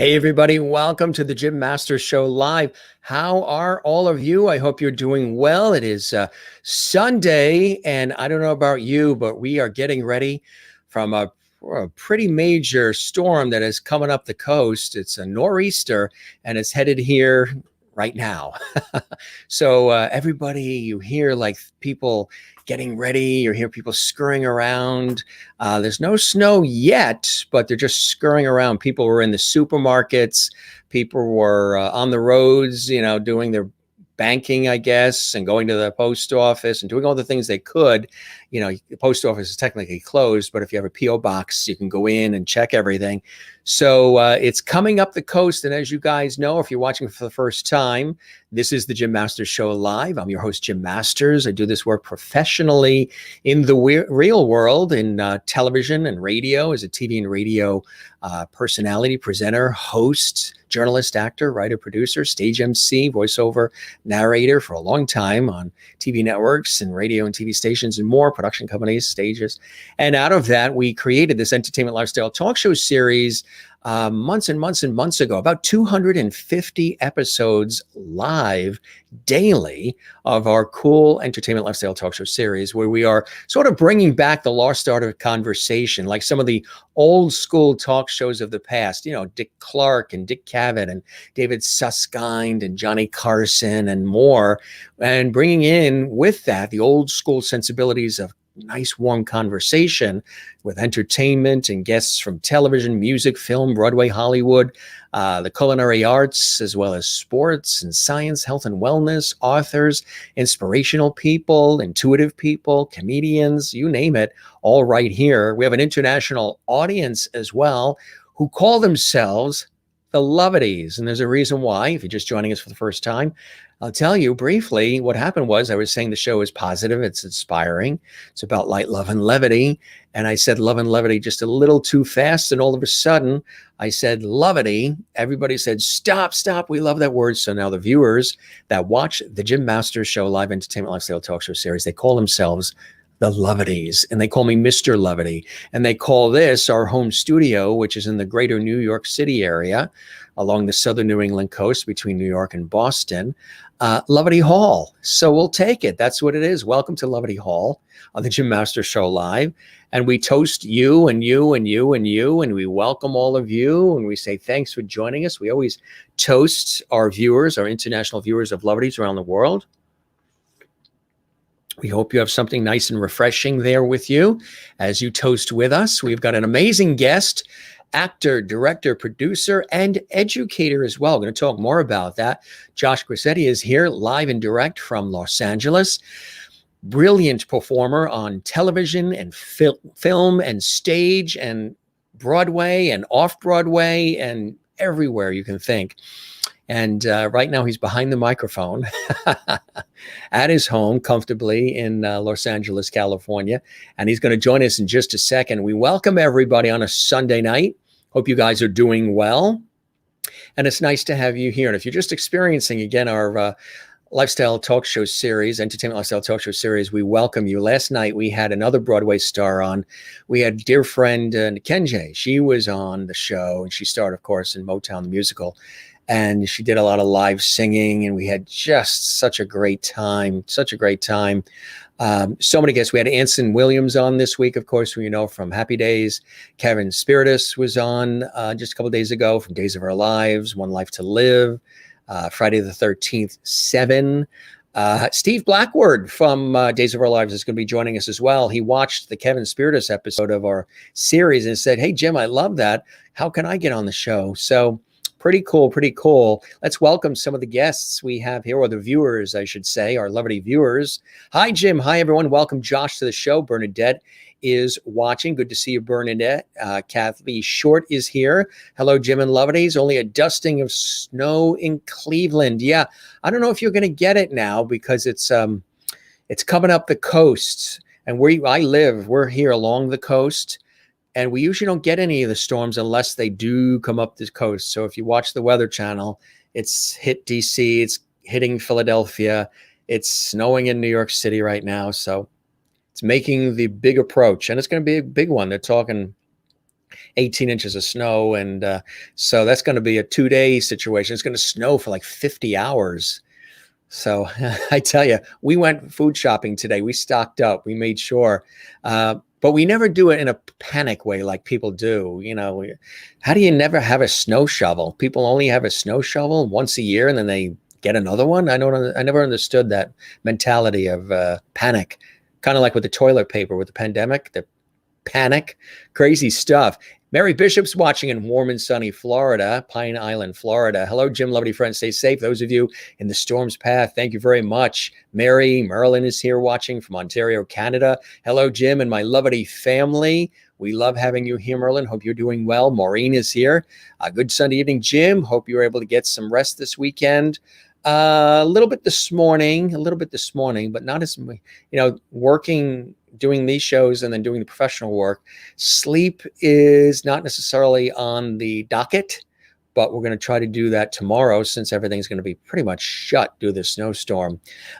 Hey, everybody. Welcome to the Jim Masters Show Live. How are all of you? I hope you're doing well. It is Sunday, and I don't know about you, but we are getting ready from a pretty major storm that is coming up the coast. It's a nor'easter, and it's headed here right now. So everybody, you hear like people getting ready. You hear people scurrying around. There's no snow yet, but they're just scurrying around. People were in the supermarkets. People were on the roads, doing their banking, I guess, and going to the post office and doing all the things they could. The post office is technically closed, but if you have a P.O. box, you can go in and check everything. So it's coming up the coast. And as you guys know, if you're watching for the first time, this is the Jim Masters Show Live. I'm your host, Jim Masters. I do this work professionally in the real world, in television and radio, as a TV and radio personality, presenter, host, journalist, actor, writer, producer, stage MC, voiceover, narrator for a long time on TV networks and radio and TV stations and more, production companies, stages. And out of that, we created this entertainment lifestyle talk show series months and months and months ago, about 250 episodes live daily of our cool entertainment lifestyle talk show series, where we are sort of bringing back the lost art of conversation, like some of the old school talk shows of the past, Dick Clark and Dick Cavett and David Susskind and Johnny Carson and more, and bringing in with that the old school sensibilities of nice, warm conversation with entertainment and guests from television, music, film, Broadway, Hollywood, the culinary arts, as well as sports and science, health and wellness, authors, inspirational people, intuitive people, comedians, you name it, all right here. We have an international audience as well who call themselves the Lovities. And there's a reason why. If you're just joining us for the first time, I'll tell you briefly what happened was I was saying the show is positive, it's inspiring, it's about light, love, and levity. And I said love and levity just a little too fast. And all of a sudden, I said levity. Everybody said, stop, we love that word. So now the viewers that watch the Jim Masters Show Live Entertainment Lifestyle Talk Show series, they call themselves the Lovities, and they call me Mr. Levity. And they call this our home studio, which is in the greater New York City area, along the southern New England coast between New York and Boston, Levity Hall. So we'll take it. That's what it is. Welcome to Levity Hall on the Jim Masters Show Live. And we toast you and you and you and you, and we welcome all of you. And we say thanks for joining us. We always toast our viewers, our international viewers of Lovities around the world. We hope you have something nice and refreshing there with you as you toast with us. We've got an amazing guest, actor, director, producer, and educator as well. We're going to talk more about that. Josh Grisetti is here live and direct from Los Angeles. Brilliant performer on television and film and stage and Broadway and off-Broadway and everywhere you can think. And right now he's behind the microphone at his home comfortably in Los Angeles, California. And he's going to join us in just a second. We welcome everybody on a Sunday night. Hope you guys are doing well. And it's nice to have you here. And if you're just experiencing, again, our lifestyle talk show series, entertainment lifestyle talk show series, we welcome you. Last night, we had another Broadway star on. We had dear friend Kenjay. She was on the show, and she starred, of course, in Motown the musical. And she did a lot of live singing, and we had just such a great time, So many guests. We had Anson Williams on this week, of course, who you know from Happy Days. Kevin Spiritus was on just a couple of days ago from Days of Our Lives, One Life to Live, Friday the 13th, 7. Steve Blackwood from Days of Our Lives is going to be joining us as well. He watched the Kevin Spiritus episode of our series and said, hey, Jim, I love that. How can I get on the show? So pretty cool. Let's welcome some of the guests we have here, or the viewers, I should say, our Levity viewers. Hi, Jim. Hi, everyone. Welcome, Josh, to the show. Bernadette is watching. Good to see you, Bernadette. Kathy Short is here. Hello, Jim and Lovities. Only a dusting of snow in Cleveland. Yeah, I don't know if you're going to get it now because it's coming up the coast. And where I live, we're here along the coast. And we usually don't get any of the storms unless they do come up the coast. So if you watch the Weather Channel, it's hit DC, it's hitting Philadelphia, it's snowing in New York City right now. So it's making the big approach, and it's going to be a big one. They're talking 18 inches of snow. And so that's going to be a 2-day situation. It's going to snow for like 50 hours. So I tell you, we went food shopping today. We stocked up. We made sure. But we never do it in a panic way like people do. How do you never have a snow shovel? People only have a snow shovel once a year and then they get another one. I never understood that mentality of panic. Kind of like with the toilet paper with the pandemic, the panic, crazy stuff. Mary Bishop's watching in warm and sunny Florida, Pine Island, Florida. Hello, Jim, lovely friends. Stay safe. Those of you in the storm's path, thank you very much. Mary, Merlin is here watching from Ontario, Canada. Hello, Jim and my lovely family. We love having you here, Merlin. Hope you're doing well. Maureen is here. Good Sunday evening, Jim. Hope you were able to get some rest this weekend. A little bit this morning, but not as, working, doing these shows and then doing the professional work. Sleep is not necessarily on the docket, but we're going to try to do that tomorrow since everything's going to be pretty much shut due to the snowstorm.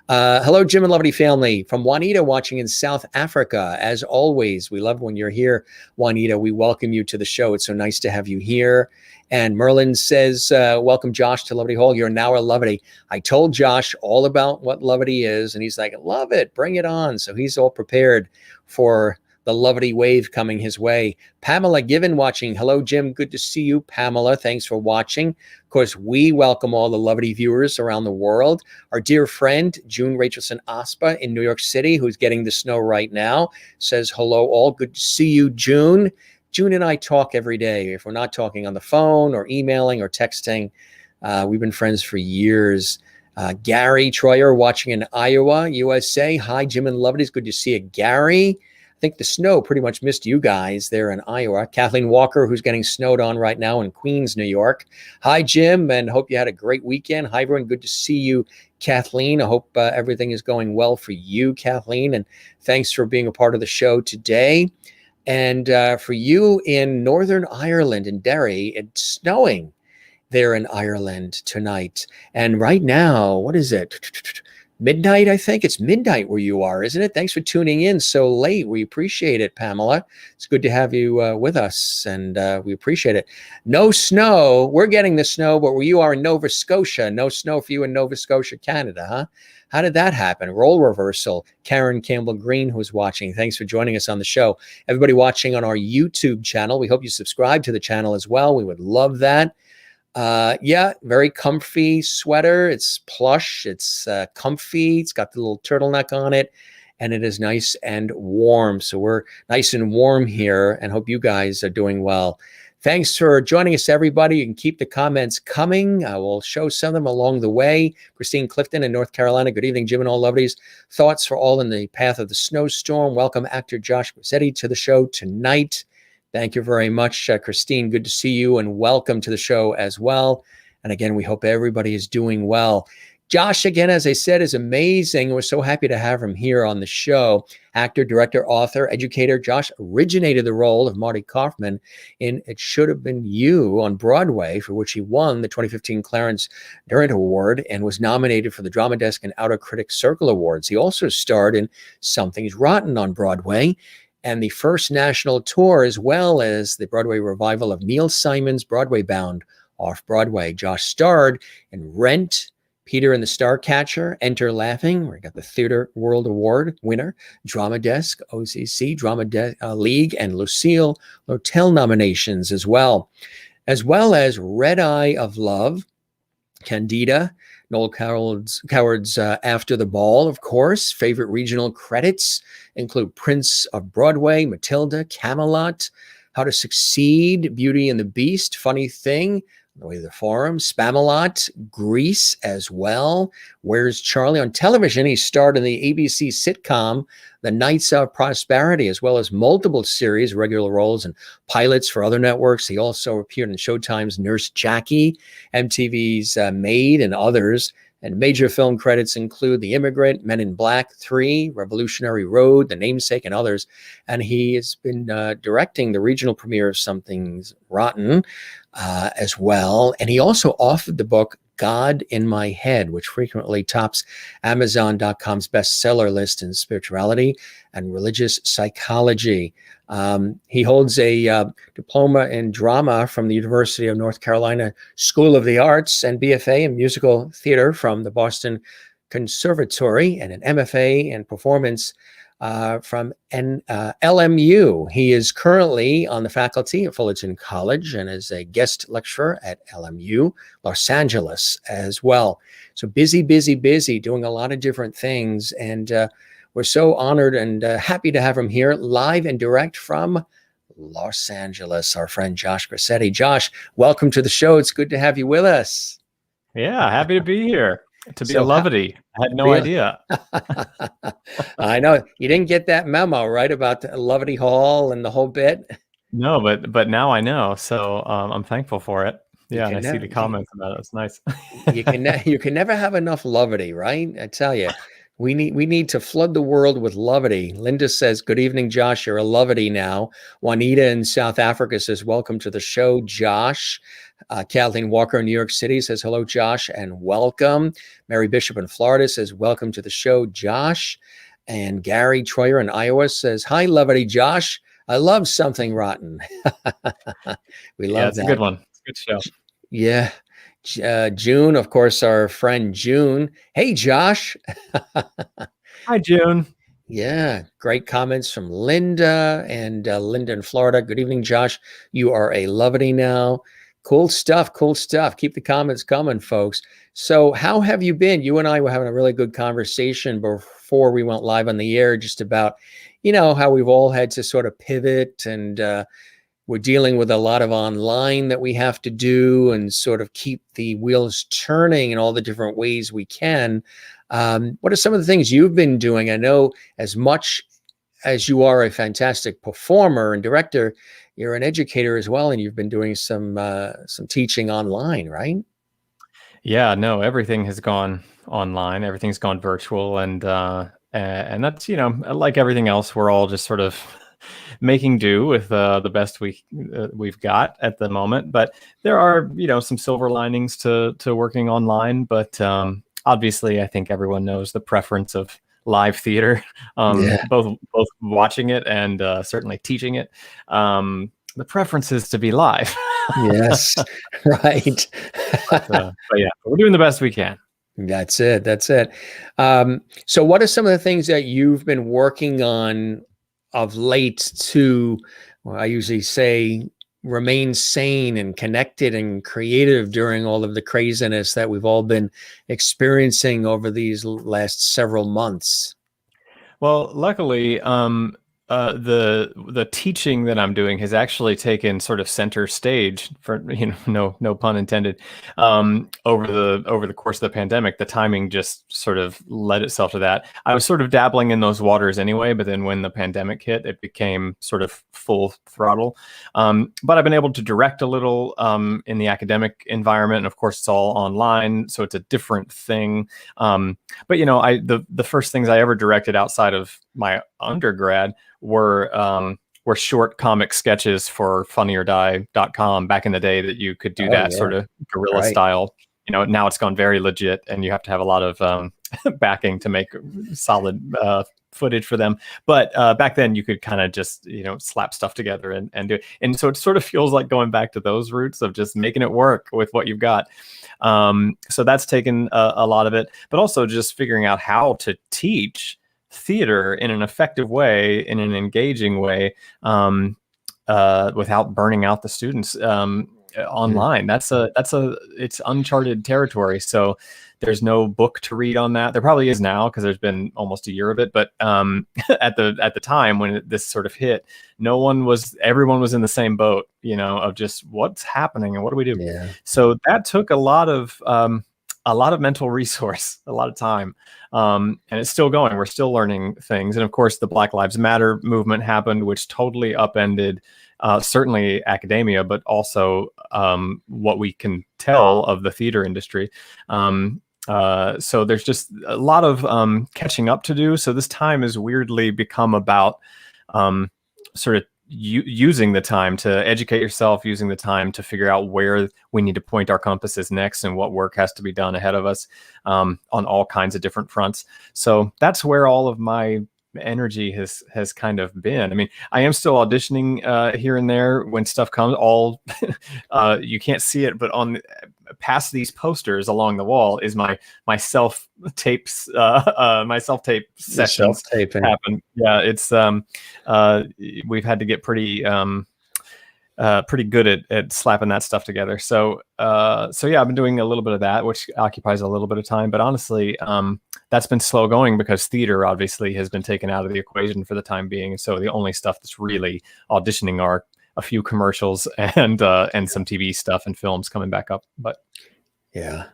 Hello, Jim and lovely family from Juanita watching in South Africa. As always, we love when you're here, Juanita. We welcome you to the show. It's so nice to have you here. And Merlin says, welcome, Josh, to Lovity Hall. You're now a Lovity. I told Josh all about what Lovity is, and he's like, love it, bring it on. So he's all prepared for the Lovity wave coming his way. Pamela Given watching. Hello, Jim. Good to see you, Pamela. Thanks for watching. Of course, we welcome all the Lovity viewers around the world. Our dear friend, June Rachelson Aspa in New York City, who's getting the snow right now, says hello all. Good to see you, June. June and I talk every day. If we're not talking on the phone or emailing or texting, we've been friends for years. Gary Troyer watching in Iowa, USA. Hi, Jim and Lovity. It's good to see you, Gary. I think the snow pretty much missed you guys there in Iowa. Kathleen Walker, who's getting snowed on right now in Queens, New York. Hi, Jim, and hope you had a great weekend. Hi, everyone. Good to see you, Kathleen. I hope everything is going well for you, Kathleen, and thanks for being a part of the show today. And for you in Northern Ireland, in Derry, it's snowing there in Ireland tonight. And right now, what is it? Midnight, I think. It's midnight where you are, isn't it? Thanks for tuning in so late. We appreciate it, Pamela. It's good to have you with us, and we appreciate it. No snow. We're getting the snow, but where you are in Nova Scotia, no snow for you in Nova Scotia, Canada, huh? How did that happen? Role reversal. Karen Campbell Green, who's watching. Thanks for joining us on the show. Everybody watching on our YouTube channel, we hope you subscribe to the channel as well. We would love that. Yeah, very comfy sweater. It's plush. It's comfy. It's got the little turtleneck on it, and it is nice and warm. So we're nice and warm here, and hope you guys are doing well. Thanks for joining us, everybody. You can keep the comments coming. I will show some of them along the way. Christine Clifton in North Carolina. Good evening, Jim and all lovelies. Thoughts for all in the path of the snowstorm. Welcome, actor Josh Grisetti, to the show tonight. Thank you very much, Christine. Good to see you, and welcome to the show as well. And again, we hope everybody is doing well. Josh, again, as I said, is amazing. We're so happy to have him here on the show. Actor, director, author, educator. Josh originated the role of Marty Kaufman in It Shoulda Been You on Broadway, for which he won the 2015 Clarence Durant Award and was nominated for the Drama Desk and Outer Critics Circle Awards. He also starred in Something's Rotten on Broadway and the first national tour, as well as the Broadway revival of Neil Simon's Broadway Bound off Broadway. Josh starred in Rent, Peter and the Starcatcher, Enter Laughing, where he got the Theater World Award winner, Drama Desk, OCC, Drama League, and Lucille Lortel nominations as well as Red Eye of Love, Candida, Noel Coward's After the Ball, of course. Favorite regional credits include Prince of Broadway, Matilda, Camelot, How to Succeed, Beauty and the Beast, Funny Thing, The Way to the Forum, Spamalot, Grease as well. Where's Charlie? On television, he starred in the ABC sitcom The Knights of Prosperity, as well as multiple series, regular roles, and pilots for other networks. He also appeared in Showtime's Nurse Jackie, MTV's Maid, and others. And major film credits include The Immigrant, Men in Black 3, Revolutionary Road, The Namesake, and others. And he has been directing the regional premiere of Something's Rotten as well. And he also authored the book God in My Head, which frequently tops Amazon.com's bestseller list in spirituality and religious psychology. He holds a diploma in drama from the University of North Carolina School of the Arts and BFA in musical theater from the Boston Conservatory, and an MFA in performance from LMU. He is currently on the faculty at Fullerton College and is a guest lecturer at LMU, Los Angeles as well. So busy, busy, busy, doing a lot of different things. And we're so honored and happy to have him here live and direct from Los Angeles, our friend Josh Grisetti. Josh, welcome to the show. It's good to have you with us. Yeah, happy to be here. To be a lovity. I had no idea. I know. You didn't get that memo, right, about Lovity Hall and the whole bit? No, but now I know. So I'm thankful for it. Yeah, and I see the comments about it. It's nice. you can never have enough Lovity, right? I tell you. We need to flood the world with Lovity. Linda says, good evening, Josh. You're a Lovity now. Juanita in South Africa says, welcome to the show, Josh. Kathleen Walker in New York City says, hello, Josh, and welcome. Mary Bishop in Florida says, welcome to the show, Josh. And Gary Troyer in Iowa says, hi, Lovity, Josh. I love Something Rotten. We love it's that. A good one. It's a good show. Yeah. June, of course, our friend June. Hey, Josh. Hi, June. Yeah, great comments from Linda and Linda in Florida. Good evening, Josh. You are a Lovity now. Cool stuff. Cool stuff. Keep the comments coming, folks. So how have you been? You and I were having a really good conversation before we went live on the air, just about, how we've all had to sort of pivot, and we're dealing with a lot of online that we have to do and sort of keep the wheels turning in all the different ways we can. What are some of the things you've been doing? I know as much as you are a fantastic performer and director, you're an educator as well, and you've been doing some teaching online, right? Yeah, no, everything has gone online. Everything's gone virtual, and that's like everything else, we're all just sort of making do with the best we've got at the moment. But there are some silver linings to working online. But obviously, I think everyone knows the preference of live theater, both watching it and certainly teaching it. The preference is to be live. Yes, right. but yeah, we're doing the best we can. That's it. So what are some of the things that you've been working on of late to, I usually say, remain sane and connected and creative during all of the craziness that we've all been experiencing over these last several months? Well, luckily, the teaching that I'm doing has actually taken sort of center stage, for no pun intended, over the course of the pandemic. The timing just sort of led itself to that. I was sort of dabbling in those waters anyway, but then when the pandemic hit, it became sort of full throttle. But I've been able to direct a little in the academic environment, and of course it's all online, so it's a different thing. But the first things I ever directed outside of my undergrad were short comic sketches for funnyordie.com back in the day, that you could do sort of guerrilla style. Now it's gone very legit, and you have to have a lot of backing to make solid footage for them. But back then you could kind of just, slap stuff together and do it. And so it sort of feels like going back to those roots of just making it work with what you've got. So that's taken a lot of it, but also just figuring out how to teach theater in an effective way, in an engaging way, without burning out the students online. It's uncharted territory. So there's no book to read on that. There probably is now, because there's been almost a year of it. But at the time when this sort of hit, everyone was in the same boat, of just what's happening and what do we do? Yeah. So that took a lot of mental resource, a lot of time. And it's still going. We're still learning things. And of course, the Black Lives Matter movement happened, which totally upended certainly academia, but also what we can tell of the theater industry. So there's just a lot of catching up to do. So this time has weirdly become about sort of using the time to educate yourself, using the time to figure out where we need to point our compasses next and what work has to be done ahead of us on all kinds of different fronts. So that's where all of my energy has kind of been. I mean, I am still auditioning here and there when stuff comes. All you can't see it, but on past these posters along the wall is my self tapes, my self tape sessions happen. Yeah, it's we've had to get pretty good at slapping that stuff together. So yeah, I've been doing a little bit of that, which occupies a little bit of time. But honestly, that's been slow going because theater obviously has been taken out of the equation for the time being. So the only stuff that's really auditioning are a few commercials and some TV stuff and films coming back up. But yeah.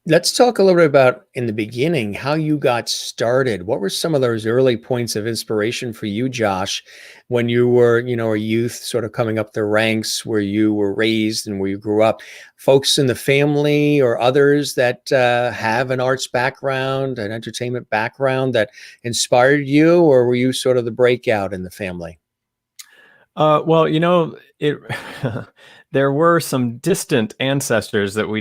Let's talk a little bit about in the beginning, how you got started. What were some of those early points of inspiration for you, Josh, when you were, a youth sort of coming up the ranks, where you were raised and where you grew up? Folks in the family or others that have an arts background, an entertainment background that inspired you, or were you sort of the breakout in the family? Well, it there were some distant ancestors that I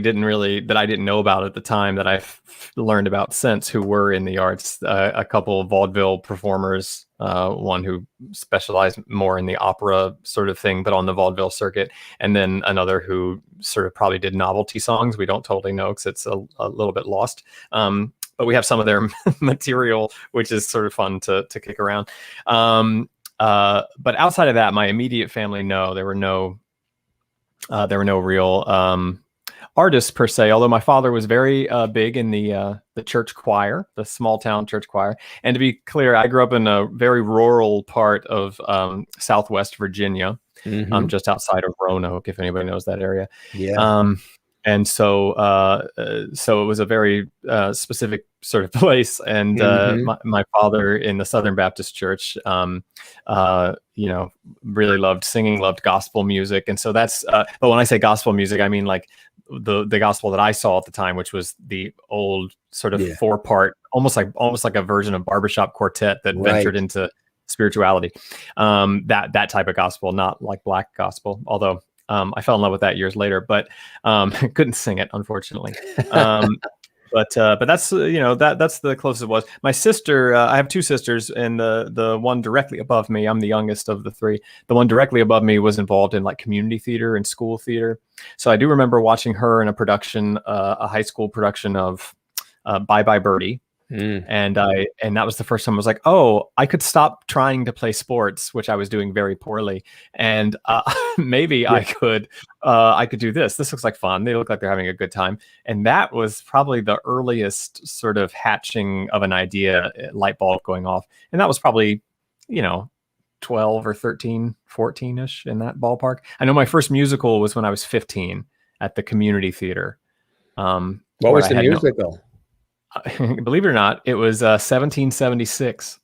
didn't know about at the time that I've learned about since, who were in the arts. A couple of vaudeville performers, one who specialized more in the opera sort of thing, but on the vaudeville circuit, and then another who sort of probably did novelty songs. We don't totally know because it's a little bit lost. But we have some of their material, which is sort of fun to kick around. But outside of that, my immediate family, no, there were no real artists per se. Although my father was very big in the church choir, the small town church choir. And to be clear, I grew up in a very rural part of Southwest Virginia, just outside of Roanoke, if anybody knows that area. Yeah. And so it was a very specific sort of place. And my father in the Southern Baptist Church, really loved singing, loved gospel music. And so that's, but when I say gospel music, I mean like the gospel that I saw at the time, which was the old sort of 4-part, almost like a version of barbershop quartet that ventured into spirituality. That type of gospel, not like black gospel, although I fell in love with that years later, but couldn't sing it, unfortunately. But that's that's the closest it was. My sister, I have 2 sisters, and the one directly above me, I'm the youngest of the 3. The one directly above me was involved in like community theater and school theater. So I do remember watching her in a production, a high school production of Bye Bye Birdie. And that was the first time I was like, oh, I could stop trying to play sports, which I was doing very poorly, and maybe I could do this. This looks like fun. They look like they're having a good time. And that was probably the earliest sort of hatching of an idea, light bulb going off. And that was probably 12 or 13, 14ish, in that ballpark. I know my first musical was when I was 15 at the community theater. What was the musical? Believe it or not, it was 1776,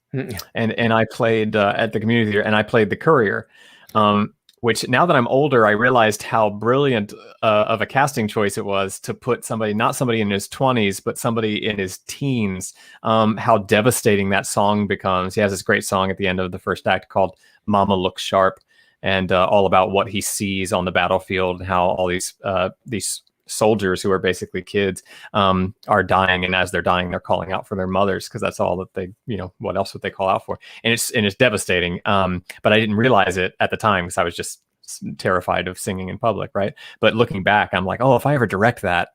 and I played at the community theater, and I played the courier, which now that I'm older, I realized how brilliant of a casting choice it was to put not somebody in his 20s, but somebody in his teens. How devastating that song becomes. He has this great song at the end of the first act called "Mama Looks Sharp," and all about what he sees on the battlefield and how all these soldiers, who are basically kids, are dying, and as they're dying, they're calling out for their mothers, because that's all that they, what else would they call out for? And it's devastating. But I didn't realize it at the time because I was just terrified of singing in public, right? But looking back, I'm like, oh, if I ever direct that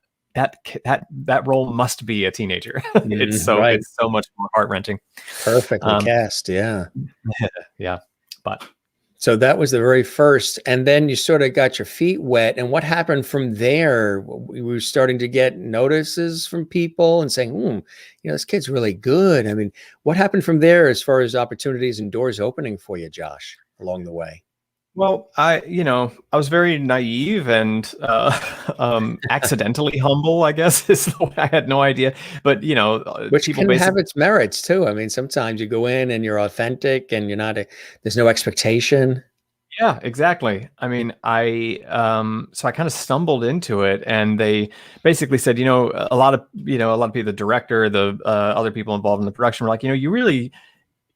role must be a teenager. It's so much more heart-wrenching. Perfectly cast, yeah. Yeah, but. So that was the very first, and then you sort of got your feet wet. And what happened from there? We were starting to get notices from people and saying, this kid's really good. I mean, what happened from there as far as opportunities and doors opening for you, Josh, along the way? Well, I was very naive and accidentally humble, I guess, is the way. I had no idea. But, which people can have its merits too. I mean, sometimes you go in and you're authentic and there's no expectation. Yeah, exactly. I mean, so I kind of stumbled into it, and they basically said, a lot of people, the director, the other people involved in the production were like,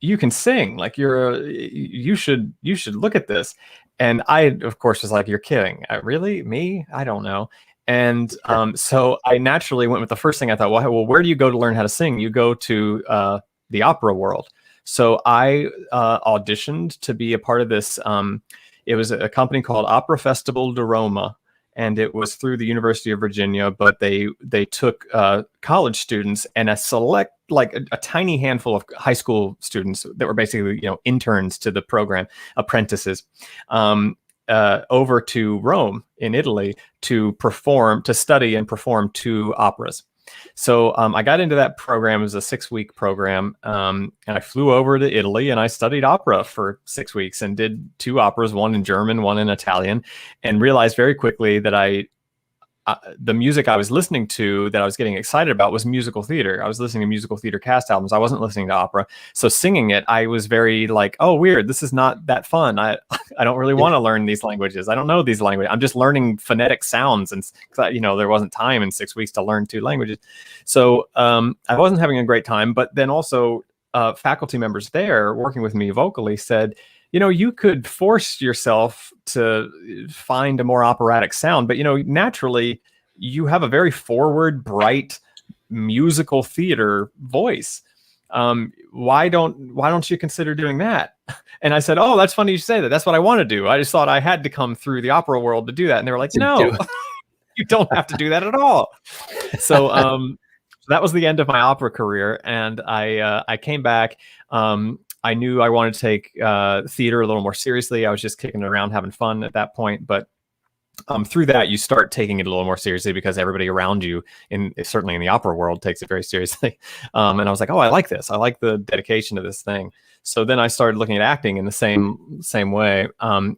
you can sing, like you should look at this. And I, of course, was like, you're kidding. Really? Me? I don't know. And so I naturally went with the first thing I thought, well, where do you go to learn how to sing? You go to the opera world. So I auditioned to be a part of this. It was a company called Opera Festival de Roma, and it was through the University of Virginia, but they took college students and a select, like a tiny handful of high school students that were basically, interns to the program, apprentices, over to Rome in Italy to study and perform 2 operas. So I got into that program. It was a 6-week program, and I flew over to Italy and I studied opera for 6 weeks and did 2 operas, one in German, one in Italian, and realized very quickly that the music I was listening to that I was getting excited about was musical theater. I was listening to musical theater cast albums. I wasn't listening to opera. So singing it, I was very like, oh, weird. This is not that fun. I don't really want to learn these languages. I don't know these languages. I'm just learning phonetic sounds. And, there wasn't time in 6 weeks to learn 2 languages. So I wasn't having a great time. But then also faculty members there working with me vocally said, you could force yourself to find a more operatic sound, but, naturally you have a very forward, bright musical theater voice. Why don't you consider doing that? And I said, oh, that's funny you say that. That's what I want to do. I just thought I had to come through the opera world to do that. And they were like, no, you don't have to do that at all. So that was the end of my opera career. And I came back. I knew I wanted to take theater a little more seriously. I was just kicking around, having fun at that point. But through that, you start taking it a little more seriously because everybody around you, certainly in the opera world, takes it very seriously. And I was like, oh, I like this. I like the dedication to this thing. So then I started looking at acting in the same way.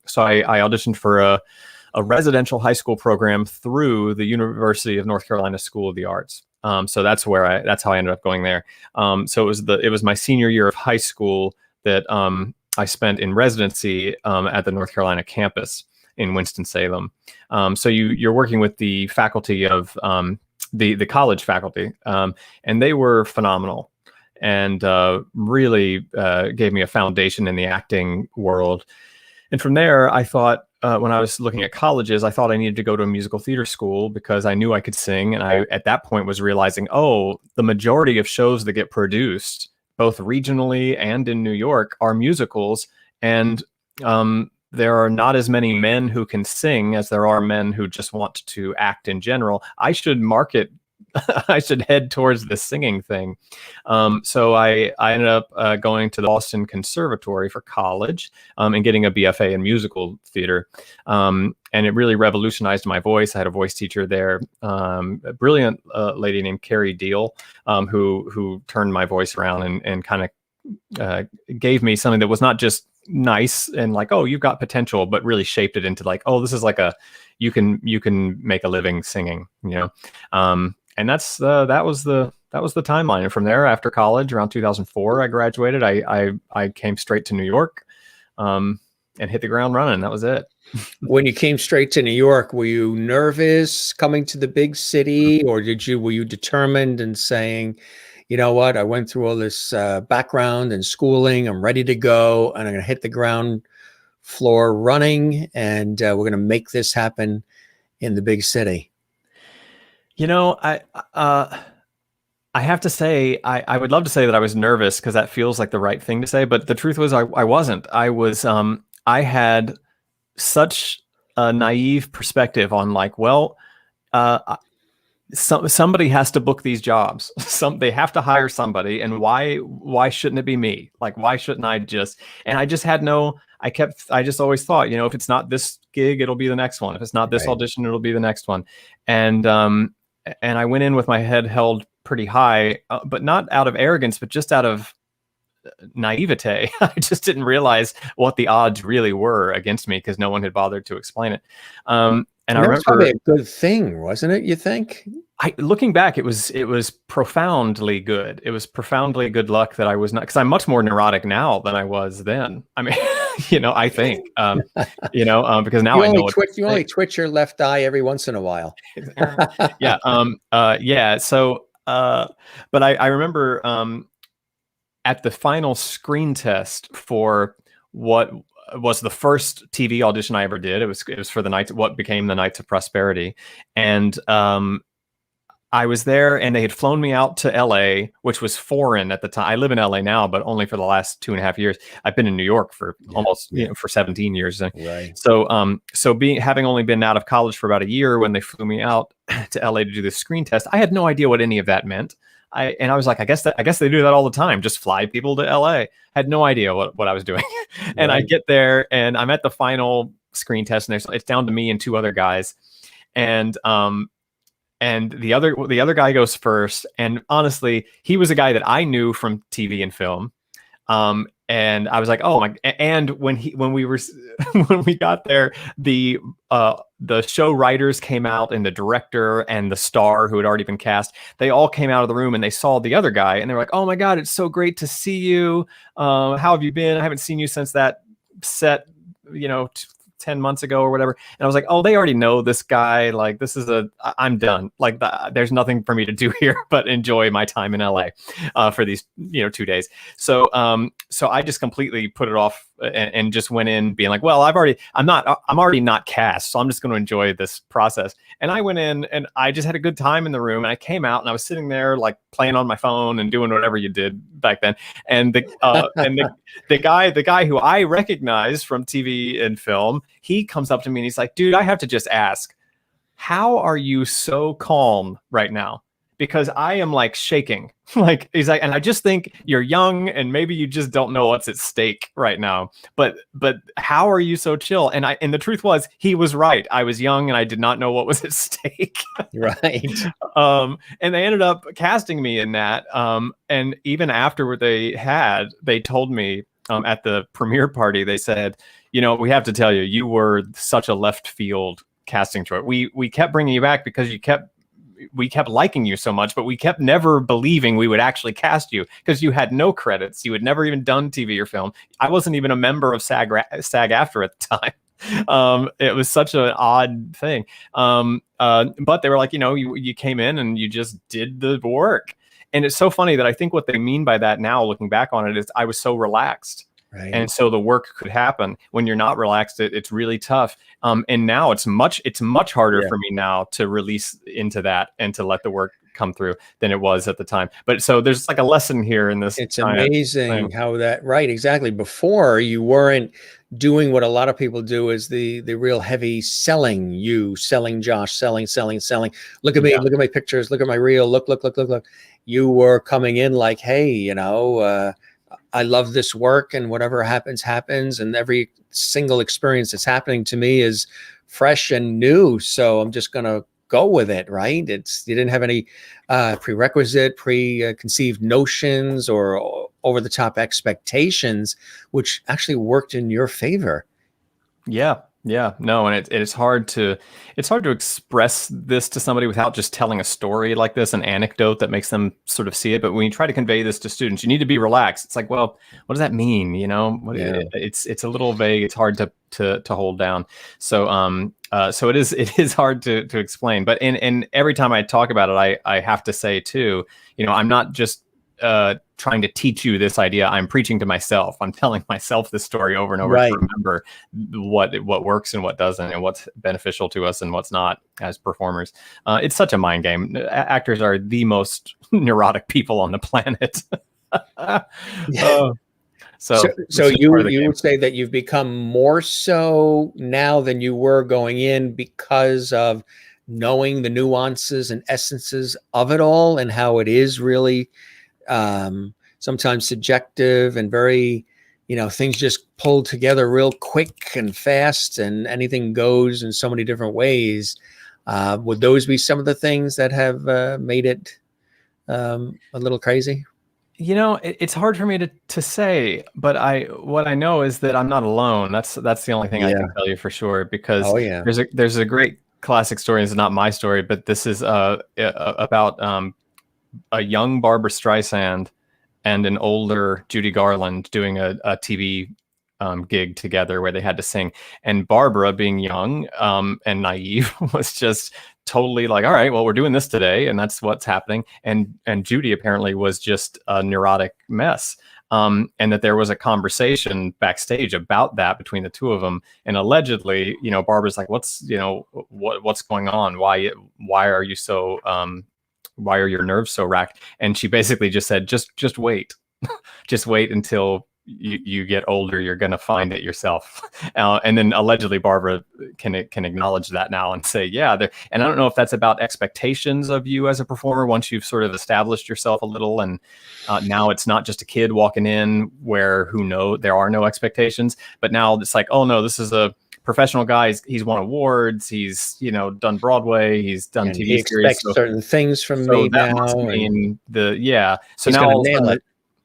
So I auditioned for a residential high school program through the University of North Carolina School of the Arts. So that's how I ended up going there. So it was my senior year of high school that I spent in residency at the North Carolina campus in Winston-Salem. So you're working with the faculty of the college faculty, and they were phenomenal and really gave me a foundation in the acting world. And from there, I thought, when I was looking at colleges, I thought I needed to go to a musical theater school because I knew I could sing. And I, at that point, was realizing, oh, the majority of shows that get produced, both regionally and in New York, are musicals. And there are not as many men who can sing as there are men who just want to act in general. I should I should head towards the singing thing. So I ended up going to the Boston Conservatory for college and getting a BFA in musical theater. And it really revolutionized my voice. I had a voice teacher there, a brilliant lady named Carrie Deal, who turned my voice around and kind of gave me something that was not just nice and like, oh, you've got potential, but really shaped it into like, oh, this is like you can make a living singing, and that was the timeline. And from there, after college, around 2004, I graduated. I came straight to New York, and hit the ground running. That was it. When you came straight to New York, were you nervous coming to the big city, or were you determined and saying, you know what, I went through all this background and schooling, I'm ready to go, and I'm going to hit the ground floor running, and we're going to make this happen in the big city? I have to say, I would love to say that I was nervous because that feels like the right thing to say. But the truth was, I wasn't. I had such a naive perspective on like, well, somebody has to book these jobs. They have to hire somebody. And why shouldn't it be me? Like, why shouldn't I just, and I just had I just always thought, if it's not this gig, it'll be the next one. If it's not this audition, it'll be the next one. And I went in with my head held pretty high, but not out of arrogance, but just out of naivete. I just didn't realize what the odds really were against me because no one had bothered to explain it. And I remember, probably a good thing, wasn't it? You think? Looking back, it was profoundly good. It was profoundly good luck that I was not, because I'm much more neurotic now than I was then. I mean, I think, because now I know you only twitch your left eye every once in a while. Yeah. Yeah. So, but I remember at the final screen test for what was the first TV audition I ever did. It was for what became the Knights of Prosperity. And I was there and they had flown me out to LA, which was foreign at the time. I live in LA now, but only for the last 2.5 years. I've been in New York for almost, for 17 years. Right. So, having only been out of college for about a year when they flew me out to LA to do this screen test, I had no idea what any of that meant. I was like, I guess they do that all the time. Just fly people to LA. I had no idea what I was doing. And I get there and I'm at the final screen test and it's down to me and two other guys. And the other guy goes first. And honestly, he was a guy that I knew from TV and film. And I was like, oh my! And when we got there, the show writers came out, and the director and the star who had already been cast, they all came out of the room and they saw the other guy, and they were like, oh my God, it's so great to see you. How have you been? I haven't seen you since that set, 10 months ago or whatever. And I was like, oh, they already know this guy. Like, I'm done. Like, there's nothing for me to do here but enjoy my time in LA for these, 2 days. So I just completely put it off and just went in being like, well, I'm already not cast. So I'm just going to enjoy this process. And I went in and I just had a good time in the room. And I came out and I was sitting there like playing on my phone and doing whatever you did back then. And the guy who I recognized from TV and film, he comes up to me and he's like, dude, I have to just ask, how are you so calm right now? Because I am like shaking. Like, he's like, and I just think you're young and maybe you just don't know what's at stake right now. But how are you so chill? And the truth was, he was right. I was young and I did not know what was at stake. Right. And they ended up casting me in that. And even after they told me at the premiere party, they said, we have to tell you, you were such a left field casting choice. We kept bringing you back because we kept liking you so much, but we kept never believing we would actually cast you because you had no credits. You had never even done TV or film. I wasn't even a member of SAG-AFTRA at the time. It was such an odd thing. But they were like, you came in and you just did the work. And it's so funny that I think what they mean by that now, looking back on it, is I was so relaxed. Right. And so the work could happen. When you're not relaxed, it's really tough. And now it's much harder for me now to release into that and to let the work come through than it was at the time. But so there's like a lesson here in this. It's amazing how that, right, exactly. Before, you weren't doing what a lot of people do, is the real heavy selling Josh, selling. Look at me, look at my pictures, look at my reel, look. You were coming in like, hey, I love this work and whatever happens. And every single experience that's happening to me is fresh and new. So I'm just going to go with it. Right. You didn't have any preconceived notions or over the top expectations, which actually worked in your favor. Yeah. No. And it's hard to express this to somebody without just telling a story like this, an anecdote that makes them sort of see it. But when you try to convey this to students, you need to be relaxed. It's like, well, what does that mean? It's a little vague. It's hard to hold down. So, so it is hard to explain, but in every time I talk about it, I have to say too, I'm not just trying to teach you this idea. I'm preaching to myself. I'm telling myself this story over and over to remember what works and what doesn't, and what's beneficial to us and what's not as performers. It's such a mind game. Actors are the most neurotic people on the planet. So you would say that you've become more so now than you were going in because of knowing the nuances and essences of it all, and how it is really sometimes subjective and very, things just pull together real quick and fast, and anything goes in so many different ways. Would those be some of the things that have made it a little crazy? It's hard for me to say, but what I know is that I'm not alone. That's the only thing I can tell you for sure, because there's a great classic story. It's not my story, but this is about a young Barbra Streisand and an older Judy Garland doing a TV gig together where they had to sing. And Barbara, being young and naive, was just totally like, all right, well, we're doing this today, and that's what's happening. And Judy apparently was just a neurotic mess. And that there was a conversation backstage about that between the two of them. And allegedly, Barbara's like, what's going on? Why are you so why are your nerves so racked? And she basically just said, just wait. Just wait until you get older. You're going to find it yourself. And then allegedly Barbara can acknowledge that now and say, yeah. And I don't know if that's about expectations of you as a performer once you've sort of established yourself a little. And now it's not just a kid walking in where there are no expectations, but now it's like, oh no, this is a professional guy. He's won awards. He's, done Broadway. He's done And TV he series. expects certain things from so me that now. must mean So he's now going all to of a nail sudden, it.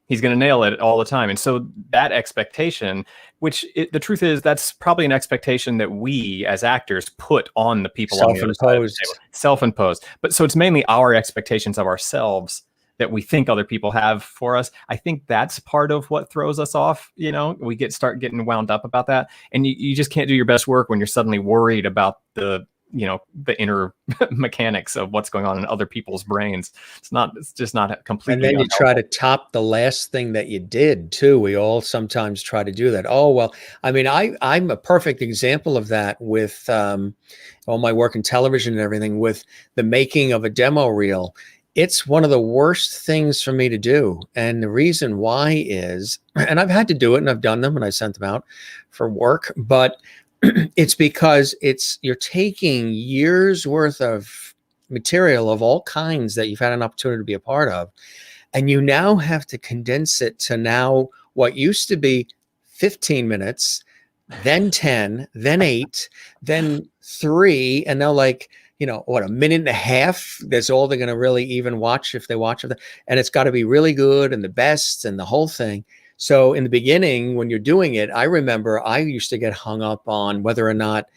he's going to nail it all the time. And so that expectation, the truth is, that's probably an expectation that we as actors put on the people on the other side of the table. Self-imposed. But so it's mainly our expectations of ourselves that we think other people have for us. I think that's part of what throws us off. We start getting wound up about that. And you just can't do your best work when you're suddenly worried about the inner mechanics of what's going on in other people's brains. It's just not completely. And then you try to top the last thing that you did too. We all sometimes try to do that. Oh, well, I mean, I'm a perfect example of that with all my work in television and everything, with the making of a demo reel. It's one of the worst things for me to do. And the reason why is, and I've had to do it and I've done them and I sent them out for work, but it's because you're taking years worth of material of all kinds that you've had an opportunity to be a part of. And you now have to condense it to now what used to be 15 minutes, then 10, then 8, then 3. And now a minute and a half. That's all they're going to really even watch if they watch it. And it's got to be really good and the best and the whole thing. So in the beginning, when you're doing it, I remember I used to get hung up on whether or not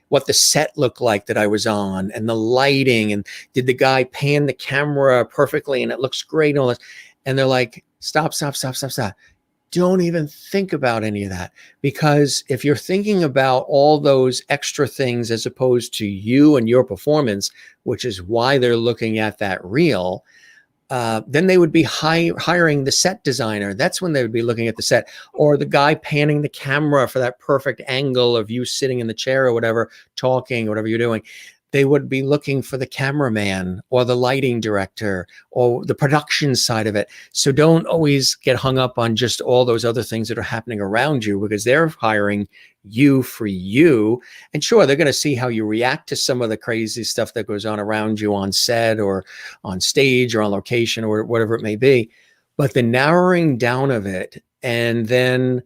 what the set looked like that I was on and the lighting, and did the guy pan the camera perfectly and it looks great and all this. And they're like, stop. Don't even think about any of that. Because if you're thinking about all those extra things as opposed to you and your performance, which is why they're looking at that reel, then they would be hiring the set designer. That's when they would be looking at the set, or the guy panning the camera for that perfect angle of you sitting in the chair or whatever, talking, whatever you're doing. They would be looking for the cameraman or the lighting director or the production side of it. So don't always get hung up on just all those other things that are happening around you, because they're hiring you for you. And sure, they're going to see how you react to some of the crazy stuff that goes on around you on set or on stage or on location or whatever it may be. But the narrowing down of it, and then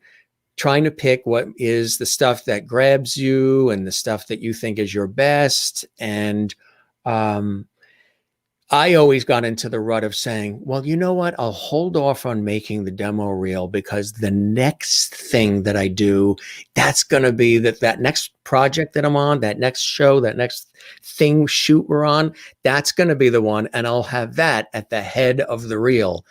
trying to pick what is the stuff that grabs you and the stuff that you think is your best. And I always got into the rut of saying, well, you know what? I'll hold off on making the demo reel because the next thing that I do, that's going to be that next project that I'm on, that next show, that next shoot we're on, that's going to be the one. And I'll have that at the head of the reel.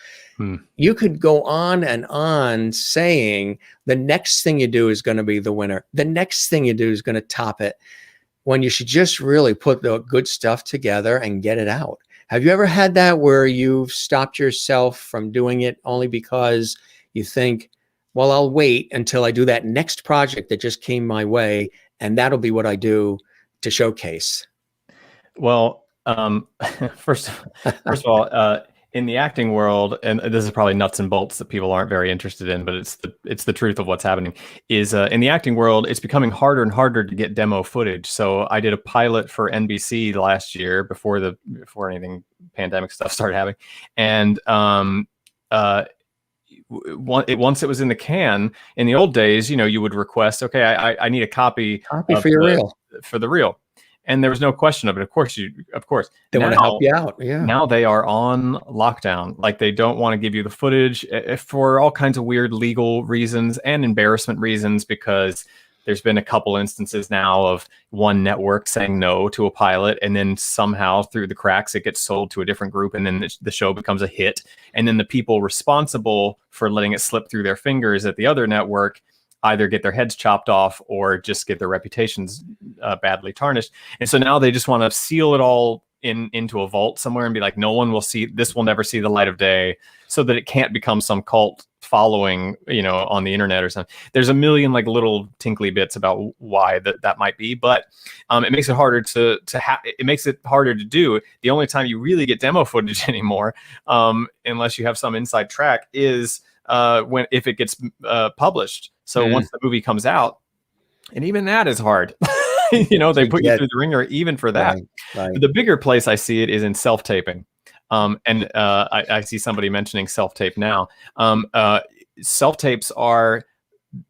You could go on and on saying the next thing you do is going to be the winner. The next thing you do is going to top it, when you should just really put the good stuff together and get it out. Have you ever had that where you've stopped yourself from doing it only because you think, well, I'll wait until I do that next project that just came my way, and that'll be what I do to showcase? Well, first of all, in the acting world, and this is probably nuts and bolts that people aren't very interested in, but it's the truth of what's happening, is in the acting world, it's becoming harder and harder to get demo footage. So I did a pilot for NBC last year before anything pandemic stuff started happening. And once it was in the can, in the old days, you would request, okay, I need a copy for your reel. For the reel. And there was no question of it. Of course, they want to help you out. Yeah. Now they are on lockdown. Like, they don't want to give you the footage for all kinds of weird legal reasons and embarrassment reasons, because there's been a couple instances now of one network saying no to a pilot, and then somehow through the cracks it gets sold to a different group, and then the show becomes a hit. And then the people responsible for letting it slip through their fingers at the other network either get their heads chopped off or just get their reputations badly tarnished. And so now they just want to seal it all into a vault somewhere and be like, no one will see this, will never see the light of day, so that it can't become some cult following, on the internet or something. There's a million like little tinkly bits about why that might be, but it makes it harder to have. It makes it harder to do. The only time you really get demo footage anymore, unless you have some inside track, is if it gets published. So once the movie comes out, and even that is hard. They put you through the ringer even for that. Right. The bigger place I see it is in self-taping. And I see somebody mentioning self-tape now. Self-tapes are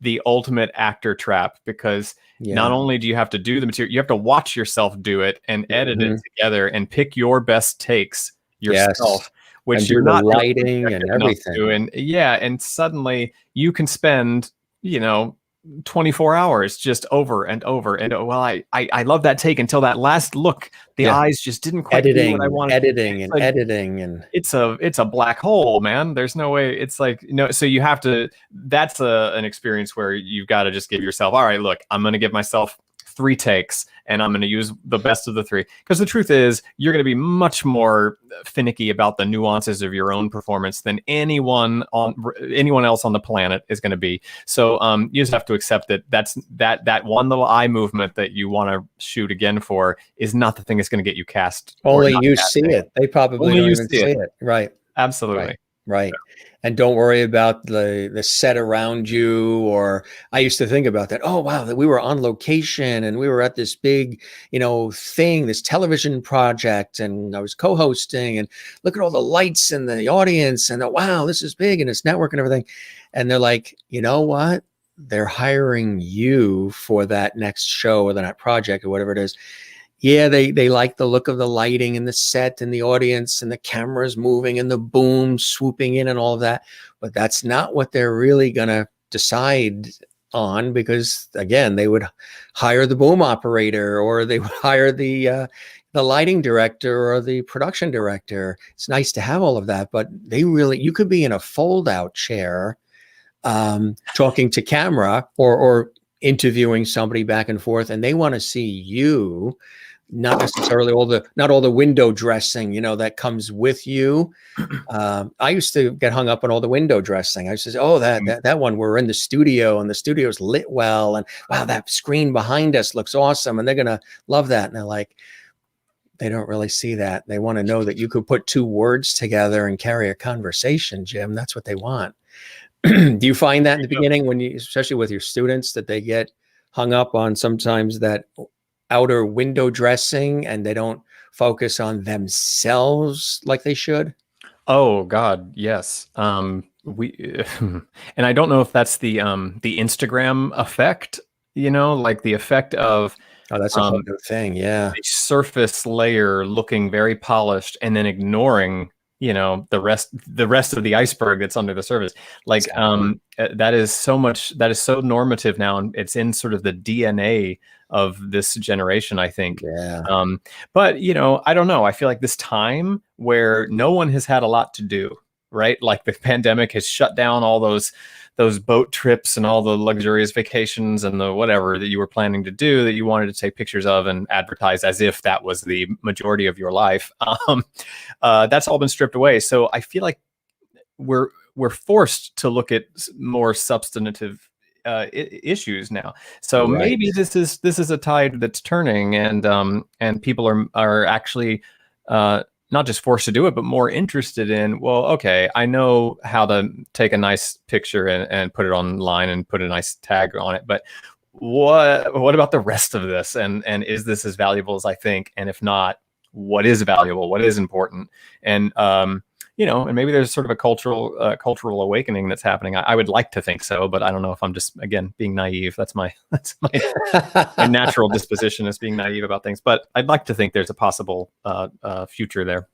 the ultimate actor trap, because not only do you have to do the material, you have to watch yourself do it and edit it together and pick your best takes yourself, which and you're not lighting and everything. And suddenly you can spend, 24 hours just over and over. And well, I love that take until that last look. The eyes just didn't quite do what I wanted. Editing and it's a black hole, man. There's no way. It's like, so you have to, that's an experience where you've got to just give yourself, all right, look, I'm going to give myself 3 takes and I'm going to use the best of the 3. Because the truth is, you're going to be much more finicky about the nuances of your own performance than anyone else on the planet is going to be. So you just have to accept that one little eye movement that you want to shoot again for is not the thing that's going to get you cast. Only you see it. They probably don't even see it. Right. Absolutely. Right. And don't worry about the set around you. Or I used to think about that. Oh, wow, that we were on location and we were at this big, thing, this television project, and I was co-hosting, and look at all the lights and the audience, and wow, this is big, and it's network and everything. And they're like, you know what? They're hiring you for that next show or that project or whatever it is. Yeah, they like the look of the lighting and the set and the audience and the cameras moving and the boom swooping in and all of that. But that's not what they're really going to decide on, because, again, they would hire the boom operator, or they would hire the lighting director or the production director. It's nice to have all of that, but you could be in a fold-out chair talking to camera or interviewing somebody back and forth, and they want to see you, not necessarily not all the window dressing, that comes with you. I used to get hung up on all the window dressing. I used to say, oh, that one, we're in the studio and the studio's lit well, and wow, that screen behind us looks awesome, and they're gonna love that. And they're like, they don't really see that. They want to know that you could put 2 words together and carry a conversation, Jim. That's what they want. Do you find that in the beginning, especially with your students, that they get hung up on sometimes that outer window dressing and they don't focus on themselves like they should? Oh God, yes. We and I don't know if that's the Instagram effect, like the effect of, oh, that's a whole new thing. Yeah. The surface layer looking very polished and then ignoring, the rest of the iceberg that's under the surface. Like, that is so normative now, and it's in sort of the DNA of this generation, I think. Yeah. But I don't know. I feel like this time where no one has had a lot to do, right? Like the pandemic has shut down all those boat trips and all the luxurious vacations and the whatever that you were planning to do, that you wanted to take pictures of and advertise as if that was the majority of your life. That's all been stripped away. So I feel like we're forced to look at more substantive issues now. So maybe this is a tide that's turning, and people are actually not just forced to do it, but more interested in, well, okay, I know how to take a nice picture and put it online and put a nice tag on it, but what about the rest of this? And is this as valuable as I think? And if not, what is valuable? What is important? And and maybe there's sort of a cultural awakening that's happening. I would like to think so, but I don't know if I'm just, again, being naive. That's my my natural disposition, is being naive about things. But I'd like to think there's a possible future there.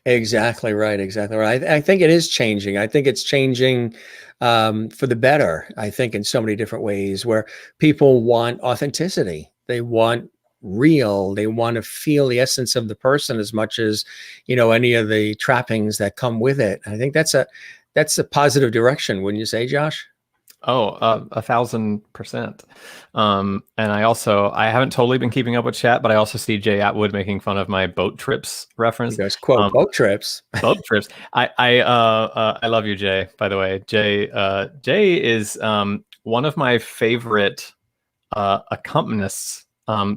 Exactly right. I think it is changing. I think it's changing for the better. I think in so many different ways, where people want authenticity. They want real. They want to feel the essence of the person as much as, any of the trappings that come with it. I think that's a positive direction, wouldn't you say, Josh? Oh, 1,000%. And I haven't totally been keeping up with chat, but I also see Jay Atwood making fun of my boat trips reference. He goes, quote, boat trips. Boat trips. I love you, Jay, by the way. Jay is one of my favorite accompanists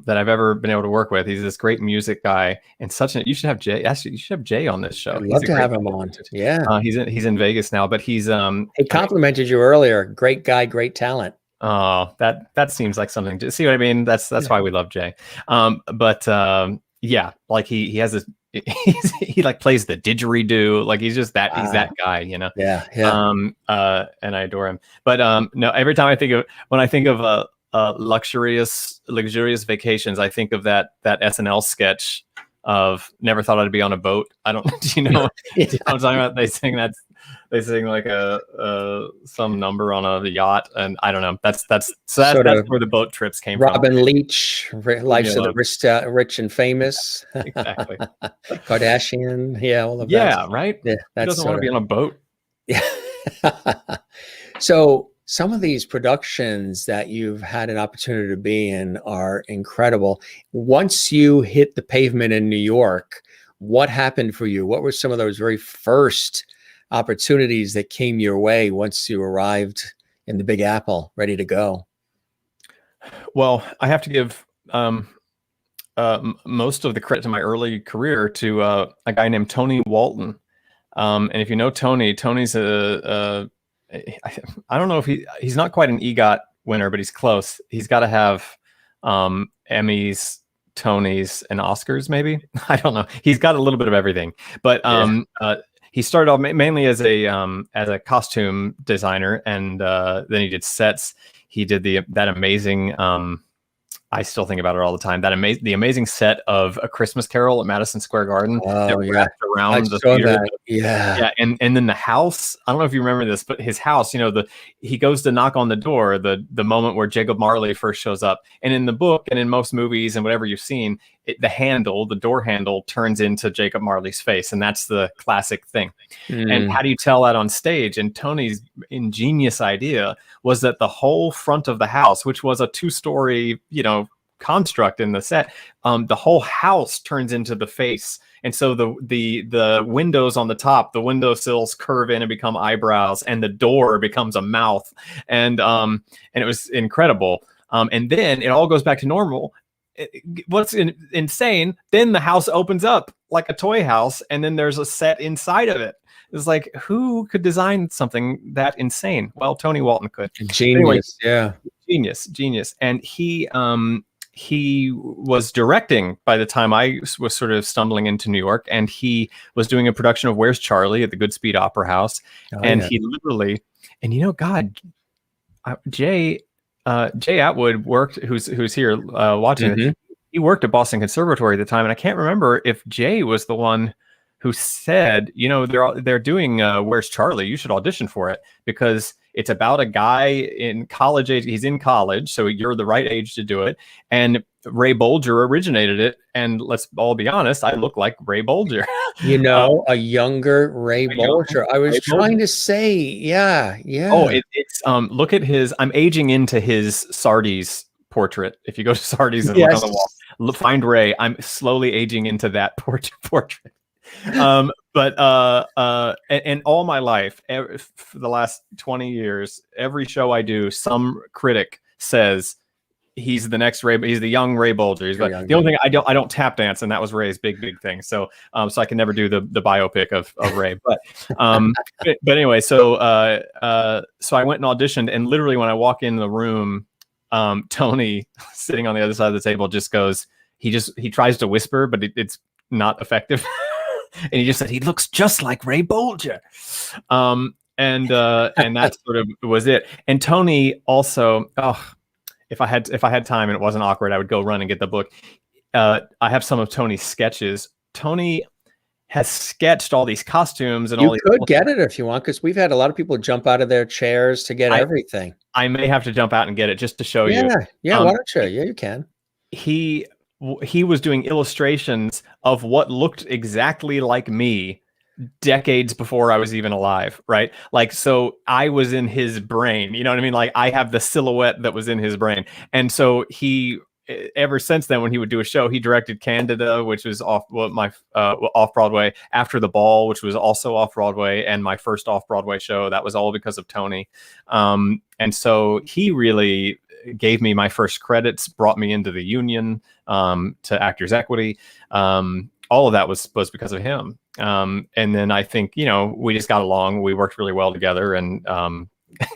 that I've ever been able to work with. He's this great music guy, and you should have Jay. Actually, you should have Jay on this show. I'd love to have him on. Yeah. He's in Vegas now, but he's he complimented you earlier. Great guy, great talent. Oh, that seems like something to see what I mean. That's why we love Jay. Yeah, like he has this. He like plays the didgeridoo. Like he's just that. He's that guy, you know. Yeah. And I adore him. But no, every time when I think of luxurious vacations, I think of that SNL sketch of "Never Thought I'd Be on a Boat." I don't. Do you know? Yeah. Do you know what I'm talking about? They sing like some number on a yacht, and I don't know. That's where the boat trips came from. Robin Leach, Lives of the Rich and Famous. Exactly. Kardashian, all of that. Yeah, right. Yeah, who doesn't want to be on a boat? Yeah. So some of these productions that you've had an opportunity to be in are incredible. Once you hit the pavement in New York, what happened for you? What were some of those very first opportunities that came your way once you arrived in the Big Apple, ready to go? Well, I have to give most of the credit to my early career to a guy named Tony Walton. And if you know Tony's I don't know if he's not quite an EGOT winner, but he's close. He's got to have Emmys, Tonys, and Oscars, maybe. I don't know. He's got a little bit of everything. But he started off mainly as a costume designer, and then he did sets. He did that amazing. I still think about it all the time. The amazing set of A Christmas Carol at Madison Square Garden that wrapped around the theater. Yeah. And then the house. I don't know if you remember this, but his house. You know, he goes to knock on the door. The moment where Jacob Marley first shows up, and in the book and in most movies and whatever you've seen, the door handle turns into Jacob Marley's face, and that's the classic thing. And how do you tell that on stage? And Tony's ingenious idea was that the whole front of the house, which was a 2-story, construct in the set, the whole house turns into the face. And so the windows on the top, the windowsills curve in and become eyebrows, and the door becomes a mouth. And it was incredible. And then it all goes back to normal. What's insane, then the house opens up like a toy house, and then there's a set inside of it. It's like, who could design something that insane? Well, Tony Walton could. Genius. Genius. And he was directing by the time I was sort of stumbling into New York, and he was doing a production of Where's Charlie at the Goodspeed Opera House. He literally, Jay Atwood worked, who's here watching. He worked at Boston Conservatory at the time, and I can't remember if Jay was the one who said, they're doing Where's Charlie? You should audition for it, because it's about a guy in college age. He's in college, so you're the right age to do it. And Ray Bolger originated it. And let's all be honest, I look like Ray Bolger. A younger Ray Bolger. I was trying to say, yeah. Oh, it's look at I'm aging into his Sardi's portrait. If you go to Sardi's and look on the wall, find Ray. I'm slowly aging into that portrait. But all my life, for the last 20 years, every show I do, some critic says he's the next Ray. He's the young Ray Bolger. The only thing I don't tap dance, and that was Ray's big thing. So I can never do the biopic of Ray. But anyway, so I went and auditioned, and literally when I walk in the room, Tony sitting on the other side of the table just goes. He tries to whisper, but it's not effective. And he just said, he looks just like Ray Bolger. And that sort of was it. And Tony also, if I had time and it wasn't awkward, I would go run and get the book. I have some of Tony's sketches. Tony has sketched all these costumes and you could get it if you want, because we've had a lot of people jump out of their chairs to get everything. I may have to jump out and get it just to show you. Yeah, why don't you? Yeah, you can. He was doing illustrations of what looked exactly like me decades before I was even alive, right? Like, so I was in his brain, you know what I mean? Like, I have the silhouette that was in his brain. And so he, ever since then, when he would do a show, he directed Candida, which was off off Broadway, After the Ball, which was also off Broadway, and my first off Broadway show. That was all because of Tony. And so he really gave me my first credits, brought me into the union, to Actors Equity. All of that was because of him. And then I think, you know, we just got along. We worked really well together. And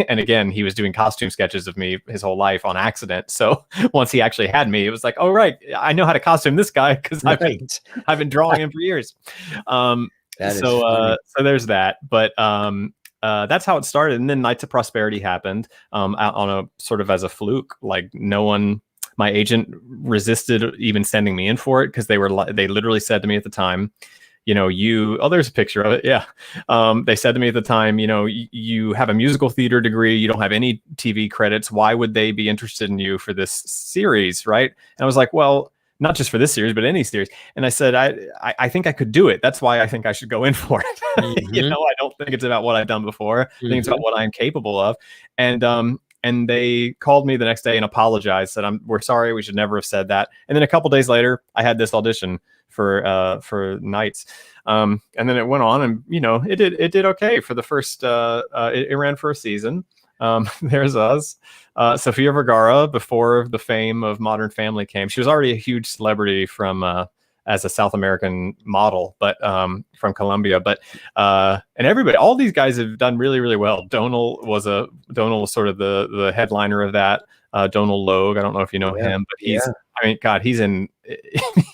and again, he was doing costume sketches of me his whole life on accident. So once he actually had me, it was like, oh, right, I know how to costume this guy because I've been drawing him for years. So there's that. But that's how it started. And then Nights of Prosperity happened on a sort of as a fluke. Like, no one, my agent resisted even sending me in for it, because they literally said to me at the time, you know, there's a picture of it. Yeah. They said to me at the time, you know, you have a musical theater degree. You don't have any TV credits. Why would they be interested in you for this series? Right. And I was like, well, not just for this series, but any series. And I said, I think I could do it. That's why I think I should go in for it. Mm-hmm. You know, I don't think it's about what I've done before. I think it's about what I'm capable of. And they called me the next day and apologized, said, we're sorry, we should never have said that. And then a couple days later, I had this audition for Nights. And then it went on, and, you know, it did okay for the first, it ran for a season. There's us. Sofia Vergara, before the fame of Modern Family came, she was already a huge celebrity from, as a South American model, but from Colombia. But and everybody, all these guys have done really, really well. Donal was sort of the headliner of that. Donal Logue, I don't know if you know him, but he's, I mean, God, he's in.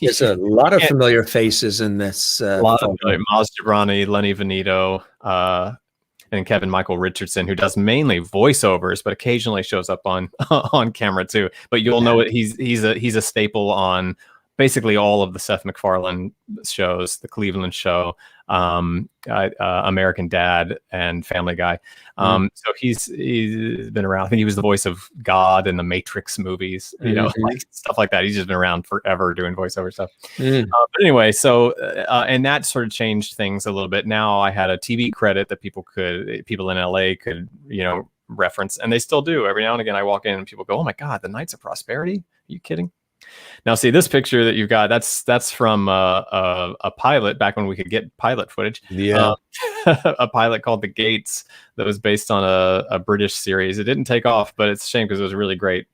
There's a lot of familiar faces in this. A lot of Maz Jobrani, Lenny Venito, and Kevin Michael Richardson, who does mainly voiceovers, but occasionally shows up on on camera too. But you'll know it. He's a staple on basically all of the Seth MacFarlane shows, the Cleveland Show, American Dad, and Family Guy. So he's been around. I think he was the voice of God in the Matrix movies, you know, like stuff like that. He's just been around forever doing voiceover stuff. But anyway, so and that sort of changed things a little bit. Now I had a TV credit that people in LA could, you know, reference, and they still do. Every now and again, I walk in and people go, "Oh my God, the Knights of Prosperity? Are you kidding?" Now, see this picture that you've got. That's from a pilot back when we could get pilot footage. Yeah, a pilot called The Gates that was based on a British series. It didn't take off, but it's a shame because it was a really great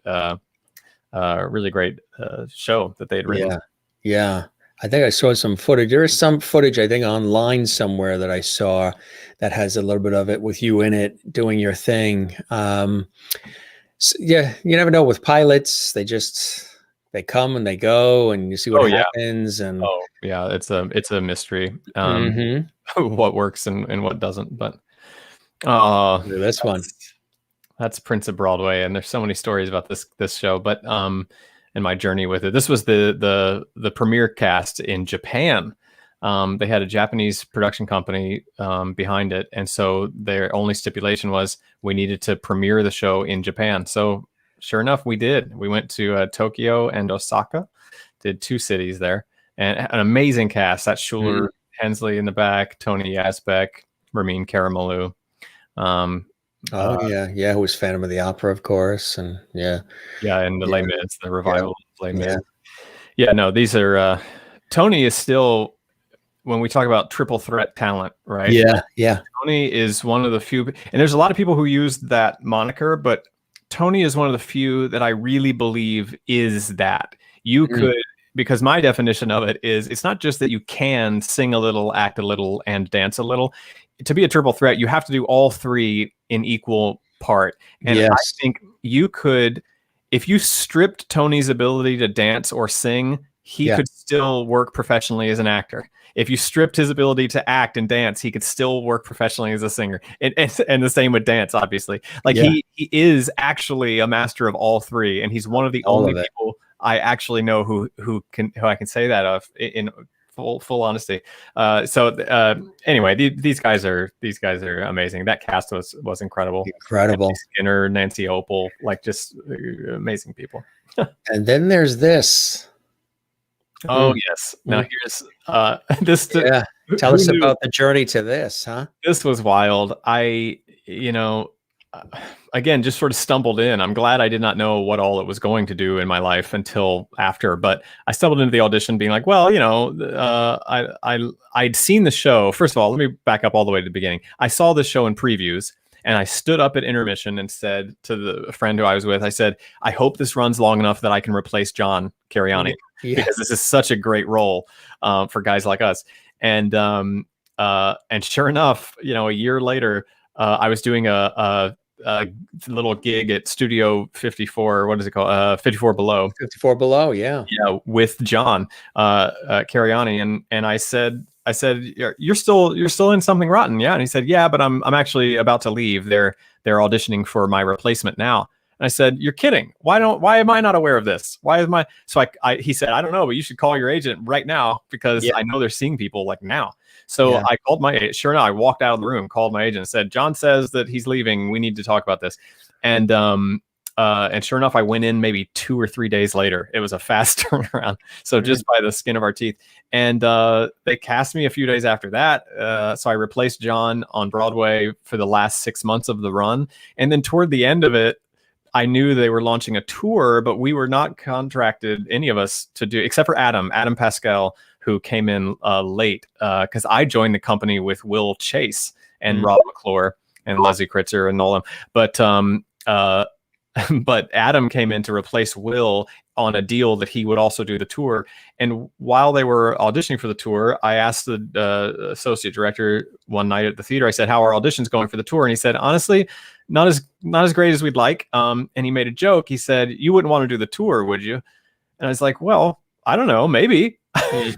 show that they had written. Yeah. I think I saw some footage. There is some footage, I think, online somewhere that I saw that has a little bit of it with you in it doing your thing. So, yeah, you never know with pilots. They come and they go, and you see what happens. And it's a mystery. What works and what doesn't. But this one, that's Prince of Broadway, and there's so many stories about this show. But and my journey with it. This was the premiere cast in Japan. They had a Japanese production company behind it, and so their only stipulation was we needed to premiere the show in Japan. So sure enough, we did. We went to Tokyo and Osaka, did 2 cities there, and an amazing cast. That's Shuler Hensley in the back, Tony Yazbek, Ramin Karamalou. Who was Phantom of the Opera, of course, and and the Les Mis, the revival of Les Mis. No, these are Tony is still, when we talk about triple threat talent, right? Tony is one of the few, and there's a lot of people who use that moniker, but Tony is one of the few that I really believe is that. You could, because my definition of it is, it's not just that you can sing a little, act a little, and dance a little. To be a triple threat, you have to do all 3 in equal part. And I think you could, if you stripped Tony's ability to dance or sing, he could still work professionally as an actor. If you stripped his ability to act and dance, he could still work professionally as a singer. And the same with dance, obviously. Like he is actually a master of all 3, and he's one of the only people I actually know who I can say that of in full honesty. Anyway, these guys are amazing. That cast was incredible. Nancy Skinner, Nancy Opel, like just amazing people. And then there's this. Oh yes. Now here's this Tell who us knew? about the journey to this, huh? This was wild. Uh, again, just sort of stumbled in. I'm glad I did not know what all it was going to do in my life until after, but I stumbled into the audition being like, well, I'd seen the show. First of all, let me back up all the way to the beginning. I saw the show in previews, and I stood up at intermission and said to the friend who I was with, I said, I hope this runs long enough that I can replace John Cariani, because this is such a great role for guys like us. And sure enough, a year later, I was doing a little gig at Studio 54. What is it called? 54 Below. 54 Below, yeah. Yeah, with John Cariani, and I said, you're still in Something Rotten, yeah? And he said, yeah, but I'm actually about to leave. They're auditioning for my replacement now. And I said, you're kidding. Why am I not aware of this? So he said, I don't know, but you should call your agent right now, because I know they're seeing people like now. So I called my agent. Sure enough, I walked out of the room, called my agent, and said, John says that he's leaving. We need to talk about this. And sure enough, I went in maybe 2 or 3 days later. It was a fast turnaround. So just by the skin of our teeth. And they cast me a few days after that. So I replaced John on Broadway for the last 6 months of the run. And then toward the end of it, I knew they were launching a tour, but we were not contracted, any of us, to do, except for Adam Pascal, who came in late, because I joined the company with Will Chase and Rob McClure and Leslie Kritzer and Nolan. But but Adam came in to replace Will on a deal that he would also do the tour. And while they were auditioning for the tour, I asked the associate director one night at the theater, I said, how are auditions going for the tour? And he said, honestly, not as great as we'd like. And he made a joke. He said, you wouldn't want to do the tour, would you? And I was like, well, I don't know, maybe. Right.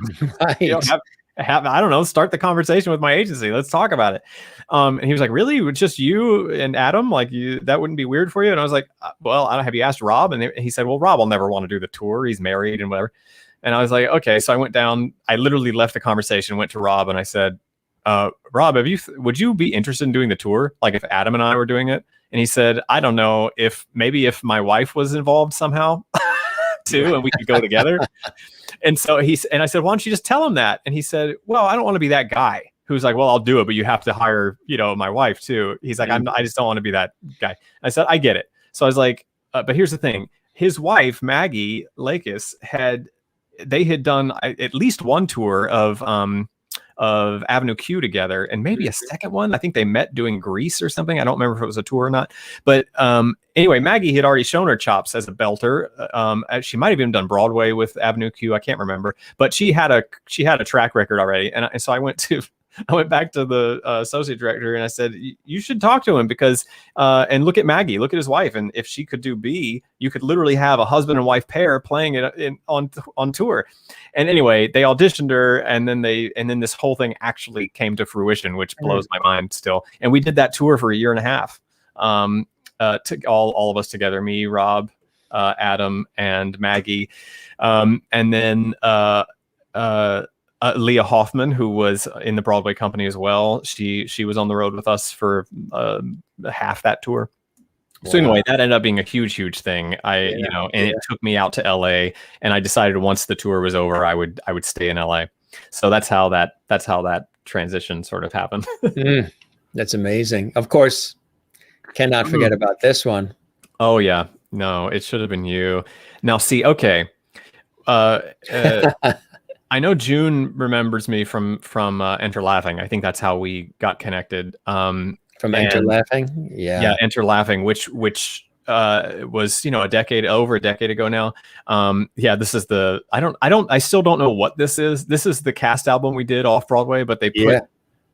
I don't know, start the conversation with my agency. Let's talk about it. And he was like, really? Just you and Adam? Like, that wouldn't be weird for you? And I was like, well, have you asked Rob? And he said, well, Rob will never want to do the tour. He's married and whatever. And I was like, okay. So I went down, I literally left the conversation, went to Rob, and I said, Rob, would you be interested in doing the tour? Like, if Adam and I were doing it? And he said, I don't know, if my wife was involved somehow too, and we could go together. And so I said, why don't you just tell him that? And he said, well, I don't want to be that guy who's like, well, I'll do it, but you have to hire, my wife too. He's like, I just don't want to be that guy. I said, I get it. So I was like, but here's the thing. His wife, Maggie Lakis, had done at least one tour of Avenue Q together, and maybe a second one. I think they met doing Grease or something. I don't remember if it was a tour or not. But anyway, Maggie had already shown her chops as a belter. She might have even done Broadway with Avenue Q. I can't remember, but she had a track record already. And so I went back to the associate director, and I said, you should talk to him, because and look at Maggie, look at his wife, and if she could do B, you could literally have a husband and wife pair playing it on tour. And anyway, they auditioned her, and then this whole thing actually came to fruition, which blows my mind still. And we did that tour for a year and a half, all of us together, me, Rob, Adam, and Maggie, and then Leah Hoffman, who was in the Broadway company as well. She was on the road with us for half that tour. Wow. So anyway, that ended up being a huge thing. It took me out to LA, and I decided once the tour was over, I would stay in LA. So that's how that transition sort of happened. That's amazing. Of course, cannot forget about this one. Oh yeah, no, It Shoulda Been You. Now see, okay. I know June remembers me from Enter Laughing. I think that's how we got connected. From Enter Laughing, yeah, Enter Laughing, which was over a decade ago now. This is I still don't know what this is. This is the cast album we did off Broadway, but they put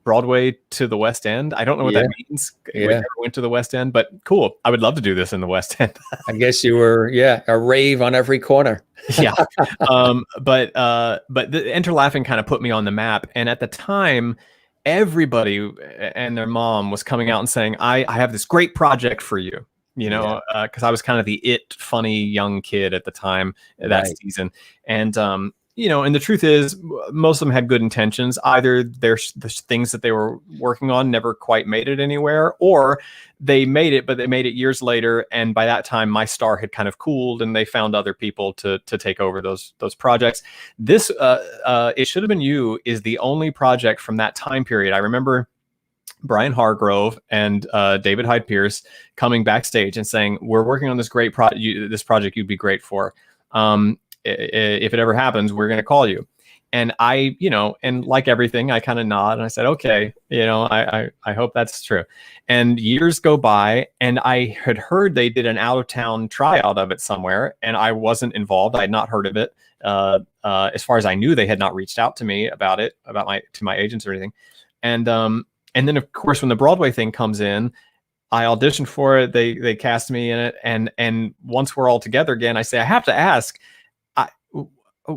Broadway to the West End. I don't know what that means. We never went to the West End, but cool. I would love to do this in the West End. I guess you were, a rave on every corner. Yeah. But the Enter Laughing kind of put me on the map. And at the time, everybody and their mom was coming out and saying, I have this great project for you, because I was kind of the funny young kid at the time, that season. And, and the truth is, most of them had good intentions. Either the things that they were working on never quite made it anywhere, or they made it, but they made it years later. And by that time, my star had kind of cooled, and they found other people to take over those projects. This, It Shoulda Been You, is the only project from that time period. I remember Brian Hargrove and David Hyde Pierce coming backstage and saying, "We're working on this great this project you'd be great for. If it ever happens, we're going to call you." And I, and like everything, I kind of nod and I said, okay, I hope that's true. And years go by, and I had heard they did an out of town tryout of it somewhere, and I wasn't involved. I had not heard of it. As far as I knew, they had not reached out to me about it, to my agents or anything. And then of course, when the Broadway thing comes in, I auditioned for it. They cast me in it. And once we're all together again, I say, I have to ask,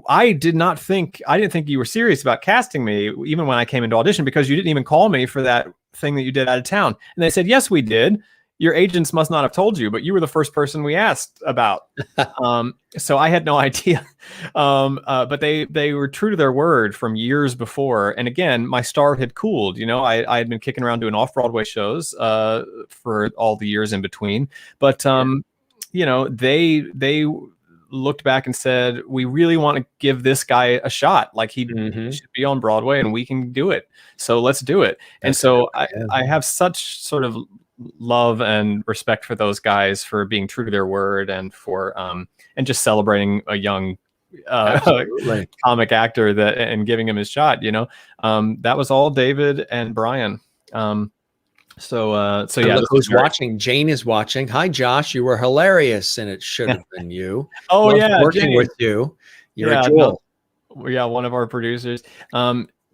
I didn't think you were serious about casting me, even when I came into audition, because you didn't even call me for that thing that you did out of town. And they said, yes, we did. Your agents must not have told you, but you were the first person we asked about. So I had no idea. But they were true to their word from years before. And again, my star had cooled. I had been kicking around doing off-Broadway shows for all the years in between. But they looked back and said, we really want to give this guy a shot. Like he should be on Broadway, and we can do it. So let's do it. And so I have such sort of love and respect for those guys for being true to their word, and for and just celebrating a young comic actor and giving him his shot. That was all David and Brian. So yeah, look who's watching. Jane is watching. Hi, Josh. You were hilarious, and It Should Have Been You. Oh, Loved yeah, working Jane. with you. You're a jewel. One of our producers.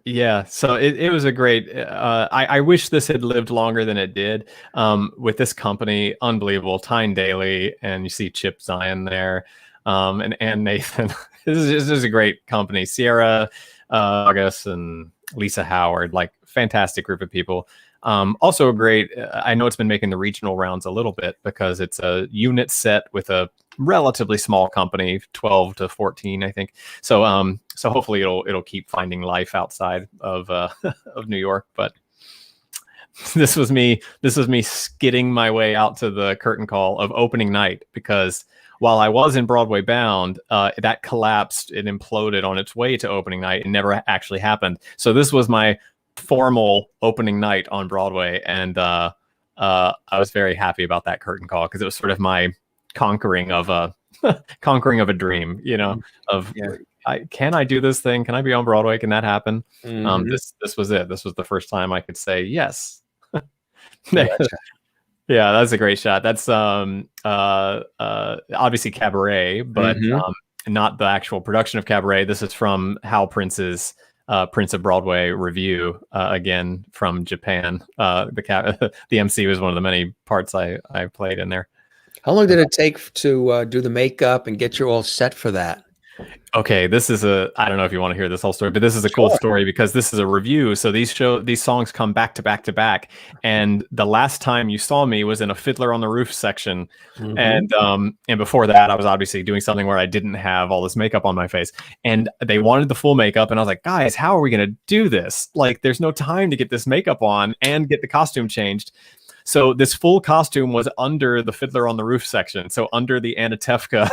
Yeah, so it was a great. I wish this had lived longer than it did. With this company, unbelievable. Tyne Daly, and you see Chip Zien there, and Nathan. This is a great company. Sierra August and Lisa Howard, like fantastic group of people. Also a great, I know it's been making the regional rounds a little bit because it's a unit set with a relatively small company, 12 to 14, I think. So hopefully it'll keep finding life outside of of New York. But this was me skidding my way out to the curtain call of opening night, because while I was in Broadway bound, that collapsed. It imploded on its way to opening night and never actually happened. So this was my formal opening night on Broadway, and I was very happy about that curtain call, because it was sort of my conquering of a dream, can I do this thing? Can I be on Broadway? Can that happen? This was it. This was the first time I could say yes. Yeah, that's a great shot. That's obviously Cabaret, but not the actual production of Cabaret. This is from Hal Prince's Prince of Broadway review, again from Japan. The MC was one of the many parts I played in there. How long did it take to do the makeup and get you all set for that? Okay, this is I don't know if you want to hear this whole story, but this is a cool story, because this is a review. So these songs come back to back to back. And the last time you saw me was in a Fiddler on the Roof section. And before that, I was obviously doing something where I didn't have all this makeup on my face. And they wanted the full makeup. And I was like, guys, how are we going to do this? Like, there's no time to get this makeup on and get the costume changed. So this full costume was under the Fiddler on the Roof section. So under the Anatevka,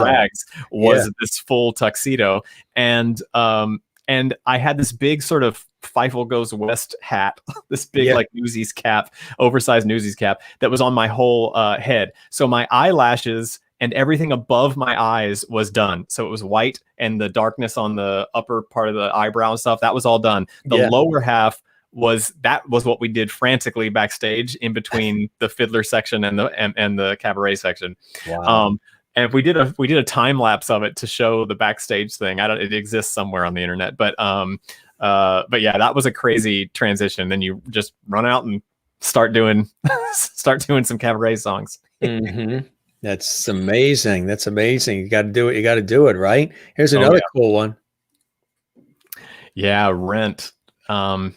rags was this full tuxedo. And I had this big sort of Feifel Goes West hat, this big like Newsies cap, oversized Newsies cap that was on my whole head. So my eyelashes and everything above my eyes was done. So it was white, and the darkness on the upper part of the eyebrow and stuff, that was all done. The lower half was what we did frantically backstage in between the Fiddler section and the Cabaret section. Wow. And we did a time lapse of it to show the backstage thing. It exists somewhere on the internet, but yeah, that was a crazy transition. Then you just run out and start doing some Cabaret songs. That's amazing. You got to do it. You got to do it, right? Here's another cool one. Yeah, Rent. I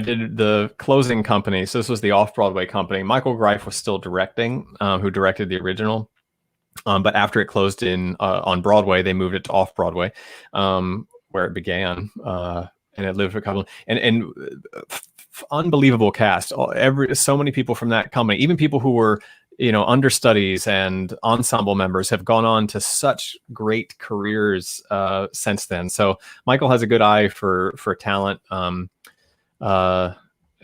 did the closing company. So this was the off-Broadway company. Michael Greif was still directing, who directed the original. But after it closed in on Broadway, they moved it to off Broadway, where it began, and it lived for a couple. And unbelievable cast. So many people from that company, even people who were understudies and ensemble members, have gone on to such great careers since then. So Michael has a good eye for talent.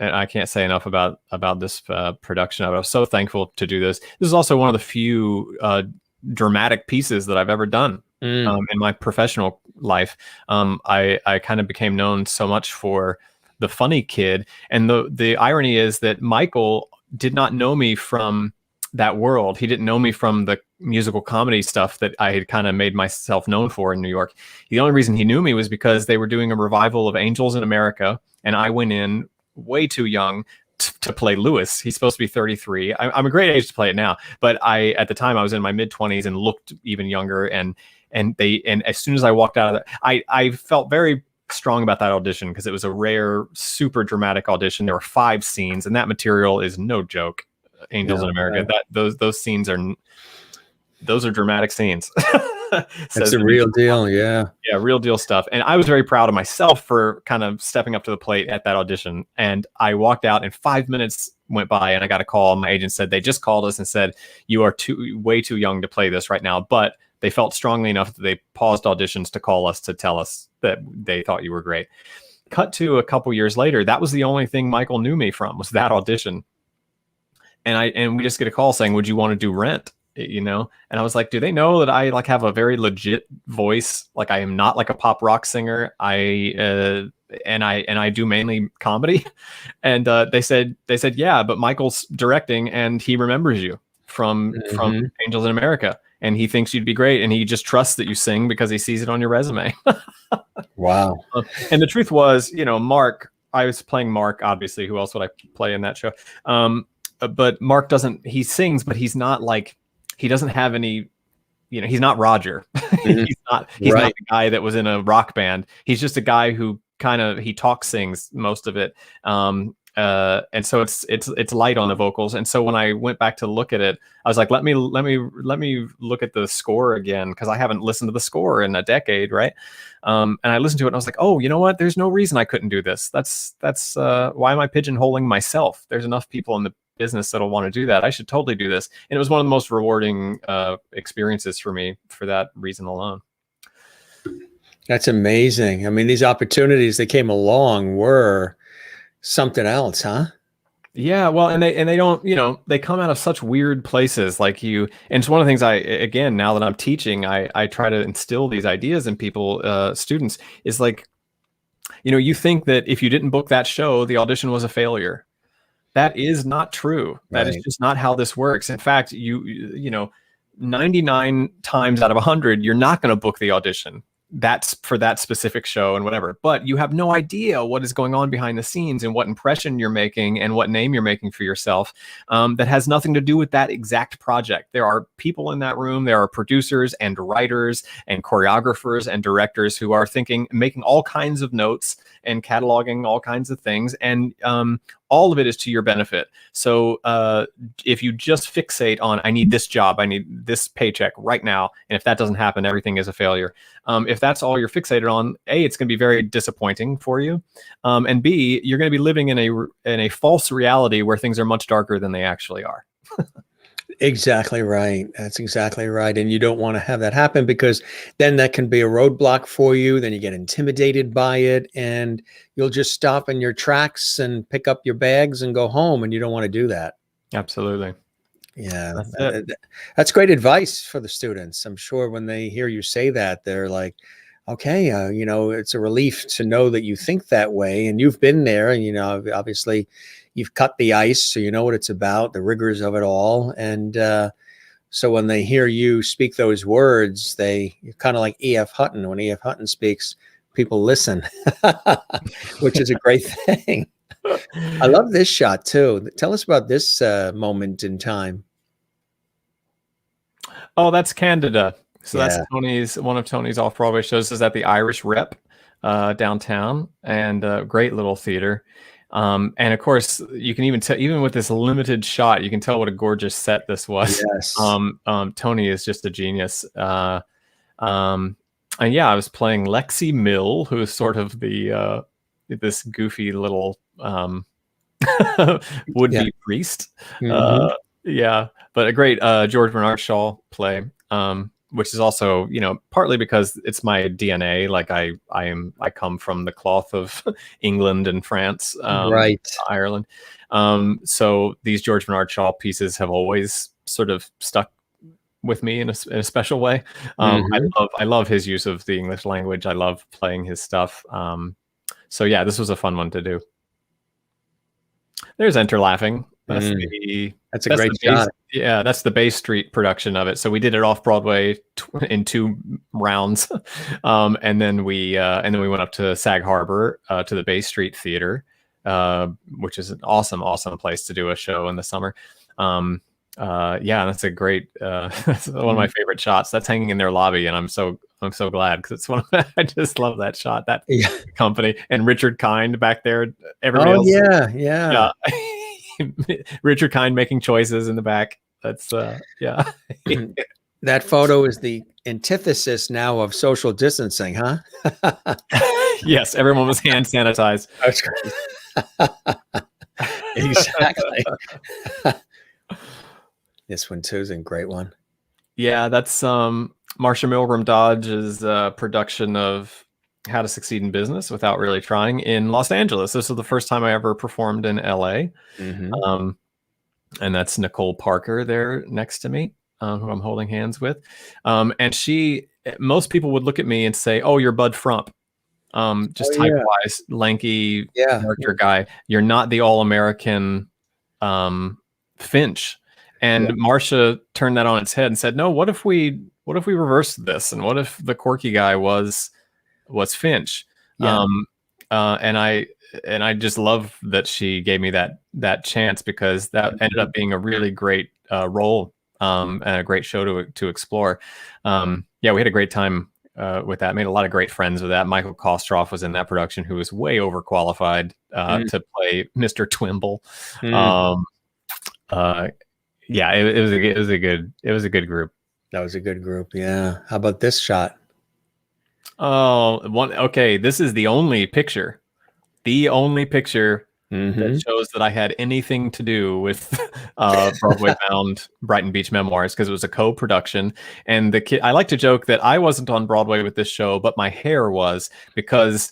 And I can't say enough about this production. I was so thankful to do this. This is also one of the few dramatic pieces that I've ever done in my professional life. I kind of became known so much for the funny kid, and the irony is that Michael did not know me from that world. He didn't know me from the musical comedy stuff that I had kind of made myself known for in New York. The only reason he knew me was because they were doing a revival of Angels in America, and I went in way too young to play Lewis. He's supposed to be 33. I'm a great age to play it now, but at the time I was in my mid 20s and looked even younger. And as soon as I walked out of that, I felt very strong about that audition because it was a rare, super dramatic audition. There were 5 scenes, and that material is no joke. Angels in America. Right. Those scenes are dramatic scenes. That's the real deal. Yeah, real deal stuff. And I was very proud of myself for kind of stepping up to the plate at that audition. And I walked out, and 5 minutes went by, and I got a call. My agent said they just called us and said, you are way too young to play this right now. But they felt strongly enough that they paused auditions to call us to tell us that they thought you were great. Cut to a couple years later, that was the only thing Michael knew me from, was that audition. And we just get a call saying, would you want to do Rent? And I was like, do they know that I have a very legit voice? Like, I am not like a pop rock singer. I do mainly comedy. And they said, yeah, but Michael's directing and he remembers you from Angels in America, and he thinks you'd be great, and he just trusts that you sing because he sees it on your resume. Wow. And the truth was, Mark, I was playing Mark, obviously. Who else would I play in that show? But Mark he sings, but he's not he doesn't have any, he's not Roger. He's not the guy that was in a rock band. He's just a guy who he sings most of it. And so it's light on the vocals. And so when I went back to look at it, I was like, let me look at the score again, because I haven't listened to the score in a decade, right? And I listened to it and I was like, oh, you know what? There's no reason I couldn't do this. That's why am I pigeonholing myself? There's enough people in the business that'll want to do that. I should totally do this. And it was one of the most rewarding experiences for me for that reason alone. That's amazing. I mean, these opportunities that came along were something else, huh? Yeah, well, and they don't, they come out of such weird places. And it's one of the things again, now that I'm teaching, I try to instill these ideas in people, students, is you think that if you didn't book that show, the audition was a failure. That is not true. That is just not how this works. In fact, 99 times out of 100, you're not going to book the audition. That's for that specific show and whatever. But you have no idea what is going on behind the scenes and what impression you're making and what name you're making for yourself that has nothing to do with that exact project. There are people in that room. There are producers and writers and choreographers and directors who are making all kinds of notes and cataloging all kinds of things. And all of it is to your benefit. So if you just fixate on, I need this job, I need this paycheck right now, and if that doesn't happen, everything is a failure. If that's all you're fixated on, A, it's going to be very disappointing for you. And B, you're going to be living in a false reality where things are much darker than they actually are. Exactly right. That's exactly right. And you don't want to have that happen, because then that can be a roadblock for you. Then you get intimidated by it, and you'll just stop in your tracks and pick up your bags and go home. And you don't want to do that. Absolutely. Yeah. That's great advice for the students. I'm sure when they hear you say that, they're like, okay, it's a relief to know that you think that way, and you've been there, and, obviously you've cut the ice, so you know what it's about, the rigors of it all. And so when they hear you speak those words, you're kind of like E.F. Hutton. When E.F. Hutton speaks, people listen, which is a great thing. I love this shot too. Tell us about this moment in time. Oh, that's Candida. So that's one of Tony's off-Broadway shows, is at the Irish Rep downtown, and great little theater. And of course, you can even tell, even with this limited shot, you can tell what a gorgeous set this was. Yes. Tony is just a genius. And yeah, I was playing Lexi Mill, who is sort of the this goofy little would-be priest. Yeah, but a great George Bernard Shaw play, which is also, partly because it's my DNA. Like I come from the cloth of England and France, Right. Ireland. So these George Bernard Shaw pieces have always sort of stuck with me in a special way. I love his use of the English language. I love playing his stuff. So yeah, this was a fun one to do. There's Enter Laughing. That's a great shot. Yeah, that's the Bay Street production of it. So we did it off Broadway in 2 rounds, and then we went up to Sag Harbor to the Bay Street Theater, which is an awesome place to do a show in the summer. Yeah, that's a great that's one of my favorite shots. That's hanging in their lobby, and I'm so glad, because it's one of I just love that shot. That company, and Richard Kind back there. Everybody else, yeah. Richard Kind making choices in the back. That's yeah. That photo is the antithesis now of social distancing, huh? Yes, everyone was hand sanitized. That's great. Exactly. This one too is a great one. Yeah, that's Marsha Milgram Dodge's production of How to Succeed in Business Without Really Trying in Los Angeles. This was the first time I ever performed in LA. And that's Nicole Parker there next to me, who I'm holding hands with. And most people would look at me and say, "Oh, you're Bud Frump." Just type-wise, lanky character guy. You're not the all-American Finch. And Marsha turned that on its head and said, "No, what if we reversed this? And what if the quirky guy was Finch?" And I just love that she gave me that chance, because that ended up being a really great role, and a great show to explore. Yeah, we had a great time with that. Made a lot of great friends with that. Michael Kostroff was in that production, who was way overqualified to play Mr. Twimble. Yeah, it was a good group. That was a good group. Yeah. How about this shot? Okay. This is the only picture that shows that I had anything to do with Broadway Bound Brighton Beach Memoirs, because it was a co-production. And I like to joke that I wasn't on Broadway with this show, but my hair was, because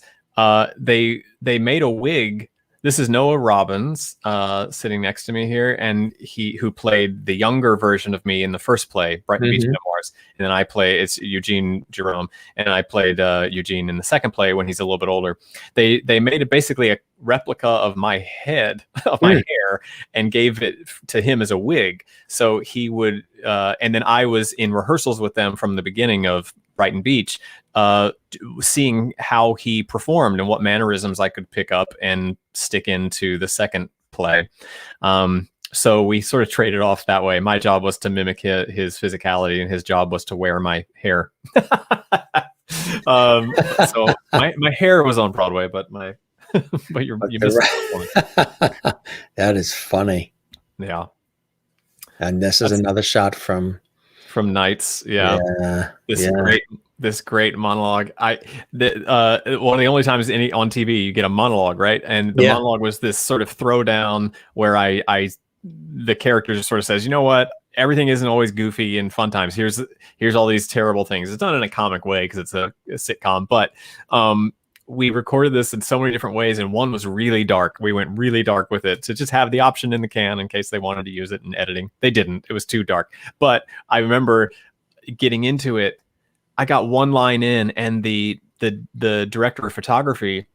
they made a wig. This is Noah Robbins sitting next to me here, and who played the younger version of me in the first play, Brighton Beach Memoirs. And then it's Eugene Jerome, and I played Eugene in the second play when he's a little bit older. They made basically a replica of my head, of my hair, and gave it to him as a wig. So he would, and then I was in rehearsals with them from the beginning of Brighton Beach, seeing how he performed and what mannerisms I could pick up and stick into the second play. So we sort of traded off that way. My job was to mimic his physicality, and his job was to wear my hair. So my hair was on Broadway, but you missed that. That is funny. Yeah. And this is another shot from Nights. This great monologue. One of the only times on TV you get a monologue, right? And the monologue was this sort of throwdown where the character just sort of says, "You know what? Everything isn't always goofy and fun times. Here's all these terrible things." It's done in a comic way because it's a sitcom, but we recorded this in so many different ways, and one was really dark. We went really dark with it to just have the option in the can in case they wanted to use it in editing. They didn't. It was too dark. But I remember getting into it. I got one line in, and the director of photography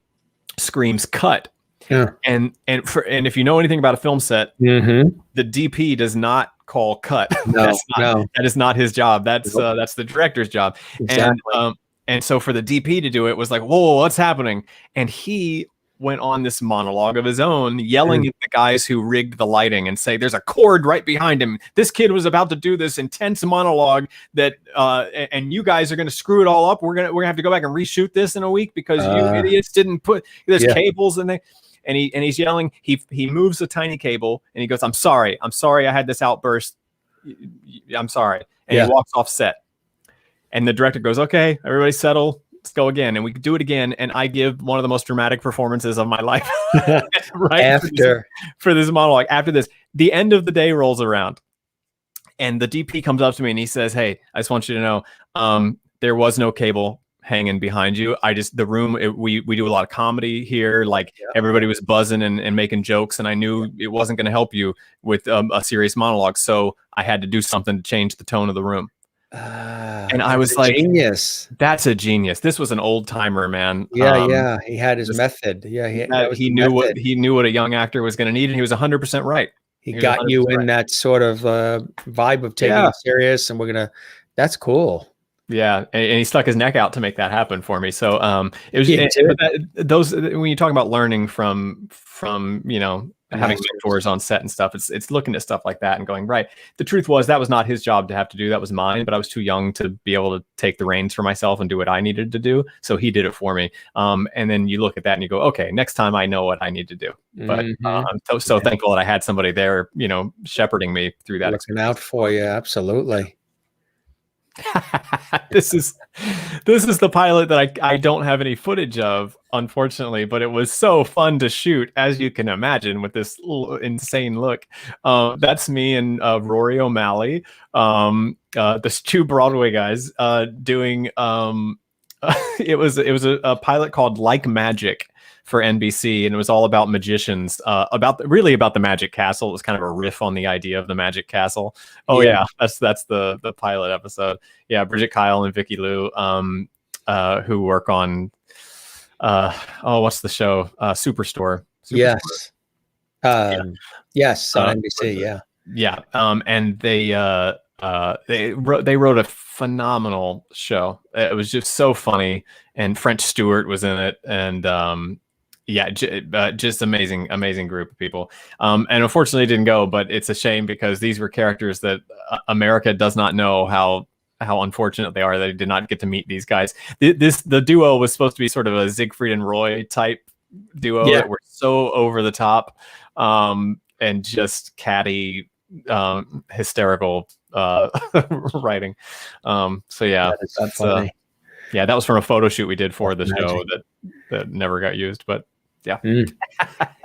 screams "cut." Yeah. And if you know anything about a film set, the DP does not call cut. No, that is not his job. That's the director's job. Exactly. And so for the DP to do it was like, whoa, what's happening? And he went on this monologue of his own, yelling at the guys who rigged the lighting and say, "There's a cord right behind him. This kid was about to do this intense monologue that, and you guys are going to screw it all up. We're gonna have to go back and reshoot this in a week because you idiots didn't put there's cables in there." and he's yelling. He moves a tiny cable, and he goes, I'm sorry, I had this outburst. I'm sorry. And he walks off set. And the director goes, okay, everybody settle. Let's go again. And we do it again. And I give one of the most dramatic performances of my life. Right for this monologue. After this, the end of the day rolls around. And the DP comes up to me and he says, hey, I just want you to know, there was no cable hanging behind you. The room, we do a lot of comedy here. Like everybody was buzzing and making jokes. And I knew it wasn't going to help you with a serious monologue. So I had to do something to change the tone of the room. And I was like, genius. That's a genius. This was an old timer, man. Yeah. He had his method. Yeah. He knew what a young actor was going to need. And he was 100% right. He got you in that sort of vibe of taking it serious. And that's cool. Yeah. And he stuck his neck out to make that happen for me. So it was, when you talk about learning from, having mentors on set and stuff, it's looking at stuff like that and going, right. The truth was that was not his job to have to do. That was mine, but I was too young to be able to take the reins for myself and do what I needed to do. So he did it for me. And then you look at that and you go, okay, next time I know what I need to do. But I'm so thankful that I had somebody there, shepherding me through that. Looking out for you. Absolutely. This is the pilot that I don't have any footage of, unfortunately, but it was so fun to shoot, as you can imagine, with this little insane look. That's me and Rory O'Malley, the two Broadway guys, doing it was a pilot called Like Magic for NBC, and it was all about magicians, about the Magic Castle. It was kind of a riff on the idea of the Magic Castle. That's the pilot episode. Yeah, Bridget Kyle and Vicky Lou, who work on what's the show? Superstore. Yes. Yes, on NBC. Yeah. And they wrote a phenomenal show. It was just so funny, and French Stewart was in it, and just amazing group of people. And unfortunately it didn't go, but it's a shame because these were characters that America does not know how unfortunate they are that they did not get to meet these guys. The duo was supposed to be sort of a Siegfried and Roy type duo that were so over the top, and just catty, hysterical writing. That's funny. That was from a photo shoot we did for the show that never got used, but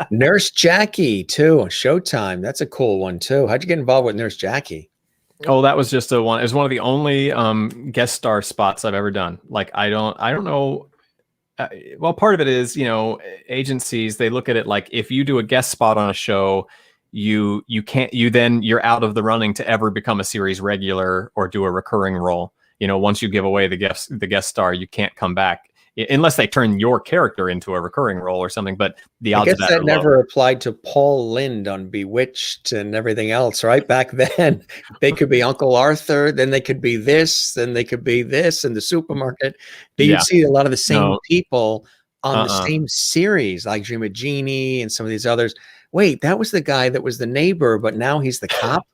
Nurse Jackie too on Showtime. That's a cool one too. How'd you get involved with Nurse Jackie? Oh, that was just it was one of the only guest star spots I've ever done. Like I don't know. Well, part of it is, agencies, they look at it like if you do a guest spot on a show, you're out of the running to ever become a series regular or do a recurring role. Once you give away the guest star, you can't come back unless they turn your character into a recurring role or something. But the odds of that never applied to Paul Lynde on Bewitched and everything else, right? Back then, they could be Uncle Arthur, then they could be this, then they could be this in the supermarket. But you'd see a lot of the same people on the same series, like Dream of Jeannie and some of these others. Wait, that was the guy that was the neighbor, but now he's the cop?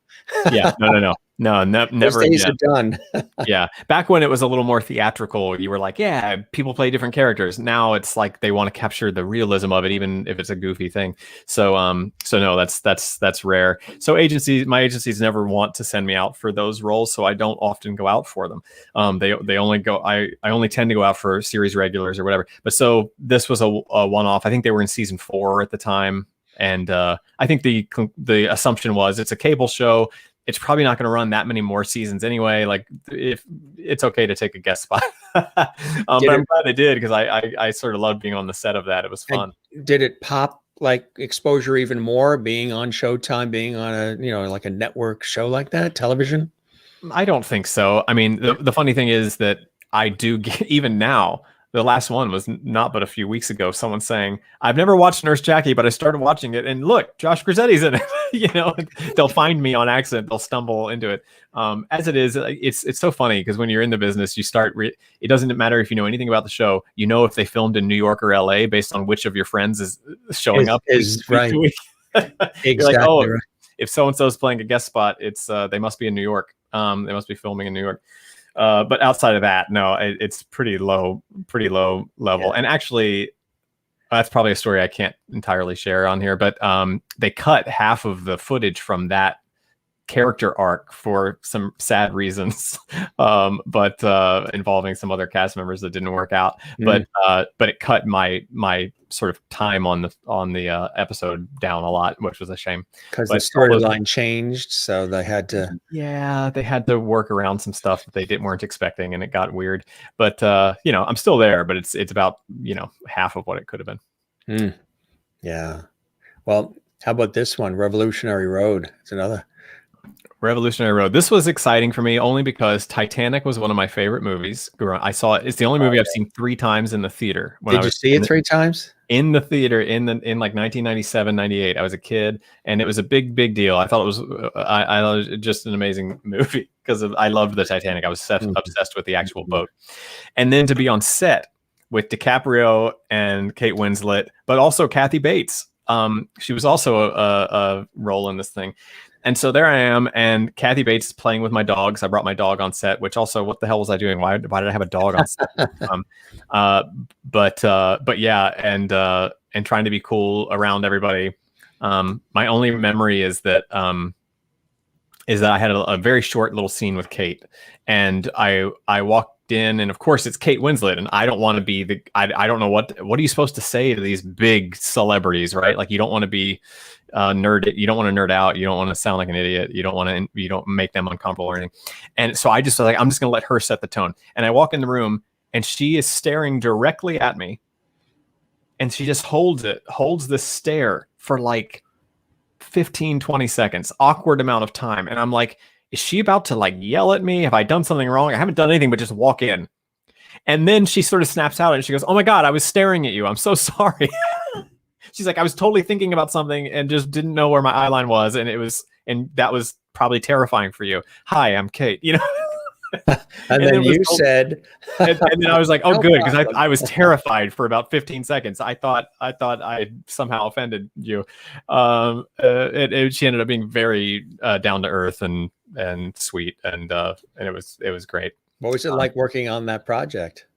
Never. Those days are done. Yeah. Back when it was a little more theatrical, you were like, yeah, people play different characters. Now it's like they want to capture the realism of it, even if it's a goofy thing. So no, that's rare. So my agencies never want to send me out for those roles, so I don't often go out for them. They only go. I only tend to go out for series regulars or whatever. But so this was a one-off. I think they were in season 4 at the time. And I think the assumption was it's a cable show. It's probably not going to run that many more seasons anyway. Like, if it's okay to take a guest spot, but I'm glad they did because I sort of loved being on the set of that. It was fun. And did it pop like exposure even more being on Showtime, being on a like a network show like that, television? I don't think so. I mean, the funny thing is that I do get, even now. The last one was not but a few weeks ago. Someone saying, "I've never watched Nurse Jackie, but I started watching it, and look, Josh Grisetti's in it." They'll find me on accident. They'll stumble into it. As it is, it's so funny because when you're in the business, you start. It doesn't matter if you know anything about the show. You know if they filmed in New York or LA based on which of your friends is showing up. Is right. Exactly. Like, oh, right. If so and so is playing a guest spot, it's they must be in New York. They must be filming in New York. But outside of that, no, it's pretty low level. Yeah. And actually, That's probably a story I can't entirely share on here, but they cut half of the footage from that character arc for some sad reasons, but involving some other cast members that didn't work out. But it cut my sort of time on the episode down a lot, which was a shame. Because the storyline changed, so they had to. Yeah, they had to work around some stuff that they weren't expecting, and it got weird. But I'm still there, but it's about half of what it could have been. Yeah. Well, how about this one, Revolutionary Road? It's another. Revolutionary Road. This was exciting for me only because Titanic was one of my favorite movies. I saw it. It's the only movie I've seen 3 times in the theater. Did you see it 3 times? In the theater in like 1997, 98. I was a kid, and it was a big deal. I thought it was I was just an amazing movie because I loved the Titanic. I was obsessed with the actual boat. And then to be on set with DiCaprio and Kate Winslet, but also Kathy Bates. She was also a role in this thing. And so there I am, and Kathy Bates is playing with my dogs. I brought my dog on set, which also, what the hell was I doing? Why did I have a dog on set? But yeah, and trying to be cool around everybody. My only memory is that I had a very short little scene with Kate, and I walked in, and of course it's Kate Winslet, and I don't want to be I don't know what are you supposed to say to these big celebrities, right? Like, you don't want to be you don't want to nerd out, you don't want to sound like an idiot, you don't make them uncomfortable or anything. And so I just was like, I'm just gonna let her set the tone. And I walk in the room, and she is staring directly at me, and she just holds this stare for like 15-20 seconds, awkward amount of time. And I'm like, is she about to like yell at me? Have I done something wrong? I haven't done anything but just walk in. And then she sort of snaps out, and she goes, oh my God, I was staring at you, I'm so sorry. She's like, I was totally thinking about something and just didn't know where my eye line was. And that was probably terrifying for you. Hi, I'm Kate, and then you said, and then I was like, oh, good. Because I was terrified for about 15 seconds. I thought I somehow offended you. She ended up being very down to earth and sweet. And it was great. What was it like working on that project?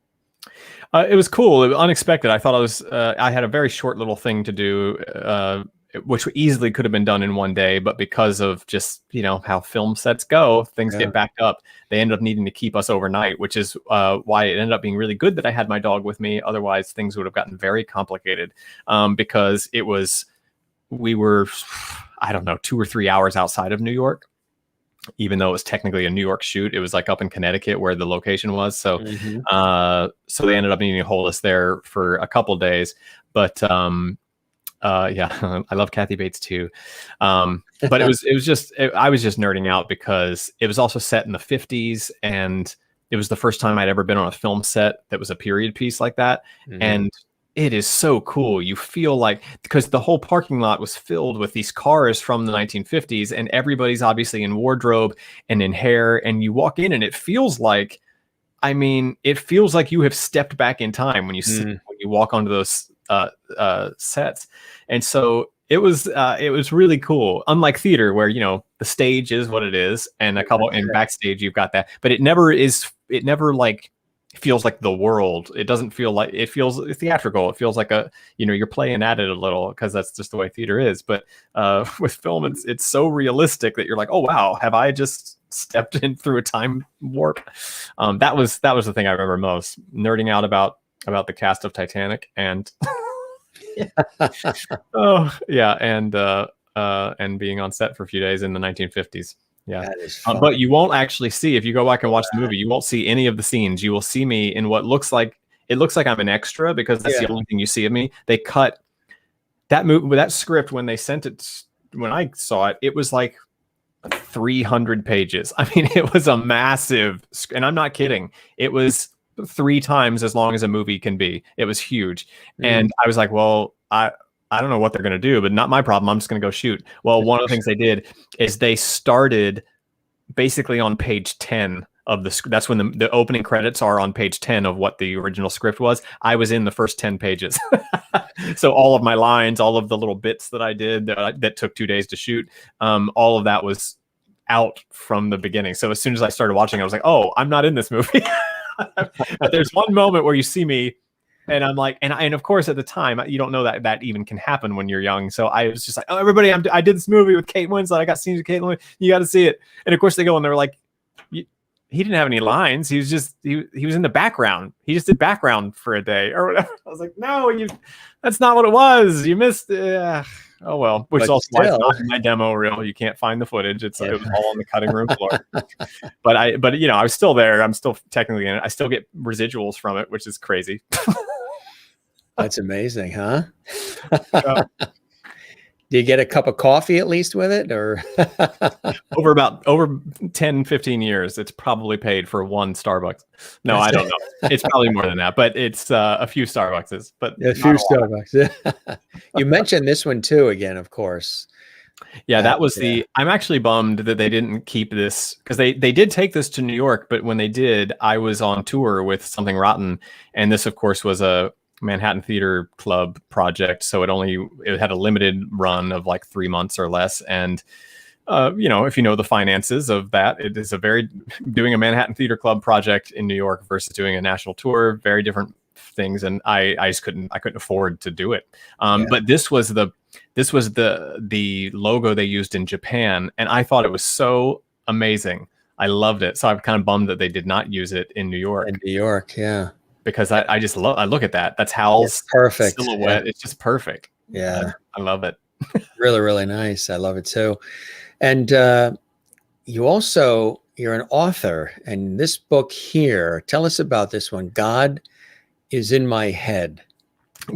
It was cool. It was unexpected. I thought I had a very short little thing to do, which easily could have been done in one day, but because of just, how film sets go, things get backed up. They ended up needing to keep us overnight, which is why it ended up being really good that I had my dog with me. Otherwise, things would have gotten very complicated because we were, I don't know, 2 or 3 hours outside of New York. Even though it was technically a New York shoot, it was like up in Connecticut where the location was. So, so they ended up needing to hold us there for a couple of days. But yeah, I love Kathy Bates too. But I was just nerding out because it was also set in the 50s, and it was the first time I'd ever been on a film set that was a period piece like that. And it is so cool. You feel like, because the whole parking lot was filled with these cars from the 1950s, and everybody's obviously in wardrobe and in hair, and you walk in and it feels like, you have stepped back in time when you walk onto those sets. And so it was really cool. Unlike theater, where the stage is what it is, and and backstage you've got that, but it never like feels like the world. It doesn't feel like, it feels theatrical. It feels like you're playing at it a little, because that's just the way theater is. But with film, it's so realistic that you're like, oh wow, have I just stepped in through a time warp? That was the thing I remember most, nerding out about the cast of Titanic, and and being on set for a few days in the 1950s. Yeah, but you won't actually see, if you go back and watch the movie, you won't see any of the scenes. You will see me in what looks like I'm an extra, because that's the only thing you see of me. They cut that script when they sent it. When I saw it, it was like 300 pages. I mean, it was a massive, and I'm not kidding. It was 3 times as long as a movie can be. It was huge, and I was like, well, I don't know what they're going to do, but not my problem. I'm just going to go shoot. Well, one of the things they did is they started basically on page 10 of the script. That's when the opening credits are on page 10 of what the original script was. I was in the first 10 pages. So all of my lines, all of the little bits that I did that took 2 days to shoot, all of that was out from the beginning. So as soon as I started watching, I was like, oh, I'm not in this movie. But there's one moment where you see me And I'm like, and of course at the time you don't know that even can happen when you're young. So I was just like, oh, everybody, I did this movie with Kate Winslet. I got scenes with Kate Winslet. You got to see it. And of course they go and they're like, he didn't have any lines. He was just he was in the background. He just did background for a day or whatever. I was like, no, that's not what it was. You missed. Oh well, which is also why it's not in my demo reel. You can't find the footage. It was all on the cutting room floor. but I was still there. I'm still technically in it. I still get residuals from it, which is crazy. That's amazing, huh? Do you get a cup of coffee at least with it, or over 10, 15 years, it's probably paid for one Starbucks. No, I don't know. It's probably more than that, but it's a few Starbuckses. But a few Starbucks. You mentioned this one too, again, of course. Yeah, that was I'm actually bummed that they didn't keep this, because they did take this to New York, but when they did, I was on tour with Something Rotten, and this, of course, was a Manhattan Theater Club project, so it had a limited run of like 3 months or less. And if you know the finances of that, it is doing a Manhattan Theater Club project in New York versus doing a national tour, very different things. And I just couldn't afford to do it. But this was the logo they used in Japan, and I thought it was so amazing. I loved it. So I'm kind of bummed that they did not use it in New York. In New York, yeah. Because I just I look at that. That's Hal's perfect silhouette. Yeah. It's just perfect. Yeah. I love it. Really, really nice. I love it too. And you're an author, and this book here, tell us about this one. God is in My Head.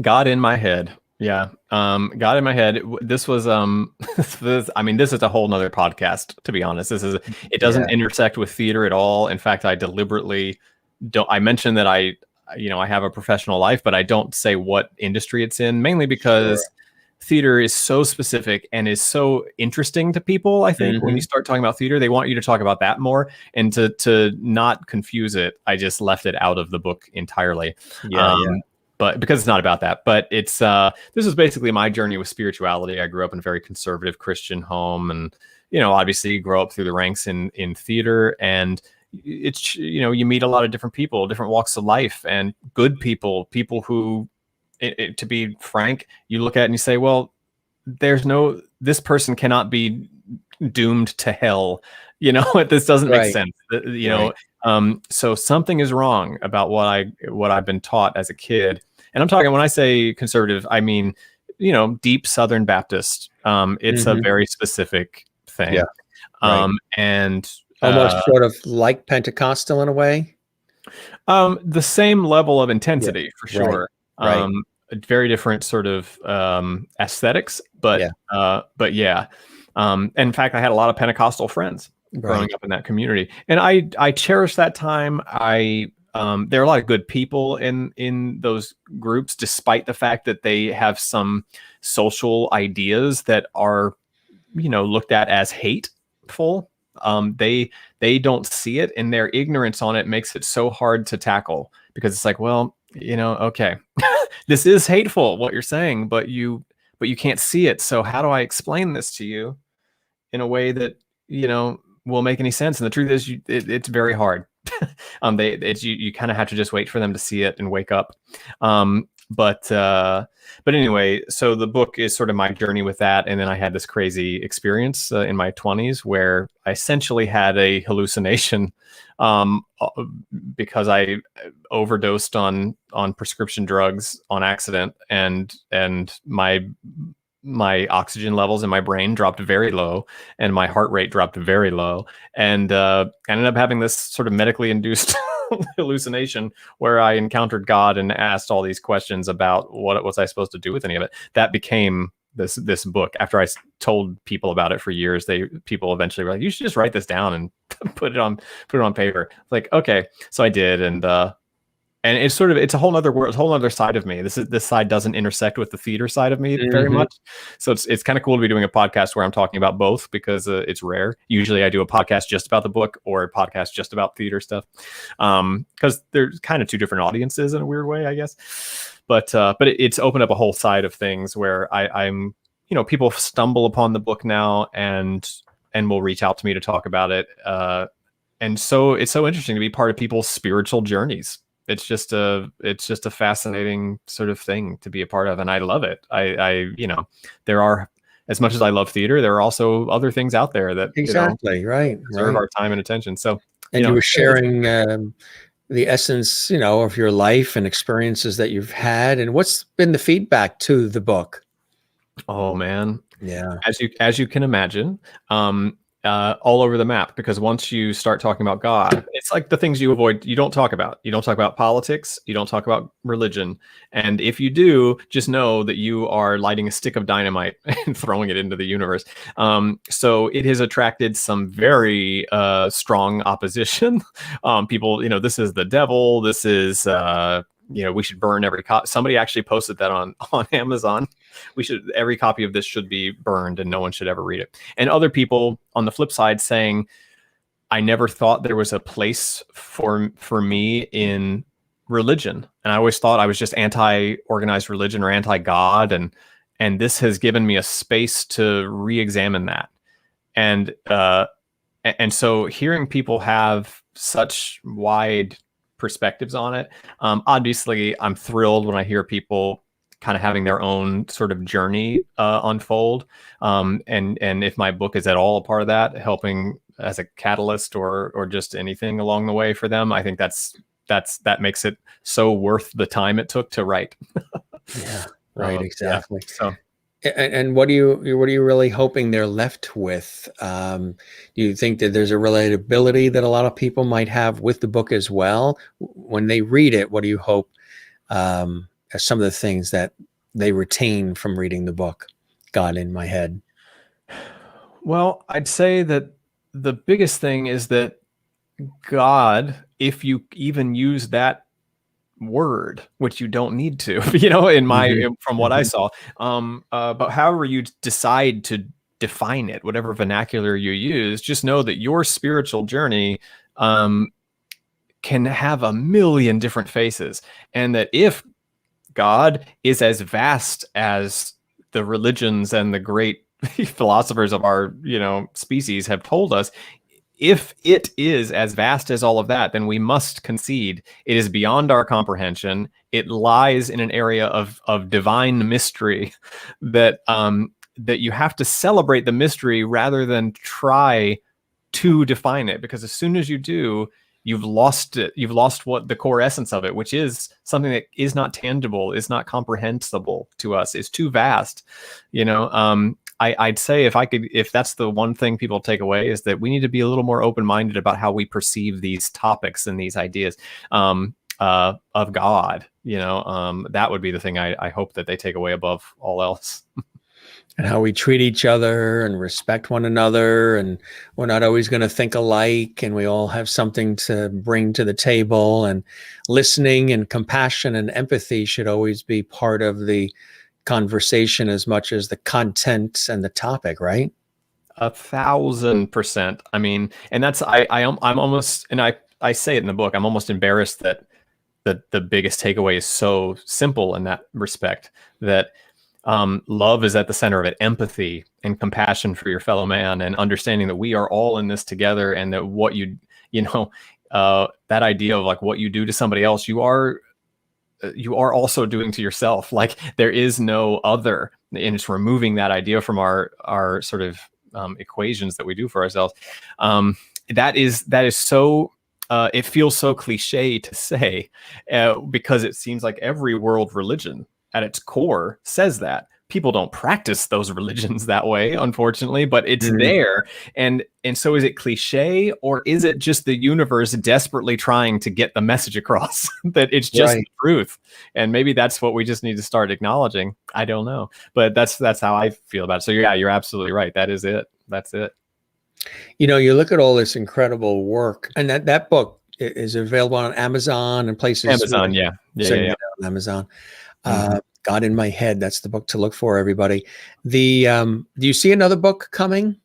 God in My Head. Yeah. God in My Head. This was, this is a whole nother podcast, to be honest. It doesn't intersect with theater at all. In fact, I deliberately I mentioned that I have a professional life, but I don't say what industry it's in, mainly because theater is so specific and is so interesting to people. I think when you start talking about theater, they want you to talk about that more, and to not confuse it, I just left it out of the book entirely. But because it's not about that, but it's this is basically my journey with spirituality. I grew up in a very conservative Christian home, and obviously you grow up through the ranks in theater, and it's you meet a lot of different people, different walks of life, and good people who, to be frank, you look at and you say, well, this person cannot be doomed to hell. This doesn't make sense. So something is wrong about what I've been taught as a kid. And I'm talking, when I say conservative, I mean, deep Southern Baptist. It's a very specific thing. Yeah. And almost sort of like Pentecostal in a way. The same level of intensity, for sure. Right. Very different sort of aesthetics, but yeah. In fact, I had a lot of Pentecostal friends growing up in that community, and I cherish that time. There are a lot of good people in those groups, despite the fact that they have some social ideas that are, looked at as hateful. They don't see it, and their ignorance on it makes it so hard to tackle, because it's like, well, okay, this is hateful, what you're saying, but you can't see it. So how do I explain this to you in a way that, will make any sense? And the truth is, it's very hard. You kind of have to just wait for them to see it and wake up. But anyway, so the book is sort of my journey with that. And then I had this crazy experience in my 20s where I essentially had a hallucination because I overdosed on prescription drugs on accident, and my oxygen levels in my brain dropped very low, and my heart rate dropped very low, and I ended up having this sort of medically induced hallucination where I encountered God and asked all these questions about what was I supposed to do with any of it. That became this book. After I told people about it for years, people eventually were like, you should just write this down and put it on paper. Like, okay. So I did. And it's a whole other world, a whole other side of me. This side doesn't intersect with the theater side of me very much. So it's kind of cool to be doing a podcast where I'm talking about both, because it's rare. Usually I do a podcast just about the book, or a podcast just about theater stuff. Because there's kind of two different audiences in a weird way, I guess. But it's opened up a whole side of things where I'm people stumble upon the book now and will reach out to me to talk about it. And so it's so interesting to be part of people's spiritual journeys. it's just a fascinating sort of thing to be a part of, and I love it. There are, as much as I love theater, there are also other things out there that exactly right, deserve our time and attention. So, and you were sharing the essence, of your life and experiences that you've had. And what's been the feedback to the book? Oh man, yeah, as you can imagine, all over the map, because once you start talking about God, it's like the things you avoid. You don't talk about. You don't talk about politics. You don't talk about religion. And if you do, just know that you are lighting a stick of dynamite and throwing it into the universe. So it has attracted some very strong opposition. People, this is the devil. This is we should burn every copy. Somebody actually posted that on Amazon. Every copy of this should be burned and no one should ever read it. And other people on the flip side saying, I never thought there was a place for me in religion. And I always thought I was just anti-organized religion or anti-God. And this has given me a space to re-examine that. And so hearing people have such wide perspectives on it, obviously I'm thrilled when I hear people kind of having their own sort of journey unfold. And if my book is at all a part of that, helping as a catalyst or just anything along the way for them, I think that makes it so worth the time it took to write. Yeah, right. Exactly. Yeah, so. And what are you really hoping they're left with? Do you think that there's a relatability that a lot of people might have with the book as well? When they read it, what do you hope are some of the things that they retain from reading the book? God in my head. Well, I'd say that the biggest thing is that God, if you even use that word, which you don't need to, from what I saw, but however you decide to define it, whatever vernacular you use, just know that your spiritual journey can have a million different faces, and that if God is as vast as the religions and the great philosophers of our species have told us, if it is as vast as all of that, then we must concede it is beyond our comprehension. It lies in an area of divine mystery that you have to celebrate the mystery rather than try to define it, because as soon as you do, you've lost it. You've lost what the core essence of it, which is something that is not tangible, is not comprehensible to us, is too vast. I'd say if that's the one thing people take away, is that we need to be a little more open-minded about how we perceive these topics and these ideas of God. That would be the thing I hope that they take away above all else. And how we treat each other and respect one another, and we're not always going to think alike, and we all have something to bring to the table, and listening and compassion and empathy should always be part of the conversation as much as the content and the topic, right? 1,000%. I mean, and that's I'm almost, and I say it in the book, I'm almost embarrassed that the biggest takeaway is so simple in that respect, that love is at the center of it, empathy and compassion for your fellow man, and understanding that we are all in this together, and that what that idea of like what you do to somebody else, you are also doing to yourself. Like there is no other, and it's removing that idea from our sort of equations that we do for ourselves. That is so, it feels so cliche to say, because it seems like every world religion at its core says that. People don't practice those religions that way, unfortunately, but it's there. And so is it cliche, or is it just the universe desperately trying to get the message across that it's just the truth? And maybe that's what we just need to start acknowledging. I don't know, but that's how I feel about it. So yeah, you're absolutely right. That is it. That's it. You look at all this incredible work, and that book is available on Amazon and places. Amazon, yeah. On Amazon. God in My Head. That's the book to look for, everybody. Do you see another book coming?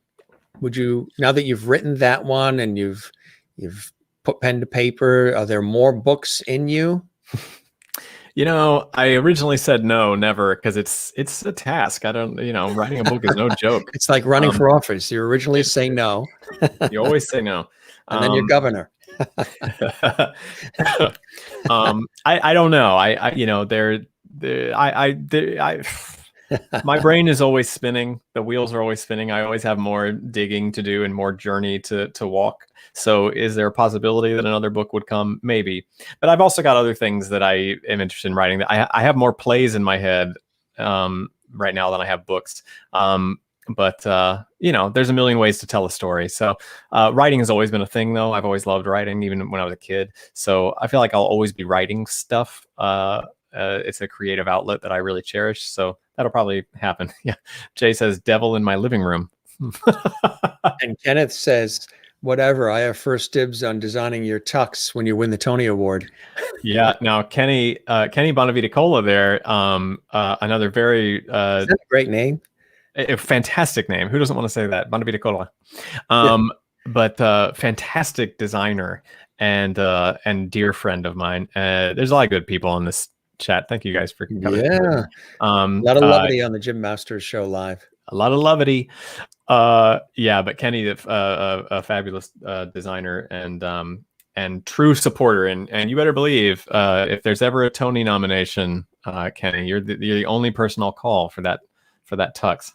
Would you, now that you've written that one and you've put pen to paper, are there more books in you? I originally said no, never, because it's a task. I don't, writing a book is no joke. It's like running for office. You originally say no. You always say no. And then you're governor. I don't know. My brain is always spinning. The wheels are always spinning. I always have more digging to do and more journey to walk. So is there a possibility that another book would come? Maybe. But I've also got other things that I am interested in writing. I have more plays in my head right now than I have books. But there's a million ways to tell a story. So writing has always been a thing, though. I've always loved writing, even when I was a kid. So I feel like I'll always be writing stuff. It's a creative outlet that I really cherish. So that'll probably happen. Yeah. Jay says, devil in my living room. And Kenneth says, whatever, I have first dibs on designing your tux when you win the Tony Award. Yeah. Now, Kenny Bonavita Cola there, another very... Is that a great name? A fantastic name. Who doesn't want to say that? Bonavita Cola. But fantastic designer and dear friend of mine. There's a lot of good people on this chat. Thank you guys for coming. Yeah. A lot of levity on the Jim Masters Show live. A lot of levity. But Kenny, a fabulous designer and true supporter. And you better believe if there's ever a Tony nomination, Kenny, you're the only person I'll call for that tux.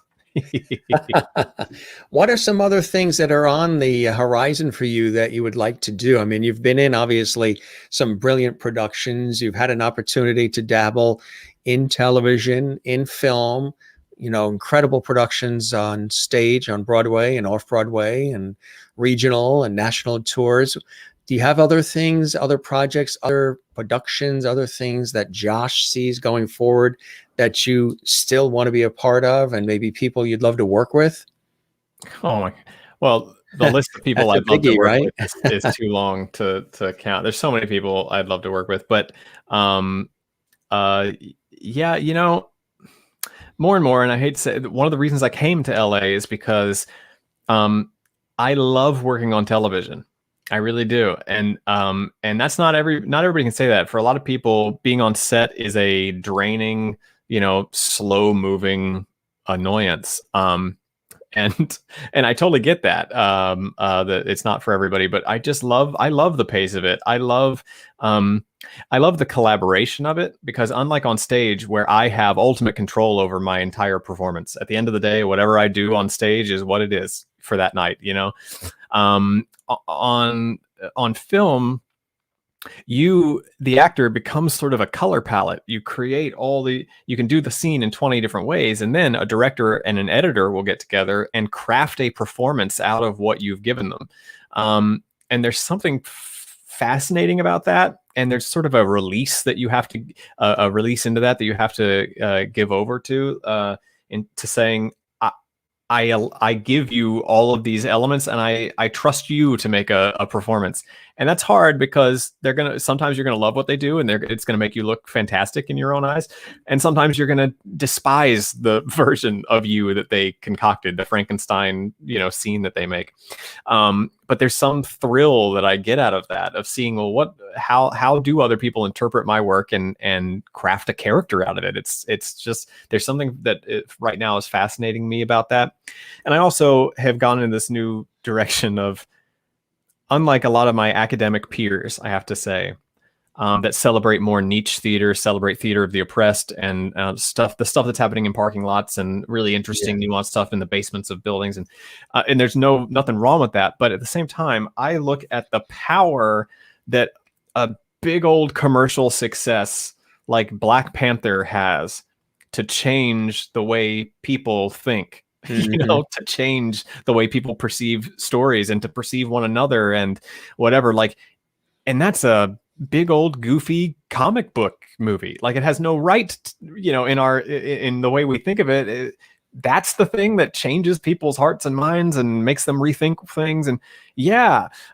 What are some other things that are on the horizon for you that you would like to do? I mean, you've been in obviously some brilliant productions. You've had an opportunity to dabble in television, in film, incredible productions on stage, on Broadway and off Broadway, and regional and national tours. Do you have other things, other projects, other productions, other things that Josh sees going forward that you still want to be a part of, and maybe people you'd love to work with? Oh my! Well, the list of people I'd love to work with is too long to count. There's so many people I'd love to work with, but more and more. And I hate to say, one of the reasons I came to LA is because I love working on television. I really do. And that's not everybody can say that. For a lot of people, being on set is a draining, slow moving annoyance. And I totally get that. That it's not for everybody, but I love the pace of it. I love the collaboration of it, because unlike on stage where I have ultimate control over my entire performance, at the end of the day, whatever I do on stage is what it is for that night, on film, the actor becomes sort of a color palette. You create you can do the scene in 20 different ways, and then a director and an editor will get together and craft a performance out of what you've given them. And there's something fascinating about that. And there's sort of a release that you have to release into that you have to give over to into saying, I give you all of these elements, and I trust you to make a performance. And that's hard, because sometimes you're gonna love what they do, and it's gonna make you look fantastic in your own eyes, and sometimes you're gonna despise the version of you that they concocted, the Frankenstein scene that they make. But there's some thrill that I get out of that, of seeing, well, how do other people interpret my work and craft a character out of it. It's just, there's something that right now is fascinating me about that. And I also have gone in this new direction of, unlike a lot of my academic peers, I have to say, that celebrate more niche theater, celebrate theater of the oppressed, and the stuff that's happening in parking lots, and really interesting, nuanced stuff in the basements of buildings, and there's nothing wrong with that. But at the same time, I look at the power that a big old commercial success like Black Panther has to change the way people think. To change the way people perceive stories and to perceive one another and whatever. And that's a big old goofy comic book movie. It has no right, in the way we think of it. That's the thing that changes people's hearts and minds and makes them rethink things. And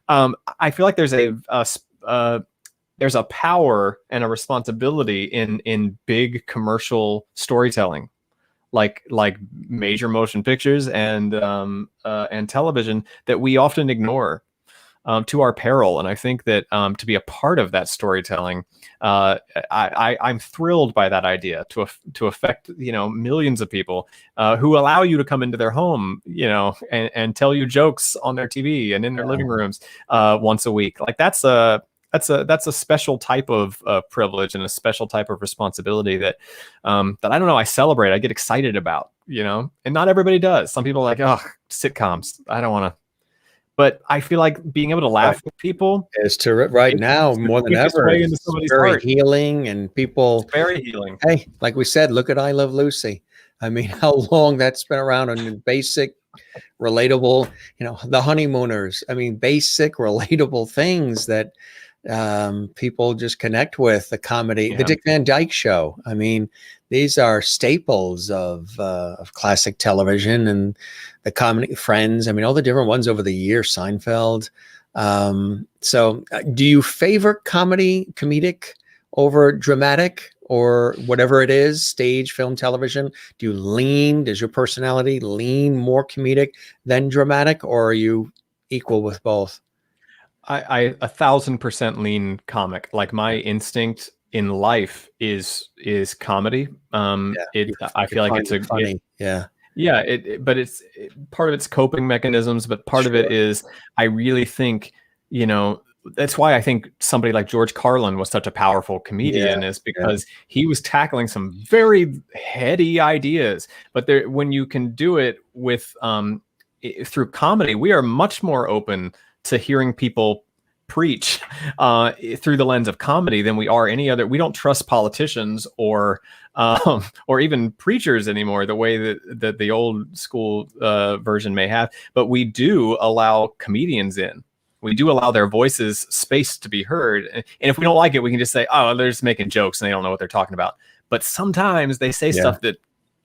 I feel like there's a power and a responsibility in big commercial storytelling, like major motion pictures and television, that we often ignore. to our peril. And I think that to be a part of that storytelling, I'm thrilled by that idea to affect, millions of people who allow you to come into their home, and tell you jokes on their TV and in their living rooms once a week. Like that's a special type of privilege and a special type of responsibility that I don't know, I celebrate, I get excited about, and not everybody does. Some people are like, oh, sitcoms, I don't want to. But I feel like being able to laugh with people is right now more than ever. It's very healing, and people. It's very healing. Hey, like we said, look at I Love Lucy. I mean, how long that's been around, and basic, relatable. The Honeymooners. I mean, basic, relatable things that people just connect with. The comedy, the Dick Van Dyke Show. I mean, these are staples of classic television, and the comedy Friends. I mean, all the different ones over the years, Seinfeld. So do you favor comedic over dramatic, or whatever it is, stage, film, television? Does your personality lean more comedic than dramatic, or are you equal with both? I 1,000% lean comic. Like my instinct in life is comedy. I feel like it's funny. But it's part of its coping mechanisms, but part of it is, I really think, that's why I think somebody like George Carlin was such a powerful comedian, is because he was tackling some very heady ideas. But when you can do it with through comedy, we are much more open to hearing people preach through the lens of comedy than we are any other. We don't trust politicians or even preachers anymore the way that the old school version may have. But we do allow comedians in. We do allow their voices space to be heard. And if we don't like it, we can just say, oh, they're just making jokes and they don't know what they're talking about. But sometimes they say stuff that,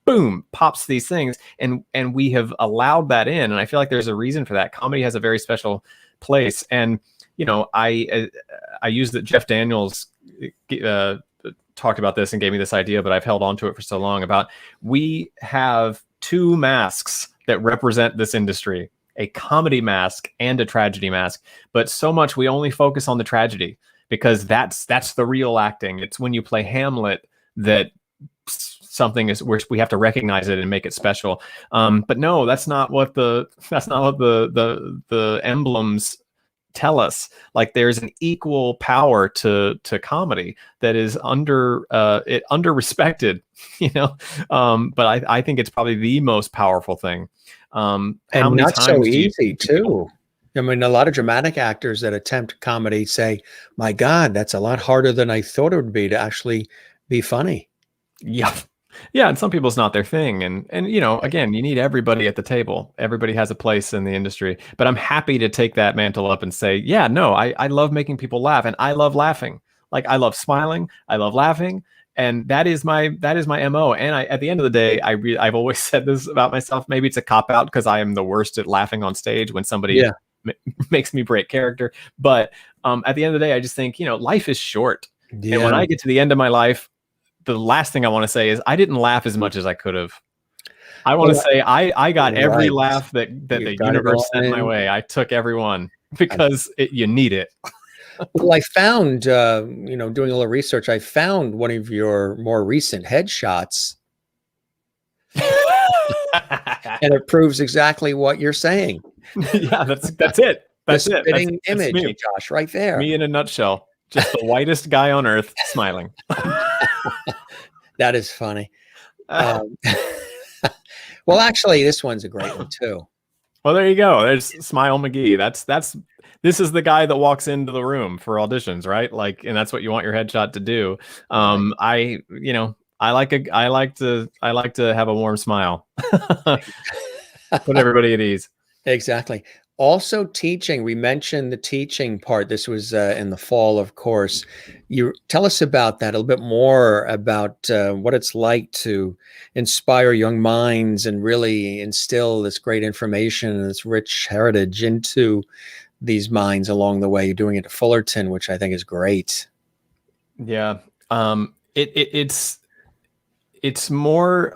boom, pops these things. And we have allowed that in. And I feel like there's a reason for that. Comedy has a very special place. And, I use that Jeff Daniels talked about this and gave me this idea, but I've held on to it for so long, about we have two masks that represent this industry, a comedy mask and a tragedy mask. But so much we only focus on the tragedy because that's the real acting. It's when you play Hamlet that something is where we have to recognize it and make it special. But no, that's not what the emblems tell us. Like, there's an equal power to comedy that is under respected, but I think it's probably the most powerful thing. And not so easy too. I mean, a lot of dramatic actors that attempt comedy say, my God, that's a lot harder than I thought it would be to actually be funny. Yeah, and some people, it's not their thing. And again, you need everybody at the table. Everybody has a place in the industry. But I'm happy to take that mantle up and say, I love making people laugh, and I love laughing. Like, I love smiling, I love laughing, and that is my MO. And at the end of the day, I've always said this about myself. Maybe it's a cop out because I am the worst at laughing on stage when somebody makes me break character. But at the end of the day, I just think, life is short. Yeah. And when I get to the end of my life, the last thing I want to say is I didn't laugh as much as I could have. I want to say I got every laugh that the universe sent my way. I took every one because you need it. Well, I found, doing a little research, I found one of your more recent headshots. And it proves exactly what you're saying. Yeah, that's it. That's it. Spitting image of Josh right there. Me in a nutshell. Just the whitest guy on earth smiling. That is funny. Well, actually, this one's a great one too. Well, there you go. There's Smile McGee. This is the guy that walks into the room for auditions, right? Like, and that's what you want your headshot to do. I like to have a warm smile. Put everybody at ease. Exactly. Also teaching, we mentioned the teaching part. This was in the fall, of course. You tell us about that, a little bit more about what it's like to inspire young minds and really instill this great information and this rich heritage into these minds along the way. You're doing it at Fullerton, which I think is great. Yeah. It's more,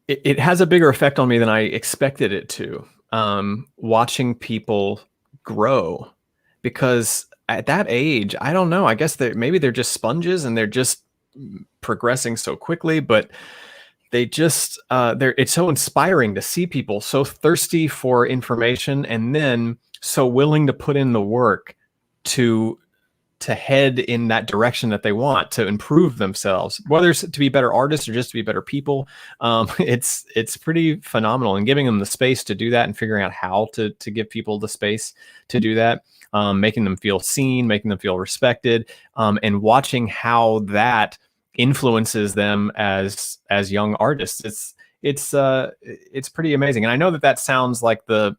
it has a bigger effect on me than I expected it to. watching people grow, because at that age, I don't know, I guess that maybe they're just sponges and they're just progressing so quickly, but they just it's so inspiring to see people so thirsty for information and then so willing to put in the work to head in that direction that they want to improve themselves, whether it's to be better artists or just to be better people. It's pretty phenomenal, and giving them the space to do that and figuring out how to give people the space to do that, making them feel seen, making them feel respected, and watching how that influences them as young artists. It's pretty amazing. And I know that sounds like the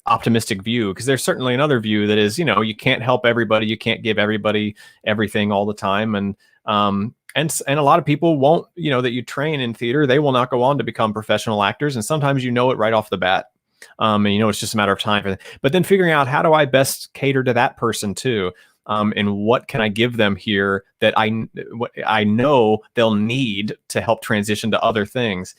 optimistic view, because there's certainly another view that is, you can't help everybody, you can't give everybody everything all the time, and a lot of people won't, that you train in theater, they will not go on to become professional actors, and sometimes it right off the bat, and it's just a matter of time. But then figuring out, how do I best cater to that person too, and what can I give them here that I know they'll need to help transition to other things.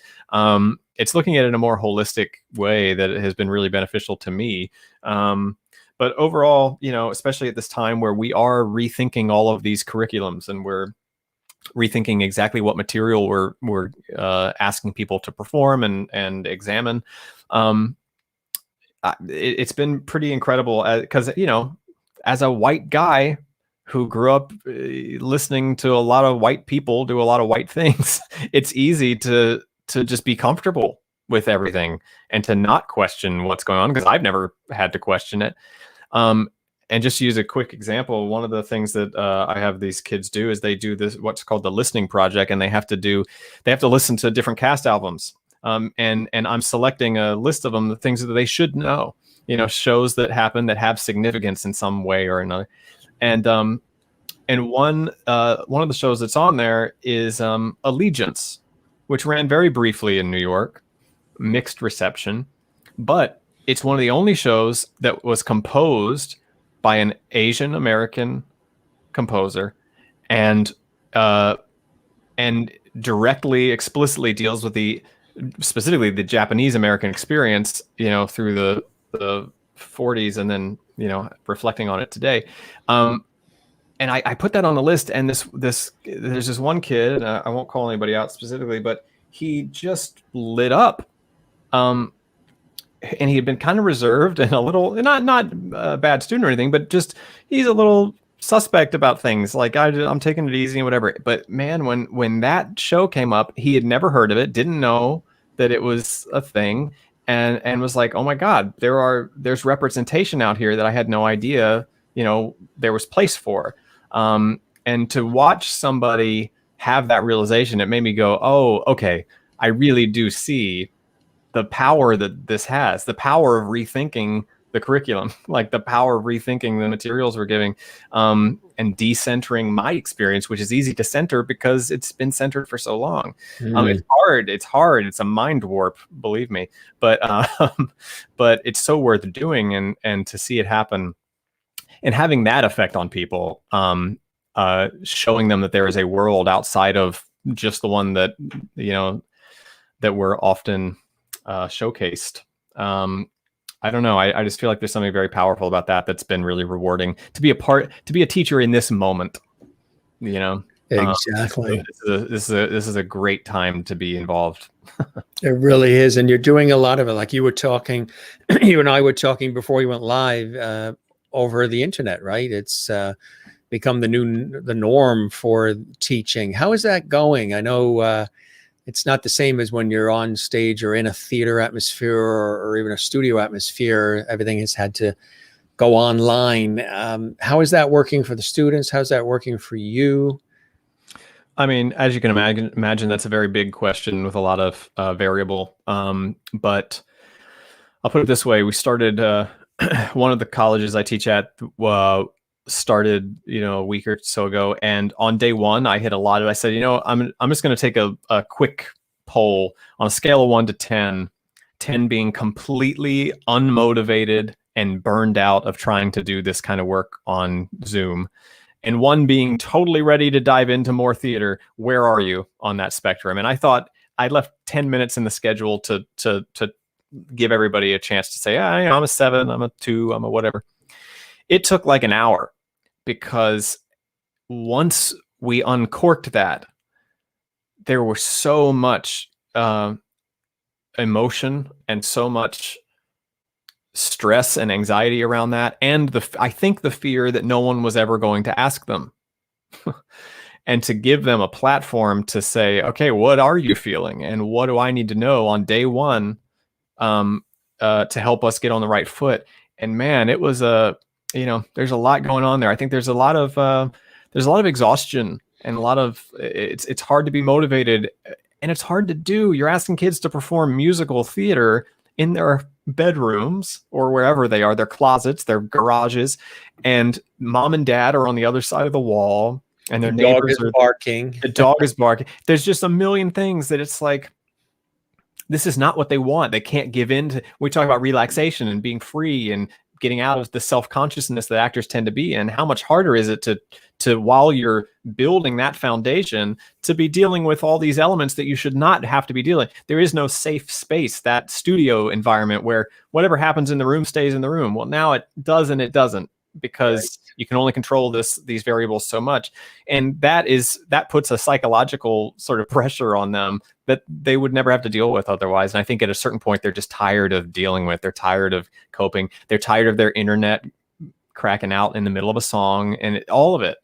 It's looking at it in a more holistic way that has been really beneficial to me. But overall, especially at this time where we are rethinking all of these curriculums, and we're rethinking exactly what material we're asking people to perform and examine, it's been pretty incredible, because as a white guy who grew up listening to a lot of white people do a lot of white things, it's easy to just be comfortable with everything and to not question what's going on, because I've never had to question it. And just to use a quick example, one of the things that I have these kids do is they do this, what's called the listening project, and they have to listen to different cast albums. And I'm selecting a list of them, the things that they should know, shows that happen that have significance in some way or another. And one of the shows that's on there is Allegiance, which ran very briefly in New York, mixed reception, but it's one of the only shows that was composed by an Asian American composer, and directly, explicitly deals with specifically the Japanese American experience, through the 40s, and then reflecting on it today. And I put that on the list, and there's this one kid, I won't call anybody out specifically, but he just lit up. And he had been kind of reserved and a little, not a bad student or anything, but just he's a little suspect about things. Like, I'm taking it easy and whatever. But man, when that show came up, he had never heard of it, didn't know that it was a thing, and was like, oh my God, there's representation out here that I had no idea, there was place for. And to watch somebody have that realization, it made me go, oh, okay, I really do see the power that this has, the power of rethinking the curriculum, like the power of rethinking the materials we're giving, and decentering my experience, which is easy to center because it's been centered for so long. It's hard. It's a mind warp, believe me, but it's so worth doing, and to see it happen and having that effect on people, showing them that there is a world outside of just the one that, that we're often showcased. I don't know. I just feel like there's something very powerful about that's been really rewarding to be a teacher in this moment, Exactly. This is a great time to be involved. It really is. And you're doing a lot of it. Like you were talking, you and I were talking before we went live, over the internet, right? It's become the norm for teaching. How is that going? I know, it's not the same as when you're on stage or in a theater atmosphere or even a studio atmosphere. Everything has had to go online. How is that working for the students? How's that working for you? I mean, as you can imagine, that's a very big question with a lot of variable. But I'll put it this way: we started one of the colleges I teach at. Started a week or so ago, and on day one I hit a lot of, I said, I'm just going to take a quick poll on a scale of 1 to 10, 10 being completely unmotivated and burned out of trying to do this kind of work on Zoom, and 1 being totally ready to dive into more theater. Where are you on that spectrum? And I thought I left 10 minutes in the schedule to give everybody a chance to say, I'm a 7, I'm a 2, I'm a whatever. It took like an hour, because once we uncorked that, there was so much emotion and so much stress and anxiety around that. And I think the fear that no one was ever going to ask them. And to give them a platform to say, okay, what are you feeling? And what do I need to know on day one to help us get on the right foot? And man, it was there's a lot going on there. I think there's a lot of exhaustion, and a lot of, it's hard to be motivated, and it's hard to do. You're asking kids to perform musical theater in their bedrooms or wherever they are, their closets, their garages, and mom and dad are on the other side of the wall, and their neighbors are barking. The dog is barking. There's just a million things that it's like, this is not what they want. They can't give in to. We talk about relaxation and being free and getting out of the self-consciousness that actors tend to be in. How much harder is it to while you're building that foundation, to be dealing with all these elements that you should not have to be dealing. There is no safe space, that studio environment where whatever happens in the room stays in the room. Well, now it does and it doesn't, because you can only control these variables so much. And that puts a psychological sort of pressure on them that they would never have to deal with otherwise. And I think at a certain point, they're just tired of dealing with, they're tired of coping. They're tired of their internet cracking out in the middle of a song, and all of it,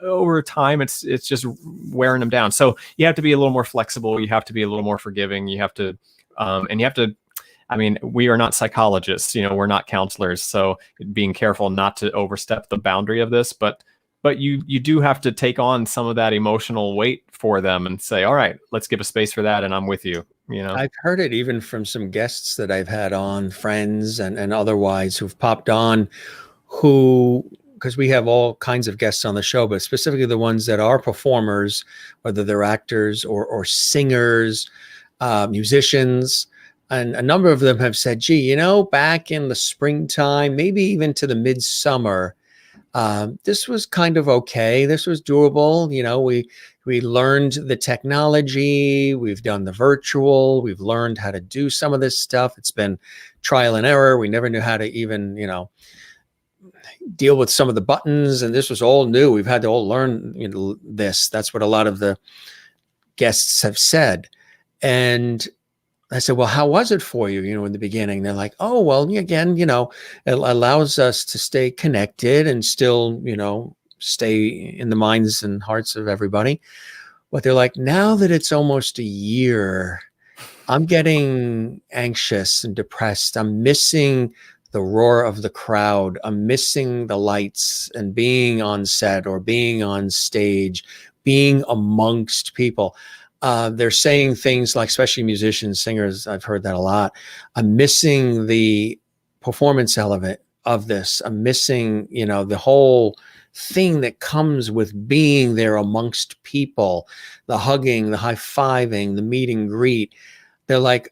over time, it's just wearing them down. So you have to be a little more flexible. You have to be a little more forgiving. You have to, I mean, we are not psychologists, we're not counselors. So being careful not to overstep the boundary of this, but you do have to take on some of that emotional weight for them and say, all right, let's give a space for that. And I'm with you. I've heard it even from some guests that I've had on, friends and otherwise, who've popped on, because we have all kinds of guests on the show, but specifically the ones that are performers, whether they're actors or singers, musicians. And a number of them have said, gee, back in the springtime, maybe even to the midsummer, this was kind of okay. This was doable. We learned the technology. We've done the virtual. We've learned how to do some of this stuff. It's been trial and error. We never knew how to even, deal with some of the buttons. And this was all new. We've had to all learn this. That's what a lot of the guests have said. And I said, well, how was it for you, in the beginning? They're like, oh, well, again, it allows us to stay connected and still, stay in the minds and hearts of everybody. But they're like, now that it's almost a year, I'm getting anxious and depressed. I'm missing the roar of the crowd. I'm missing the lights and being on set or being on stage, being amongst people. They're saying things like, especially musicians, singers, I've heard that a lot. I'm missing the performance element of this. I'm missing, the whole thing that comes with being there amongst people, the hugging, the high-fiving, the meet and greet. They're like,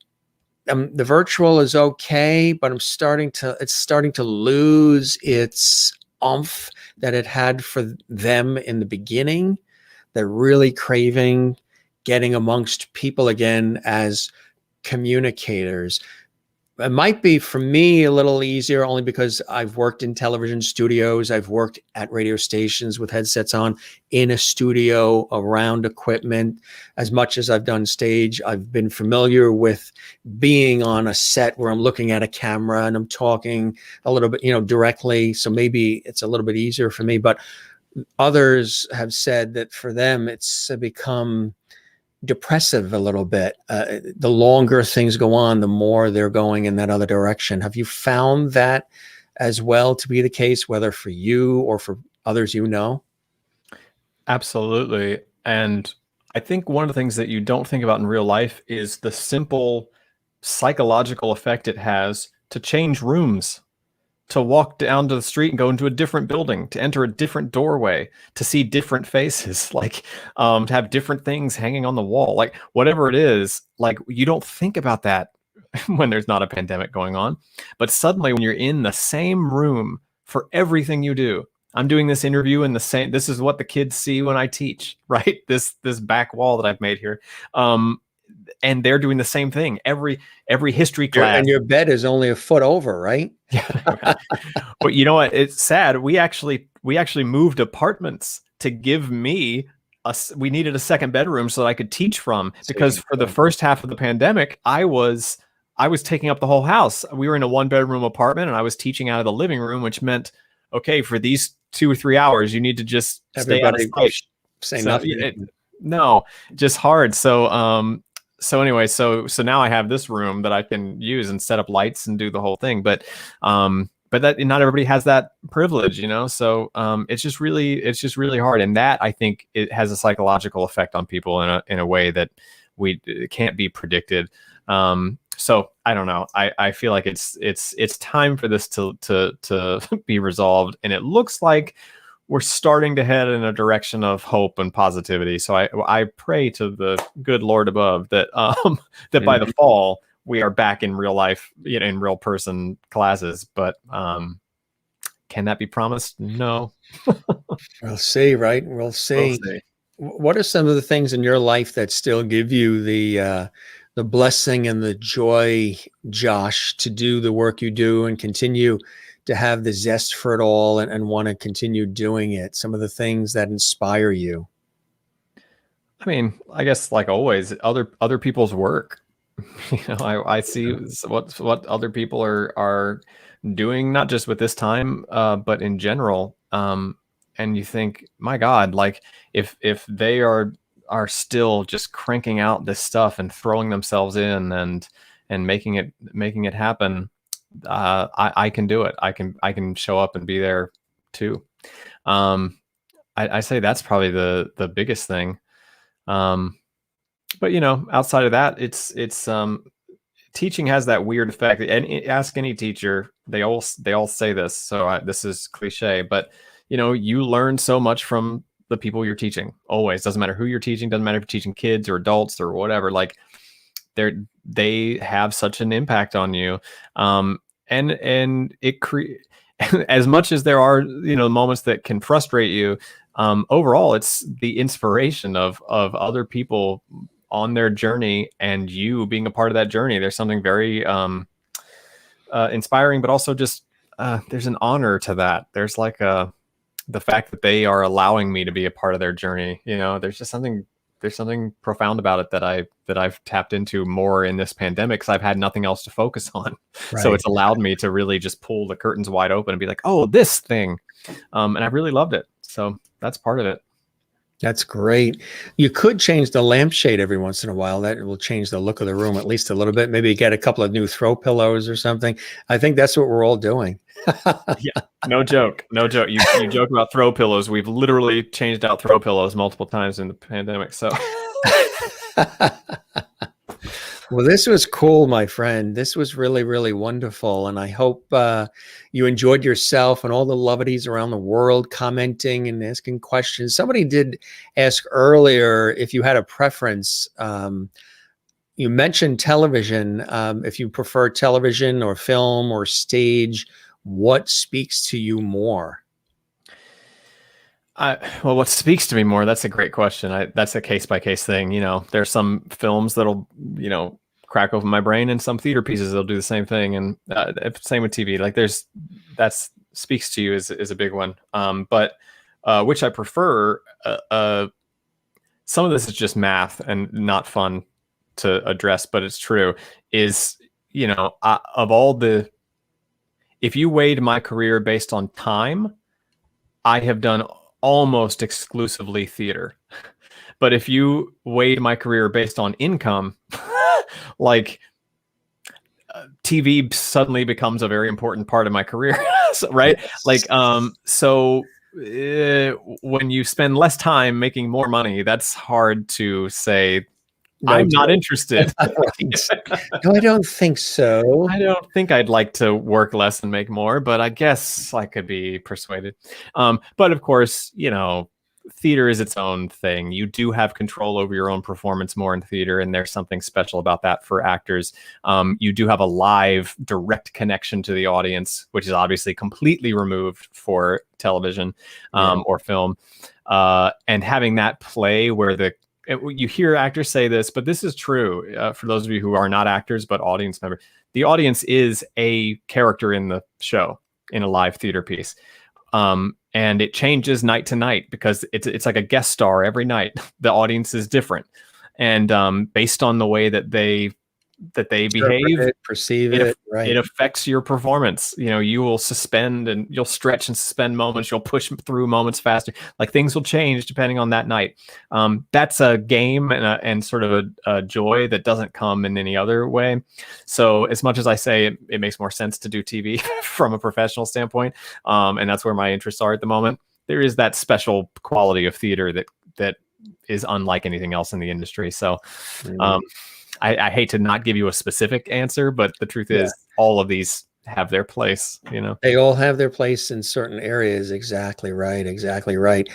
the virtual is okay, but it's starting to lose its oomph that it had for them in the beginning. They're really craving getting amongst people again as communicators. It might be for me a little easier only because I've worked in television studios. I've worked at radio stations with headsets on in a studio around equipment. As much as I've done stage, I've been familiar with being on a set where I'm looking at a camera and I'm talking a little bit, directly. So maybe it's a little bit easier for me, but others have said that for them, it's become depressive a little bit. The longer things go on, the more they're going in that other direction. Have you found that as well to be the case, whether for you or for others Absolutely. And I think one of the things that you don't think about in real life is the simple psychological effect it has to change rooms, to walk down to the street and go into a different building, to enter a different doorway, to see different faces, like to have different things hanging on the wall, like whatever it is. Like, you don't think about that when there's not a pandemic going on. But suddenly when you're in the same room for everything you do, I'm doing this interview in the same, this is what the kids see when I teach, right? This back wall that I've made here. and they're doing the same thing. Every history class. And your bed is only a foot over, right? Yeah. But you know what? It's sad. We actually moved apartments to give me we needed a second bedroom so that I could teach from, because for the first half of the pandemic, I was taking up the whole house. We were in a 1-bedroom apartment and I was teaching out of the living room, which meant, okay, for these 2 or 3 hours, you need to just stay out of sight. Say nothing. No, just hard. So anyway, so now I have this room that I can use and set up lights and do the whole thing. But that not everybody has that privilege, so it's just really hard. And that, I think, it has a psychological effect on people in a way that it can't be predicted. So I don't know. I feel like it's time for this to be resolved, and it looks like we're starting to head in a direction of hope and positivity. So I pray to the good Lord above that that by the fall we are back in real life, in real person classes. But can that be promised? No. We'll see, right? We'll see. What are some of the things in your life that still give you the blessing and the joy, Josh, to do the work you do and continue to have the zest for it all and want to continue doing it? Some of the things that inspire you. I mean, I guess, like always, other people's work. I see what other people are doing, not just with this time, but in general. And you think, my God, like if they are still just cranking out this stuff and throwing themselves in and making it happen, I can do it. I can show up and be there too. I say that's probably the biggest thing. But outside of that, it's teaching has that weird effect. And ask any teacher, they all say this. So this is cliche, but you learn so much from the people you're teaching. Always. Doesn't matter who you're teaching. Doesn't matter if you're teaching kids or adults or whatever. Like they have such an impact on you. And it as much as there are, moments that can frustrate you, overall, it's the inspiration of other people on their journey and you being a part of that journey. There's something very inspiring, but also just there's an honor to that. There's like the fact that they are allowing me to be a part of their journey. There's just something profound about it that I've tapped into more in this pandemic, because I've had nothing else to focus on. Right. So it's allowed me to really just pull the curtains wide open and be like, oh, this thing. And I really loved it. So that's part of it. That's great. You could change the lampshade every once in a while. That will change the look of the room at least a little bit. Maybe get a couple of new throw pillows or something. I think that's what we're all doing. Yeah, no joke. You joke about throw pillows. We've literally changed out throw pillows multiple times in the pandemic. So, well, this was cool, my friend. This was really, really wonderful. And I hope you enjoyed yourself and all the lovelies around the world commenting and asking questions. Somebody did ask earlier if you had a preference. You mentioned television. If you prefer television or film or stage, what speaks to you more? Well, what speaks to me more? That's a great question. That's a case-by-case thing. There's some films that'll, crack open my brain, and some theater pieces that'll do the same thing. And same with TV. Like that speaks to you is a big one. But which I prefer. Some of this is just math and not fun to address, but it's true. Is of all the, if you weighed my career based on time, I have done almost exclusively theater. But if you weighed my career based on income, like TV suddenly becomes a very important part of my career, right? Like, so when you spend less time making more money, that's hard to say, I'm not interested. No, I don't think so. I don't think I'd like to work less and make more, but I guess I could be persuaded. But of course, theater is its own thing. You do have control over your own performance more in theater, and there's something special about that for actors. You do have a live, direct connection to the audience, which is obviously completely removed for television or film. And having that play where the you hear actors say this, but this is true for those of you who are not actors but audience members. The audience is a character in the show, in a live theater piece, and it changes night to night because it's like a guest star every night. The audience is different, and based on the way that they behave, perceive it, right? It affects your performance. You will suspend and you'll stretch and suspend moments. You'll push through moments faster. Like, things will change depending on that night. That's a game and sort of a joy that doesn't come in any other way. So as much as I say it makes more sense to do TV from a professional standpoint, and that's where my interests are at the moment, there is that special quality of theater that is unlike anything else in the industry. So, I hate to not give you a specific answer, but the truth is all of these have their place, They all have their place in certain areas. Exactly right. Exactly right.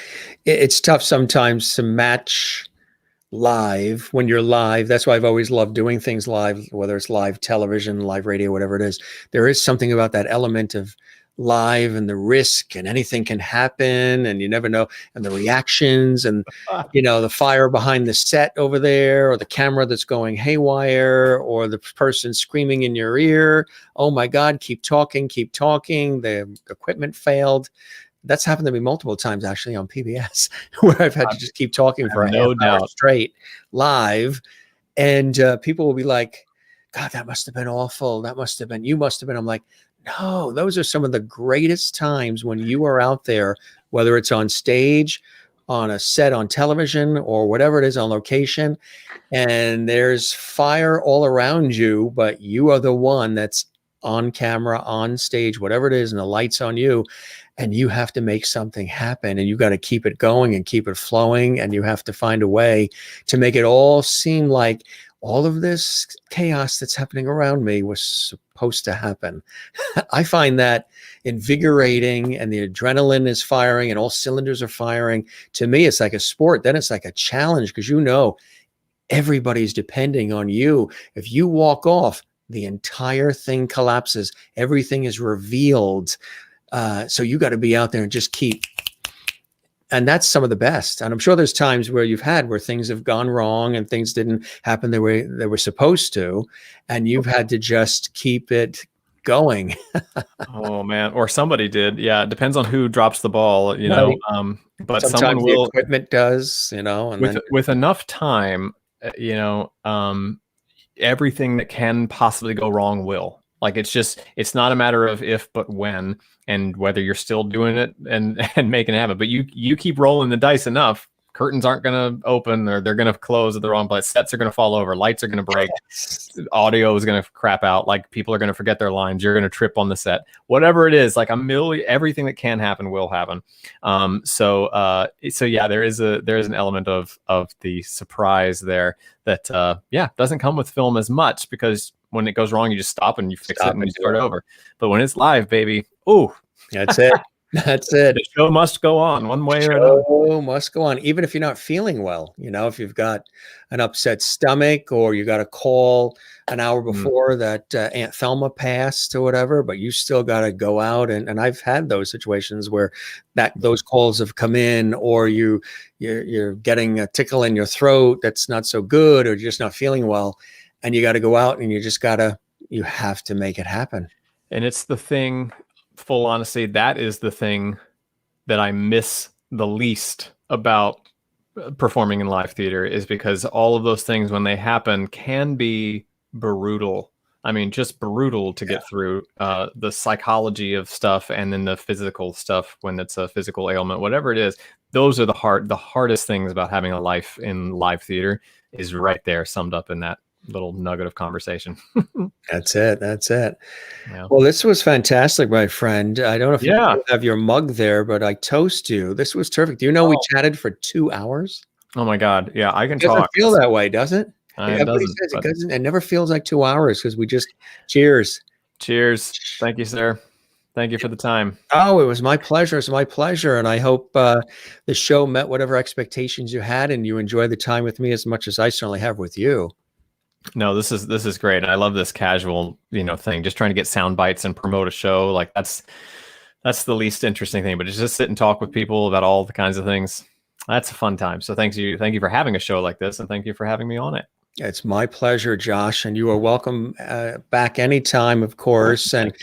It's tough sometimes to match live when you're live. That's why I've always loved doing things live, whether it's live television, live radio, whatever it is. There is something about that element of live and the risk, and anything can happen and you never know, and the reactions and the fire behind the set over there, or the camera that's going haywire, or the person screaming in your ear, oh my God, keep talking, the equipment failed. That's happened to me multiple times actually on PBS where I've had to just keep talking for a half hour straight live, and people will be like, God, that must have been awful, you must have been. I'm like, no, those are some of the greatest times when you are out there, whether it's on stage, on a set on television, or whatever it is, on location, and there's fire all around you, but you are the one that's on camera, on stage, whatever it is, and the light's on you, and you have to make something happen, and you got to keep it going and keep it flowing, and you have to find a way to make it all seem like all of this chaos that's happening around me was supposed to happen. I find that invigorating, and the adrenaline is firing and all cylinders are firing. To me, it's like a sport. Then it's like a challenge, because everybody's depending on you. If you walk off, the entire thing collapses. Everything is revealed. So you got to be out there and just keep. And that's some of the best. And I'm sure there's times where where things have gone wrong and things didn't happen the way they were supposed to, and you've had to just keep it going. Oh man, or somebody did. Yeah, it depends on who drops the ball, Right. But Sometimes someone will. the equipment does, and with enough time, everything that can possibly go wrong will. Like, it's not a matter of if, but when, and whether you're still doing it and making it happen. But you keep rolling the dice enough, curtains aren't going to open, or they're going to close at the wrong place. Sets are going to fall over. Lights are going to break. Audio is going to crap out. Like, people are going to forget their lines. You're going to trip on the set. Whatever it is, like everything that can happen will happen. So yeah, there is an element of the surprise there that doesn't come with film as much, because when it goes wrong, you just stop and you fix it and you start over. But when it's live, baby, ooh, that's it. That's it. The show must go on one way or another. Show must go on, even if you're not feeling well. If you've got an upset stomach, or you got a call an hour before that Aunt Thelma passed or whatever, but you still got to go out. And I've had those situations where those calls have come in, or you're getting a tickle in your throat that's not so good, or you're just not feeling well, and you got to go out, and you have to make it happen. And it's the thing. Full honesty, that is the thing that I miss the least about performing in live theater, is because all of those things, when they happen, can be brutal. I mean, just brutal to get through. The psychology of stuff, and then the physical stuff when it's a physical ailment, whatever it is. Those are the hardest things about having a life in live theater, is right there summed up in that little nugget of conversation. That's it. Yeah. Well, this was fantastic, my friend. I don't know if you have your mug there, but I toast you. This was terrific. Do you know we chatted for 2 hours? Oh my God. Yeah, I can talk. It doesn't feel that way, does it? Everybody says it doesn't. It never feels like 2 hours, because we just cheers. Thank you, sir. Thank you for the time. Oh, it was my pleasure. It's my pleasure. And I hope the show met whatever expectations you had, and you enjoy the time with me as much as I certainly have with you. No, this is great. I love this casual, thing, just trying to get sound bites and promote a show. Like, that's the least interesting thing, but just sit and talk with people about all the kinds of things. That's a fun time. So thank you for having a show like this, and thank you for having me on it. It's my pleasure, Josh, and you are welcome back anytime, of course. And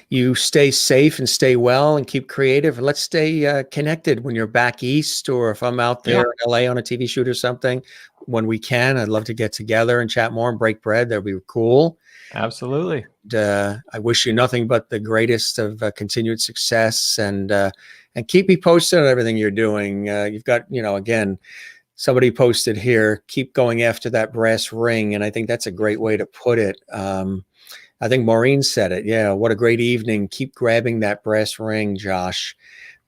you stay safe and stay well and keep creative. Let's stay connected when you're back east, or if I'm out there in LA on a TV shoot or something. When we can, I'd love to get together and chat more and break bread. That'd be cool. Absolutely. And, I wish you nothing but the greatest of continued success, and keep me posted on everything you're doing. You've got, again, somebody posted here, keep going after that brass ring. And I think that's a great way to put it. I think Maureen said it. Yeah. What a great evening. Keep grabbing that brass ring, Josh.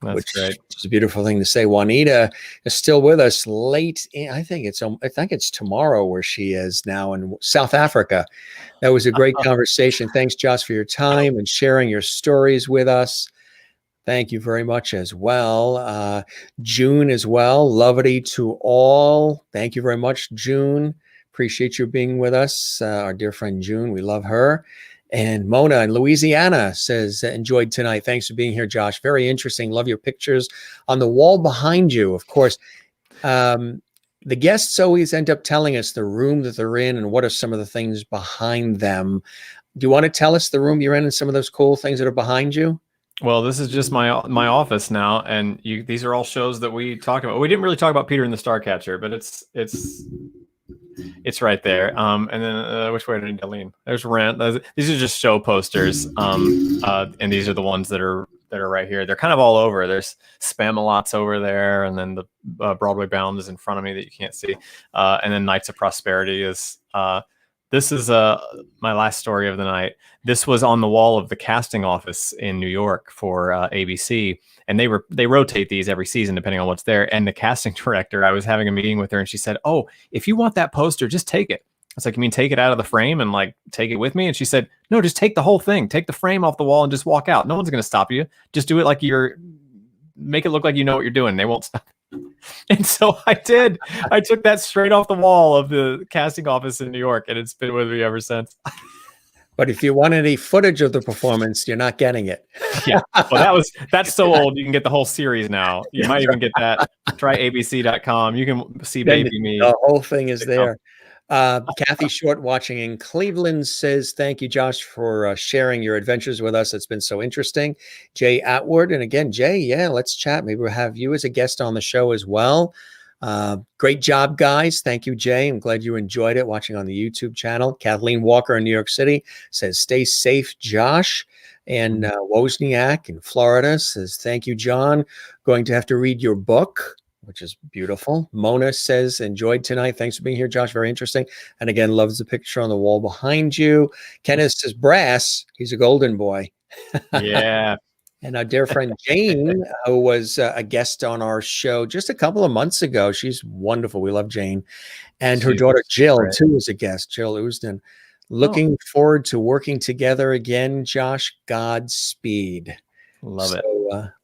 That's great. Is a beautiful thing to say. Juanita is still with us late. I think it's tomorrow where she is now in South Africa. That was a great conversation. Thanks, Josh, for your time and sharing your stories with us. Thank you very much as well. June as well. Lovely to all. Thank you very much, June. Appreciate you being with us. Our dear friend June, we love her. And Mona in Louisiana says, enjoyed tonight. Thanks for being here, Josh. Very interesting. Love your pictures on the wall behind you. Of course, the guests always end up telling us the room that they're in and what are some of the things behind them. Do you want to tell us the room you're in and some of those cool things that are behind you? Well, this is just my office now, and these are all shows that we talked about. We didn't really talk about Peter and the Starcatcher, but it's right there. And then which way did I lean? There's Rent. These are just show posters. And these are the ones that are right here. They're kind of all over. There's Spamalot's over there, and then the Broadway Bound is in front of me that you can't see. And then Knights of Prosperity is. This is my last story of the night. This was on the wall of the casting office in New York for ABC, and they rotate these every season depending on what's there. And the casting director, I was having a meeting with her, and she said, "Oh, if you want that poster, just take it." I was like, "You mean take it out of the frame and like take it with me?" And she said, "No, just take the whole thing. Take the frame off the wall and just walk out. No one's going to stop you. Just do it like make it look like you know what you're doing. They won't stop." And so I did. I took that straight off the wall of the casting office in New York, and it's been with me ever since. But if you want any footage of the performance, you're not getting it. Yeah. Well, that's so old. You can get the whole series now. You might even get that. Try abc.com. You can see Baby Me. The whole thing is there. Kathy Short watching in Cleveland says, thank you, Josh, for sharing your adventures with us. It's been so interesting. Jay Atwood. And again, Jay, yeah, let's chat. Maybe we'll have you as a guest on the show as well. Great job, guys. Thank you, Jay. I'm glad you enjoyed it watching on the YouTube channel. Kathleen Walker in New York City says, stay safe, Josh. And Wozniak in Florida says, thank you, John. Going to have to read your book, which is beautiful. Mona says, enjoyed tonight. Thanks for being here, Josh. Very interesting. And again, loves the picture on the wall behind you. Kenneth says, brass. He's a golden boy. Yeah. And our dear friend Jane, who was a guest on our show just a couple of months ago. She's wonderful. We love Jane. And her daughter Jill, too, was a guest, Jill Usden. Looking forward to working together again, Josh. Godspeed. Love it.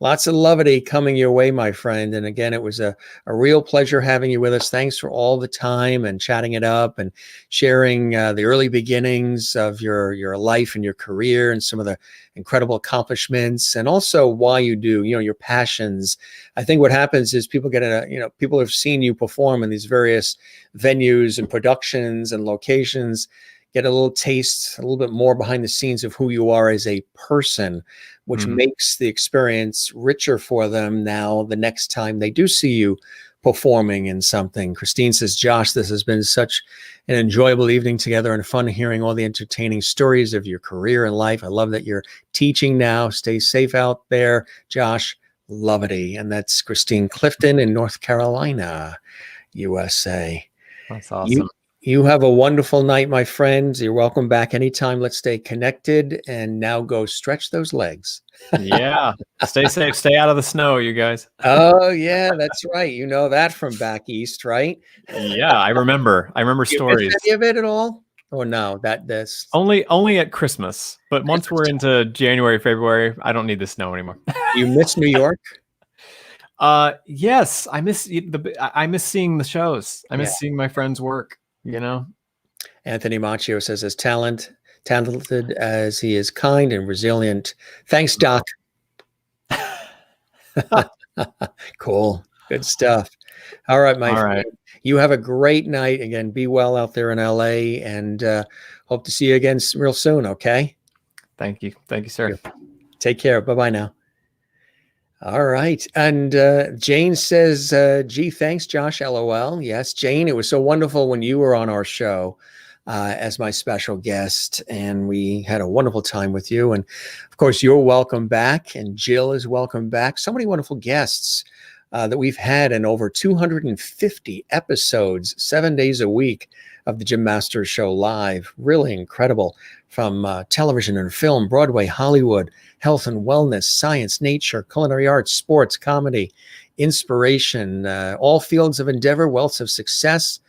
Lots of levity coming your way, my friend. And again, it was a real pleasure having you with us. Thanks for all the time and chatting it up and sharing the early beginnings of your life and your career and some of the incredible accomplishments, and also why you do, your passions. I think what happens is people people have seen you perform in these various venues and productions and locations, get a little taste, a little bit more behind the scenes of who you are as a person, which makes the experience richer for them now the next time they do see you performing in something. Christine says, Josh, this has been such an enjoyable evening together and fun hearing all the entertaining stories of your career and life. I love that you're teaching now. Stay safe out there, Josh. Lovity. And that's Christine Clifton in North Carolina, USA. That's awesome. You have a wonderful night, my friends. You're welcome back anytime. Let's stay connected. And now go stretch those legs. Yeah. Stay safe. Stay out of the snow, you guys. Oh, yeah, that's right. You know that from back east, right? Yeah, I remember stories. Miss any of it at all? Oh, no, this only at Christmas. But once we're into January, February, I don't need the snow anymore. You miss New York? Yes, I miss seeing the shows. I miss seeing my friends work. Anthony Macchio says, as talented as he is, kind and resilient. Thanks, Doc. Cool. Good stuff. All right, my All friend. right. You have a great night. Again, be well out there in LA, and hope to see you again real soon, okay? Thank you. Thank you, sir. Take care. Bye-bye now. All right. And Jane says, gee, thanks, Josh, LOL. Yes, Jane, it was so wonderful when you were on our show as my special guest, and we had a wonderful time with you. And of course, you're welcome back, and Jill is welcome back. So many wonderful guests that we've had in over 250 episodes, 7 days a week of the Jim Masters Show live. Really incredible. From television and film, Broadway, Hollywood, health and wellness, science, nature, culinary arts, sports, comedy, inspiration, all fields of endeavor, wealths of success,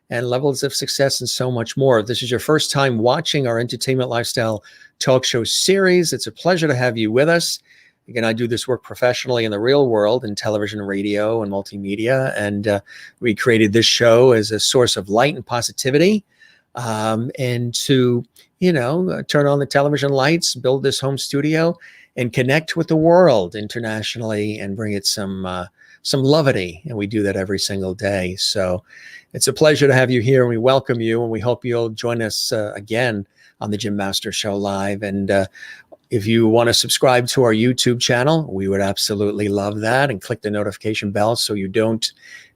and levels of success, and so much more. If this is your first time watching our entertainment lifestyle talk show series, it's a pleasure to have you with us. Again, I do this work professionally in the real world in television, radio, and multimedia. And we created this show as a source of light and positivity, and to, turn on the television lights, build this home studio, and connect with the world internationally and bring it some levity. And we do that every single day. So it's a pleasure to have you here, and we welcome you, and we hope you'll join us again on the Jim Masters Show live. And if you want to subscribe to our YouTube channel, we would absolutely love that, and click the notification bell so you don't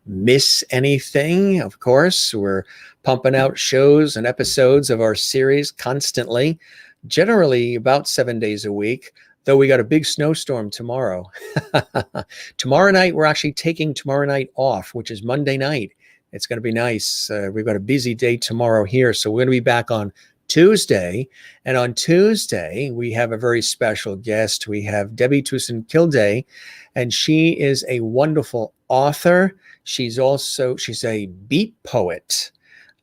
miss anything. Of course, we're pumping out shows and episodes of our series constantly, generally about 7 days a week, though we got a big snowstorm tomorrow. Tomorrow night, we're actually taking tomorrow night off, which is Monday night. It's going to be nice. We've got a busy day tomorrow here, so we're going to be back on Tuesday. And on Tuesday, we have a very special guest. We have Debbie Tucson-Kilday, and she is a wonderful author. She's a beat poet.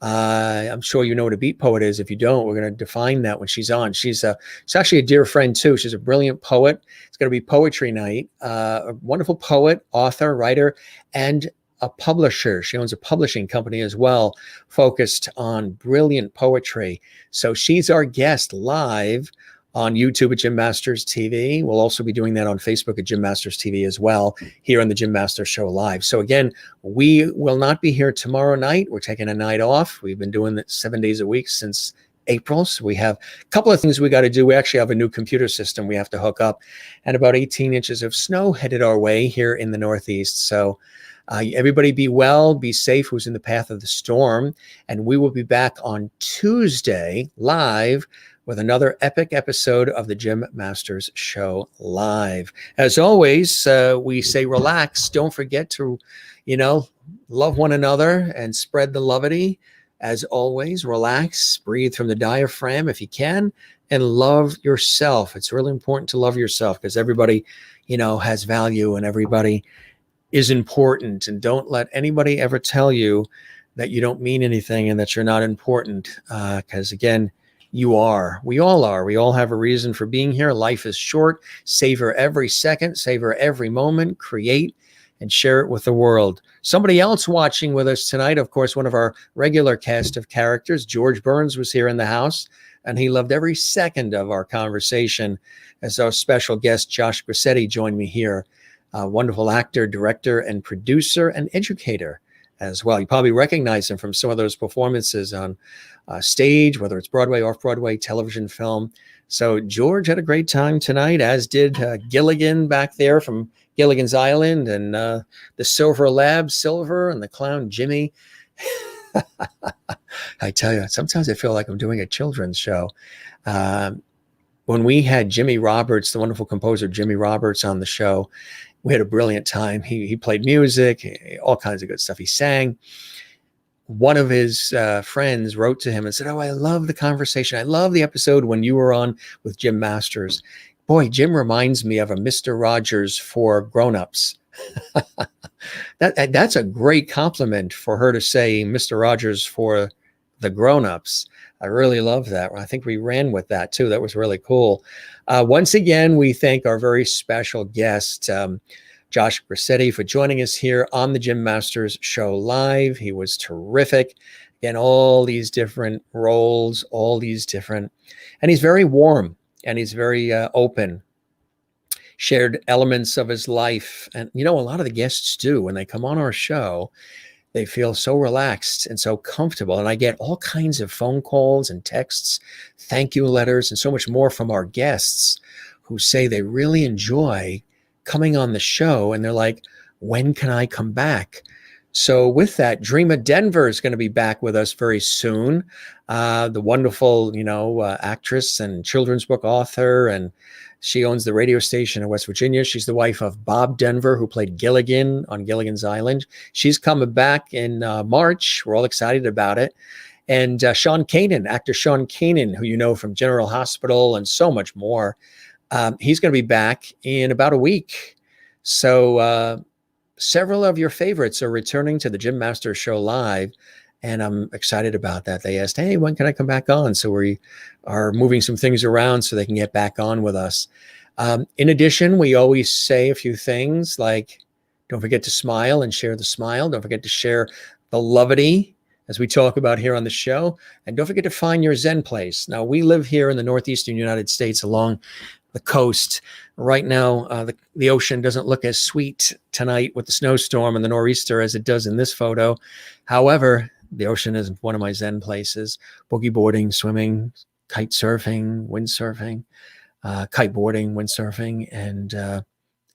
I'm sure you know what a beat poet is. If you don't, we're going to define that when she's on. She's actually a dear friend too. She's a brilliant poet. It's going to be poetry night. A wonderful poet, author, writer, and a publisher. She owns a publishing company as well, focused on brilliant poetry. So she's our guest live on YouTube at Jim Masters TV. We'll also be doing that on Facebook at Jim Masters TV as well, here on the Jim Masters Show live. So again, we will not be here tomorrow night. We're taking a night off. We've been doing it 7 days a week since April. So we have a couple of things we got to do. We actually have a new computer system we have to hook up, and about 18 inches of snow headed our way here in the Northeast. So everybody be well, be safe who's in the path of the storm. And we will be back on Tuesday live with another epic episode of the Jim Masters Show live. As always, we say relax. Don't forget to, love one another and spread the levity. As always, relax, breathe from the diaphragm if you can, and love yourself. It's really important to love yourself, because everybody, has value, and everybody is important. And don't let anybody ever tell you that you don't mean anything and that you're not important, because again, you are. We all are. We all have a reason for being here. Life is short. Savor every second, savor every moment, create and share it with the world. Somebody else watching with us tonight, of course, one of our regular cast of characters, George Burns, was here in the house, and he loved every second of our conversation as our special guest, Josh Grisetti, joined me here. A wonderful actor, director, and producer, and educator as well. You probably recognize him from some of those performances on stage, whether it's Broadway, off-Broadway, television, film. So George had a great time tonight, as did Gilligan back there from Gilligan's Island, and the Silver Lab, Silver, and the clown Jimmy. I tell you, sometimes I feel like I'm doing a children's show. When we had Jimmy Roberts, the wonderful composer Jimmy Roberts, on the show, we had a brilliant time. He played music, all kinds of good stuff. He sang. One of his friends wrote to him and said, "Oh, I love the conversation. I love the episode when you were on with Jim Masters. Boy, Jim reminds me of a Mr. Rogers for grown-ups." That's a great compliment for her to say, Mr. Rogers for the grown-ups. I really love that. I think we ran with that too. That was really cool. Once again, we thank our very special guest, Josh Grisetti, for joining us here on the Jim Masters Show live. He was terrific. Again, all these different roles, and he's very warm, and he's very open. shared elements of his life. And, a lot of the guests do. When they come on our show, they feel so relaxed and so comfortable. And I get all kinds of phone calls and texts, thank you letters, and so much more from our guests who say they really enjoy coming on the show. And they're like, when can I come back? So with that, Dreama Denver is going to be back with us very soon. The wonderful, actress and children's book author, and she owns the radio station in West Virginia. She's the wife of Bob Denver, who played Gilligan on Gilligan's Island. She's coming back in March. We're all excited about it. And Sean Kanan, actor Sean Kanan, who you know from General Hospital and so much more, he's going to be back in about a week. So several of your favorites are returning to the Jim Masters Show live, and I'm excited about that. They asked, hey, when can I come back on? So we are moving some things around so they can get back on with us. In addition, we always say a few things like, don't forget to smile and share the smile. Don't forget to share the levity, as we talk about here on the show. And don't forget to find your Zen place. Now, we live here in the Northeastern United States along the coast. Right now, the ocean doesn't look as sweet tonight with the snowstorm and the nor'easter as it does in this photo. However, the ocean is one of my Zen places. Boogie boarding, swimming, kite surfing, windsurfing, kiteboarding, windsurfing, and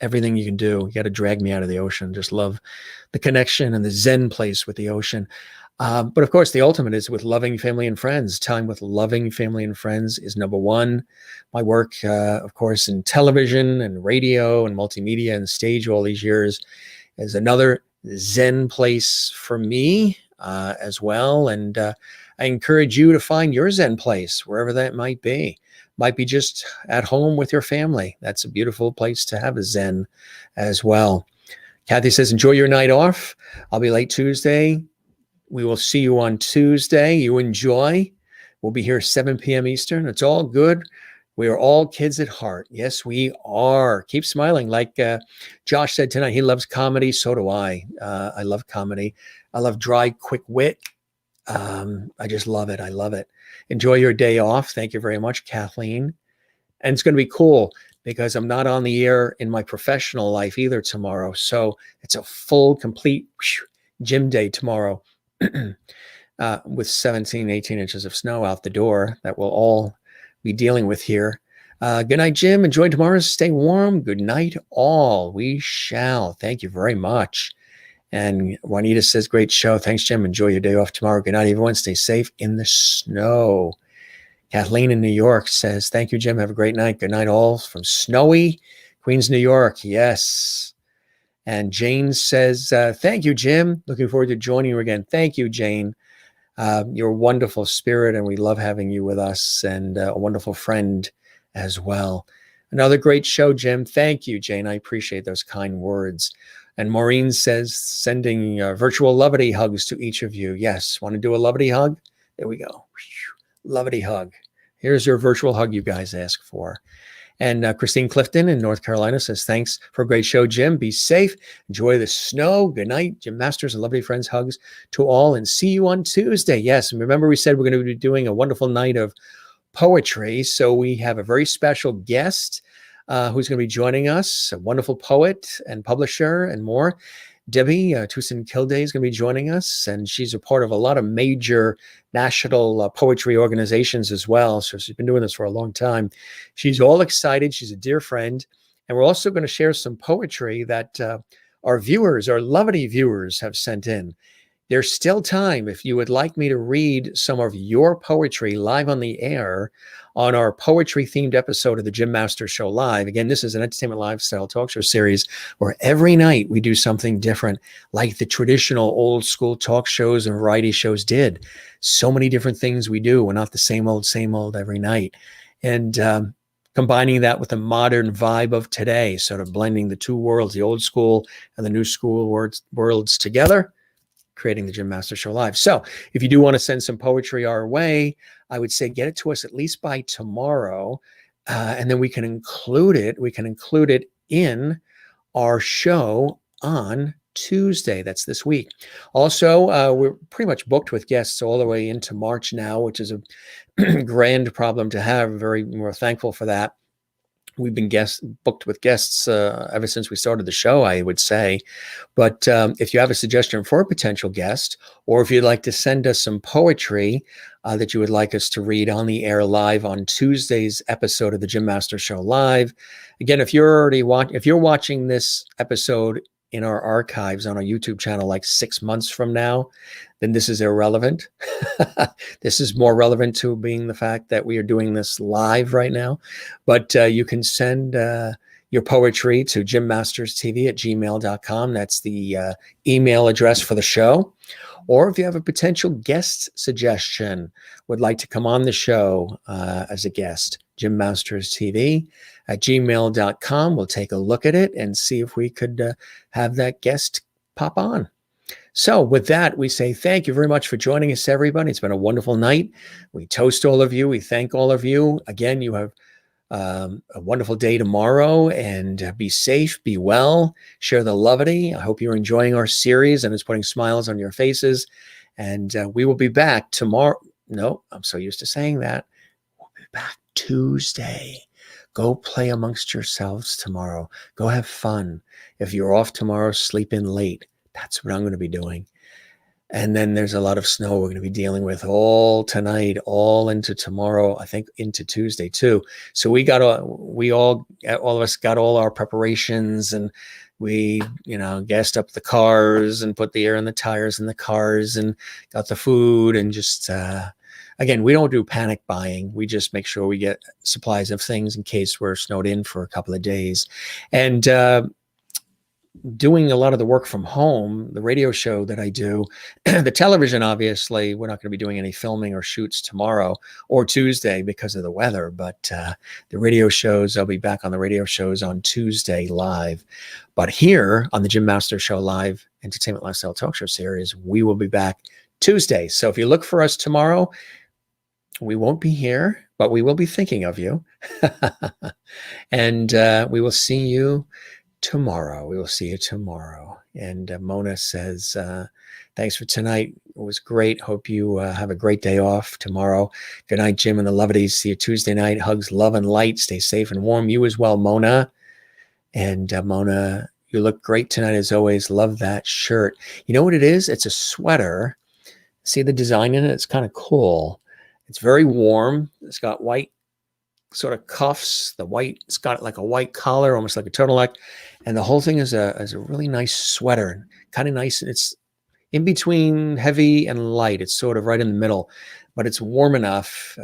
everything you can do. You got to drag me out of the ocean. Just love the connection and the Zen place with the ocean. But of course, the ultimate is with loving family and friends. Time with loving family and friends is number one. My work, of course, in television and radio and multimedia and stage all these years is another Zen place for me as well. And I encourage you to find your Zen place, wherever that might be. Might be just at home with your family. That's a beautiful place to have a Zen as well. Kathy says, enjoy your night off. I'll be late Tuesday. We will see you on Tuesday. You enjoy. We'll be here 7 p.m. Eastern. It's all good. We are all kids at heart. Yes, we are. Keep smiling. Like Josh said tonight, he loves comedy. So do I. I love comedy. I love dry, quick wit. I just love it. I love it. Enjoy your day off. Thank you very much, Kathleen. And it's going to be cool because I'm not on the air in my professional life either tomorrow. So it's a full, complete gym day tomorrow. With 17, 18 inches of snow out the door that we'll all be dealing with here. Good night, Jim. Enjoy tomorrow. Stay warm. Good night, all. We shall. Thank you very much. And Juanita says, great show. Thanks, Jim. Enjoy your day off tomorrow. Good night, everyone. Stay safe in the snow. Kathleen in New York says, thank you, Jim. Have a great night. Good night, all. From snowy Queens, New York. Yes. And Jane says, thank you, Jim. Looking forward to joining you again. Thank you, Jane. You're a wonderful spirit, and we love having you with us, and a wonderful friend as well. Another great show, Jim. Thank you, Jane. I appreciate those kind words. And Maureen says, sending virtual levity hugs to each of you. Yes, want to do a levity hug? There we go. Levity hug. Here's your virtual hug you guys asked for. And Christine Clifton in North Carolina says, thanks for a great show, Jim. Be safe. Enjoy the snow. Good night, Jim Masters and lovely friends. Hugs to all, and see you on Tuesday. Yes, and remember we said we're going to be doing a wonderful night of poetry. So we have a very special guest who's going to be joining us, a wonderful poet and publisher and more. Debbie Tucson Kilday is going to be joining us, and she's a part of a lot of major national poetry organizations as well. So she's been doing this for a long time. She's all excited. She's a dear friend. And we're also going to share some poetry that our viewers, our levity viewers, have sent in. There's still time if you would like me to read some of your poetry live on the air on our poetry-themed episode of the Jim Masters Show Live. Again, this is an entertainment lifestyle talk show series where every night we do something different, like the traditional old-school talk shows and variety shows did. So many different things we do. We're not the same old every night. And combining that with the modern vibe of today, sort of blending the two worlds, the old school and the new school worlds together, creating the Jim Masters Show Live. So if you do want to send some poetry our way, I would say get it to us at least by tomorrow, and then we can include it. We can include it in our show on Tuesday. That's this week. Also, we're pretty much booked with guests all the way into March now, which is a grand problem to have. We're thankful for that. we've been booked with guests ever since we started the show, I would say. But if you have a suggestion for a potential guest, or if you'd like to send us some poetry that you would like us to read on the air live on Tuesday's episode of the Jim Master Show Live. Again, if you're watching this episode in our archives on our YouTube channel like 6 months from now, then this is irrelevant. This is more relevant to being the fact that we are doing this live right now. But you can send your poetry to jimmasterstv@gmail.com. That's the email address for the show. Or if you have a potential guest suggestion, would like to come on the show as a guest, jimmasterstv@gmail.com. We'll take a look at it and see if we could have that guest pop on. So with that, we say thank you very much for joining us, everybody. It's been a wonderful night. We toast all of you. We thank all of you. Again, you have a wonderful day tomorrow, and be safe, be well, share the levity. I hope you're enjoying our series and it's putting smiles on your faces. And we will be back tomorrow. No, I'm so used to saying that. We'll be back Tuesday. Go play amongst yourselves tomorrow. Go have fun. If you're off tomorrow, sleep in late. That's what I'm going to be doing. And then there's a lot of snow we're going to be dealing with all tonight, all into tomorrow, I think into Tuesday too. So all of us got all our preparations, and we, gassed up the cars and put the air in the tires in the cars and got the food, and just, again, we don't do panic buying. We just make sure we get supplies of things in case we're snowed in for a couple of days. And, doing a lot of the work from home, the radio show that I do, the television, obviously, we're not going to be doing any filming or shoots tomorrow or Tuesday because of the weather, but the radio shows, I'll be back on the radio shows on Tuesday live. But here on the Jim Master Show Live Entertainment Lifestyle Talk Show series, we will be back Tuesday. So if you look for us tomorrow, we won't be here, but we will be thinking of you. And we will see you tomorrow. We will see you tomorrow. And Mona says, thanks for tonight. It was great. Hope you have a great day off tomorrow. Good night, Jim and the Lovedies. See you Tuesday night. Hugs, love, and light. Stay safe and warm. You as well, Mona. And Mona, you look great tonight as always. Love that shirt. You know what it is? It's a sweater. See the design in it? It's kind of cool. It's very warm. It's got white sort of cuffs. It's got like a white collar, almost like a turtleneck. And the whole thing is a really nice sweater, kind of nice. It's in between heavy and light. It's sort of right in the middle, but it's warm enough,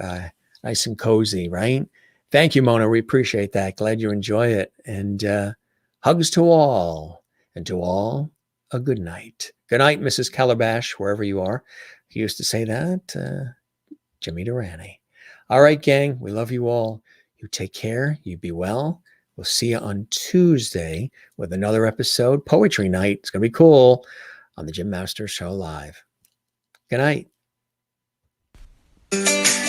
nice and cozy, right? Thank you, Mona. We appreciate that. Glad you enjoy it. And hugs to all, and to all a good night. Good night, Mrs. Calabash, wherever you are. He used to say that, Jimmy Durante. All right, gang, we love you all. You take care. You be well. We'll see you on Tuesday with another episode, Poetry Night. It's going to be cool on the Jim Master Show Live. Good night.